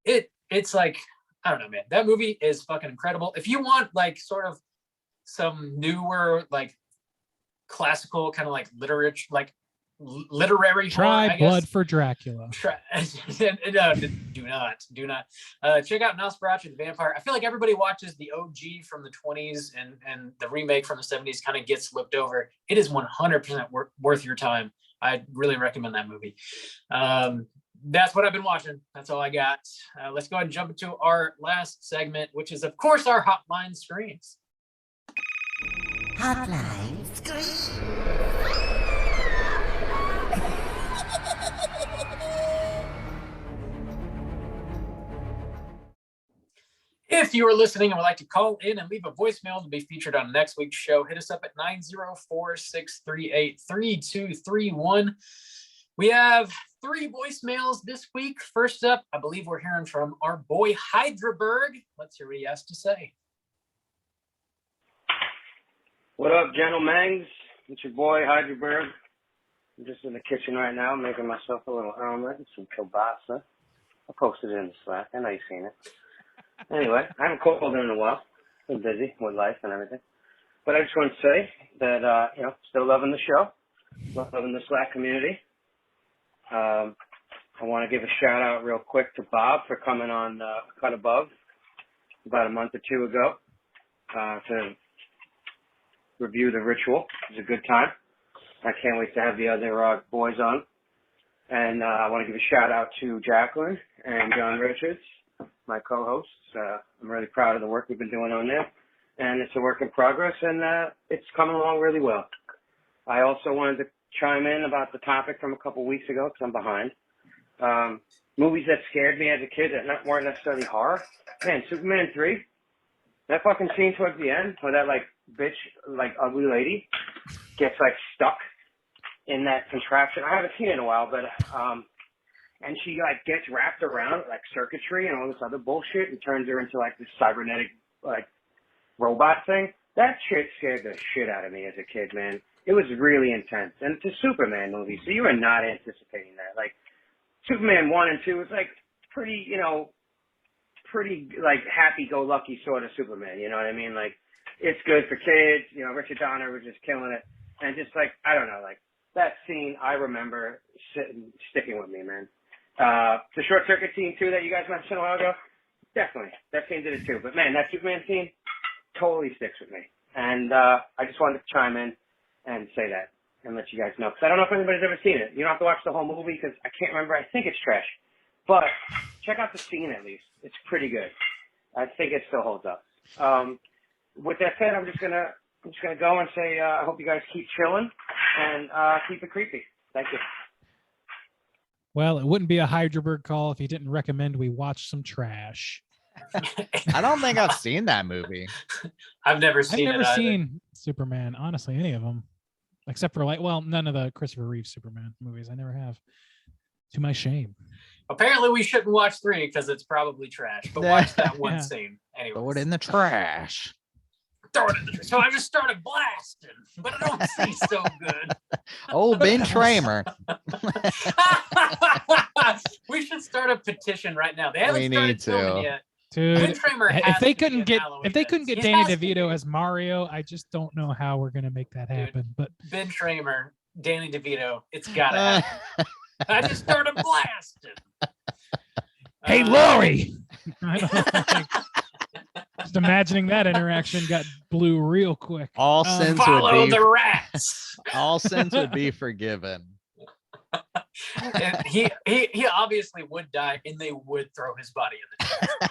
It's like, I don't know, man. That movie is fucking incredible. If you want like sort of some newer like classical kind of like literature, like literary try horror, Blood for Dracula. No, do not check out Nosferatu the Vampire. I feel like everybody watches the OG from the 20s and the remake from the 70s kind of gets looked over. It is 100% worth your time. I really recommend that movie. That's what I've been watching. That's all I got. Let's go ahead and jump into our last segment, which is of course our Hotline Screens. Hotline Scream. If you are listening and would like to call in and leave a voicemail to be featured on next week's show, hit us up at 904-638-3231. We have 3 voicemails this week. First up, I believe we're hearing from our boy Hydraberg. Let's hear what he has to say. What up, gentlemen? It's your boy Hydraberg. I'm just in the kitchen right now making myself a little omelet and some kielbasa. I posted it in the Slack. I know you've seen it. Anyway, I haven't called in a while. Been busy with life and everything. But I just want to say that, still loving the show. Loving the Slack community. I want to give a shout out real quick to Bob for coming on Cut Above about a month or 2 ago to review The Ritual. It was a good time. I can't wait to have the other boys on. And I want to give a shout out to Jacqueline and John Richards, my co-hosts. I'm really proud of the work we've been doing on there. And it's a work in progress, and it's coming along really well. I also wanted to chime in about the topic from a couple weeks ago, because I'm behind. Movies that scared me as a kid that weren't necessarily horror. Man, Superman 3, that fucking scene towards the end where that, ugly lady gets, stuck in that contraption. I haven't seen it in a while, but, and she, gets wrapped around, circuitry and all this other bullshit and turns her into, this cybernetic, robot thing. That shit scared the shit out of me as a kid, man. It was really intense. And it's a Superman movie, so you were not anticipating that. Superman 1 and 2 was, pretty, happy-go-lucky sort of Superman, you know what I mean? It's good for kids. Richard Donner was just killing it. And just, I don't know, that scene I remember sticking with me, man. The short circuit scene, too, that you guys mentioned a while ago, definitely. That scene did it, too. But, man, that Superman scene totally sticks with me. And I just wanted to chime in and say that and let you guys know. Because I don't know if anybody's ever seen it. You don't have to watch the whole movie because I can't remember. I think it's trash. But check out the scene at least. It's pretty good. I think it still holds up. With that said, I'm just gonna go and say I hope you guys keep chilling and keep it creepy. Thank you. Well, it wouldn't be a Hydraberg call if he didn't recommend we watch some trash. I don't think I've seen that movie. I've never seen Superman, honestly, any of them. Except for none of the Christopher Reeve Superman movies. I never have. To my shame. Apparently we shouldn't watch 3 because it's probably trash. But watch that one scene. Anyway. Throw it in the trash. So I just started blasting, but I don't see so good. Oh, Ben Tramer. We should start a petition right now. They haven't started filming yet. Dude, Ben Tramer if they couldn't get Danny He DeVito as Mario, I just don't know how we're gonna make that happen. But Ben Tramer, Danny DeVito, it's gotta happen. I just started blasting. Hey, Laurie. I don't know, just imagining that interaction got blue real quick. All sins follow would be the rats. All sins would be forgiven. And he obviously would die, and they would throw his body in the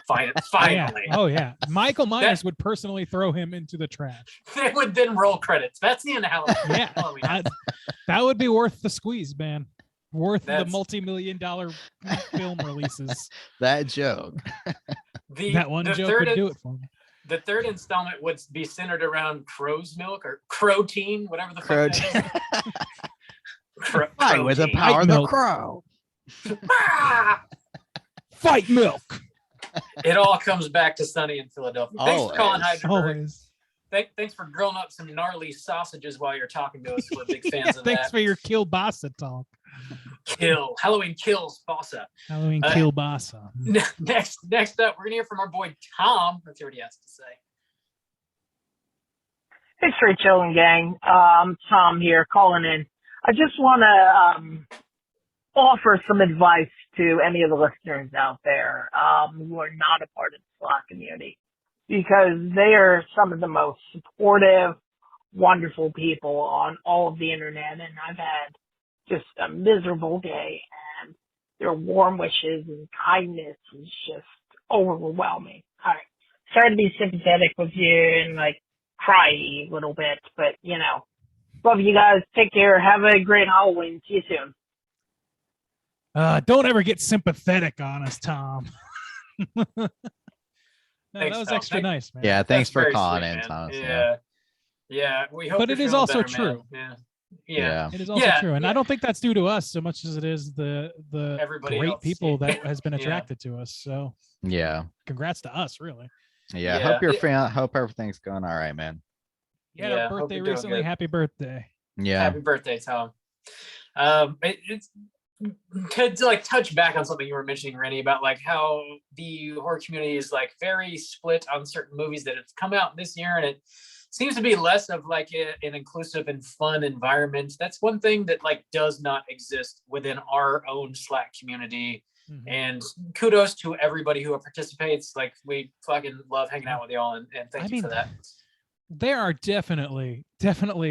trash. Finally. Oh yeah. Michael Myers would personally throw him into the trash. They would then roll credits. That's the end of Halloween. Yeah, that would be worth the squeeze, man. The multi-million-dollar film releases. That joke. That one joke would do it for me. The third installment would be centered around crow's milk or crow-teen, whatever the fuck that is. Fight with the power of the crow. Fight milk. It all comes back to Sunny in Philadelphia. Thanks for calling, Hydraberg. Thanks for grilling up some gnarly sausages while you're talking to us. We're big fans of that. Thanks for your kielbasa talk. Halloween kills Bassa. Halloween kielbasa. Next up, we're gonna hear from our boy Tom. Let's hear what he has to say. Hey, Straight Chillin' Gang. I'm Tom here calling in. I just want to offer some advice to any of the listeners out there who are not a part of the Slack community, because they are some of the most supportive, wonderful people on all of the internet, and I've had just a miserable day, and their warm wishes and kindness is just overwhelming. All right, sorry to be sympathetic with you and cry a little bit, but love you guys. Take care. Have a great Halloween. See you soon. Don't ever get sympathetic on us, Tom. No, Thanks, that was Tom. extra nice, man. Yeah, thanks That's for very calling sweet, in, man. Thomas. Yeah. We hope. But you're it is feeling also better, man. true. Yeah. It is also true, and I don't think that's due to us so much as it is the Everybody great else, people that has been Yeah. attracted to us. So Yeah. congrats to us, really. Yeah. Yeah. Hope you're feeling. Hope everything's going all right, man. You had a hope birthday you're doing recently. good. Happy birthday. Yeah. Happy birthday, Tom. It's to like touch back on something you were mentioning, Rennie, about like how the horror community is like very split on certain movies that have come out this year, and it seems to be less of like an inclusive and fun environment. That's one thing that like does not exist within our own Slack community. Mhm. And kudos to everybody who participates. Like, we fucking love hanging out with y'all, and thank you for that. There are definitely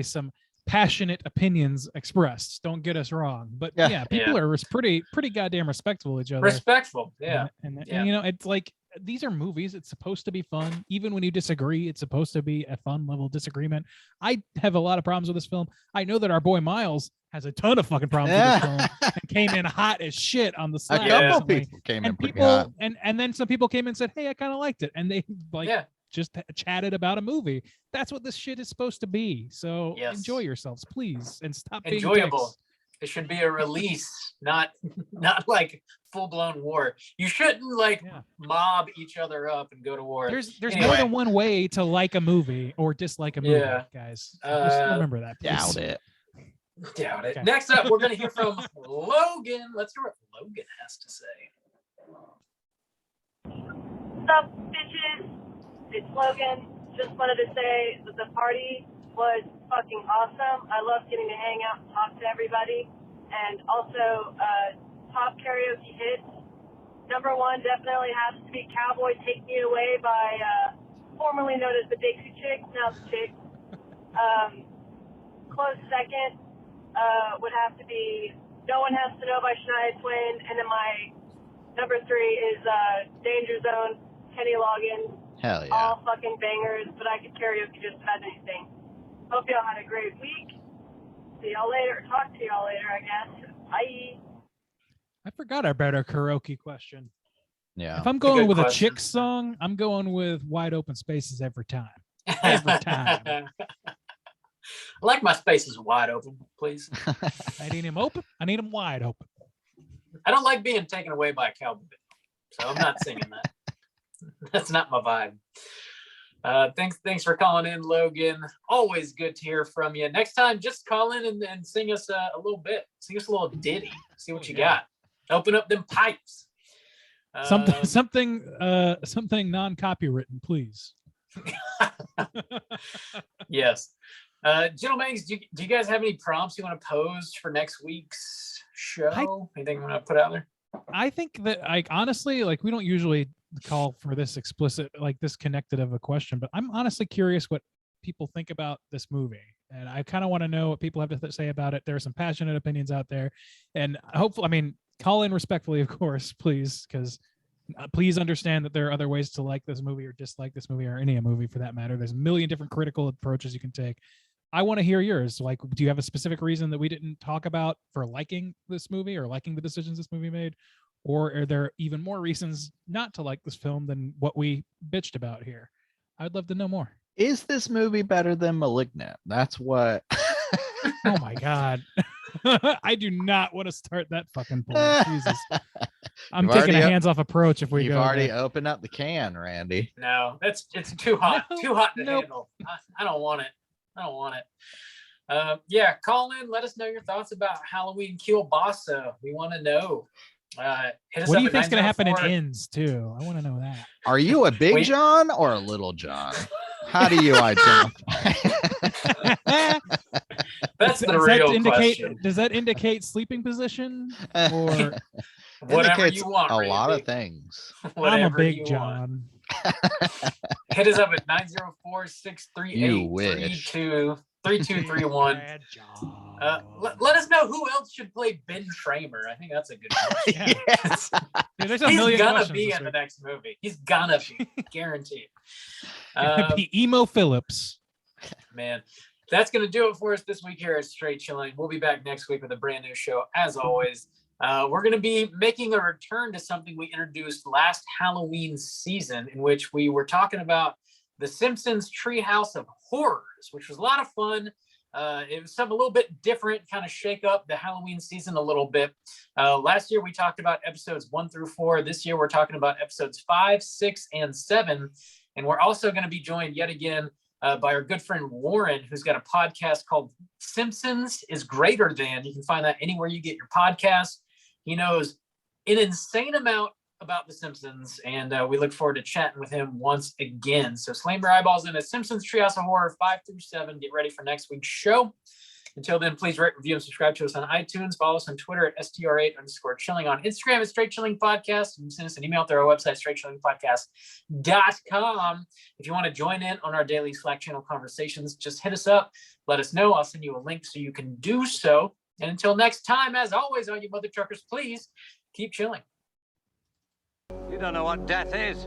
some passionate opinions expressed. Don't get us wrong, but yeah, people are pretty goddamn respectful of each other. Respectful, yeah. And you know, it's like these are movies. It's supposed to be fun. Even when you disagree, it's supposed to be a fun level disagreement. I have a lot of problems with this film. I know that our boy Miles has a ton of fucking problems with this film and came in hot as shit on the Slack. A couple recently. people came in and pretty hot. and then some people came and said, "Hey, I kind of liked it," and they like just chatted about a movie. That's what this shit is supposed to be. So enjoy yourselves, please, and stop being Enjoyable. dicks. It should be a release, not like full-blown war. You shouldn't like mob each other up and go to war. There's Anyway. more than one way to like a movie or dislike a movie, guys. So just remember that. Please. Doubt it. Okay. Next up, we're gonna hear from Logan. Let's hear what Logan has to say. What's up, bitches? It's Logan. Just wanted to say that the party was fucking awesome. I love getting to hang out and talk to everybody. And also, top karaoke hits. Number one definitely has to be Cowboy Take Me Away by formerly known as the Dixie Chicks, now the Chicks. Close second would have to be No One Has to Know by Shania Twain. And then my number three is Danger Zone, Kenny Loggins. Hell yeah. All fucking bangers, but I could karaoke just about anything. Hope y'all had a great week. See y'all later. Talk to y'all later, I guess. Bye. I forgot about our karaoke question. Yeah. If I'm going with a Chick song, I'm going with Wide Open Spaces every time. Every time. I like my spaces wide open, please. I need him open. I need him wide open. I don't like being taken away by a cowboy, so I'm not singing that. That's not my vibe. Thanks for calling in, Logan. Always good to hear from you. Next time, just call in and sing us a little bit. Sing us a little ditty. See what you got. Open up them pipes. Something non-copywritten, please. Yes. Gentlemen, do you guys have any prompts you want to pose for next week's show? Anything you want to put out there? I think that, like, honestly, like, we don't usually call for this explicit, like, this connected of a question, but I'm honestly curious what people think about this movie, and I kind of want to know what people have to say about it. There are some passionate opinions out there, and hopefully, I mean, call in respectfully, of course, please, because please understand that there are other ways to like this movie or dislike this movie, or any movie for that matter. There's a million different critical approaches you can take. I want to hear yours. Like, do you have a specific reason that we didn't talk about for liking this movie or liking the decisions this movie made? Or are there even more reasons not to like this film than what we bitched about here? I'd love to know more. Is this movie better than Malignant? That's what. Oh my God. I do not want to start that fucking poll. Jesus. I'm taking a hands-off approach if we go. You've already opened up the can, Randy. No, it's too hot. Too hot to handle. I don't want it. I don't want it. Yeah, call in. Let us know your thoughts about Halloween Kielbasa. We want to know. Hit us what up do you at think's going to happen in 904. Ends too? I want to know that. Are you a big John or a little John? How do you identify? That's the real question. Does that indicate sleeping position or whatever you want? A Randy. lot of things. I'm a big John. Hit us up at 904-638-3231. Let us know who else should play Ben Tramer. I think that's a good question. Yes. Dude, there's a He's million gonna questions be this in the week. next movie. He's gonna be guaranteed. Gonna be Emo Phillips. Man, that's gonna do it for us this week here at Straight Chilling. We'll be back next week with a brand new show. As always, We're going to be making a return to something we introduced last Halloween season, in which we were talking about The Simpsons Treehouse of Horrors, which was a lot of fun. It was something a little bit different, kind of shake up the Halloween season a little bit. Last year, we talked about episodes 1 through 4. This year, we're talking about episodes 5, 6, and 7. And we're also going to be joined yet again by our good friend Warren, who's got a podcast called Simpsons is Greater Than. You can find that anywhere you get your podcasts. He knows an insane amount about The Simpsons, and we look forward to chatting with him once again. So slam your eyeballs in at Simpsons Treehouse of Horror 5 through 7. Get ready for next week's show. Until then, please rate, review, and subscribe to us on iTunes. Follow us on Twitter at STR8_chilling. On Instagram at Straight Chilling Podcast. You can send us an email through our website, straightchillingpodcast.com. If you want to join in on our daily Slack channel conversations, just hit us up. Let us know. I'll send you a link so you can do so. And until next time, as always, all you mother truckers, please keep chilling. You don't know what death is.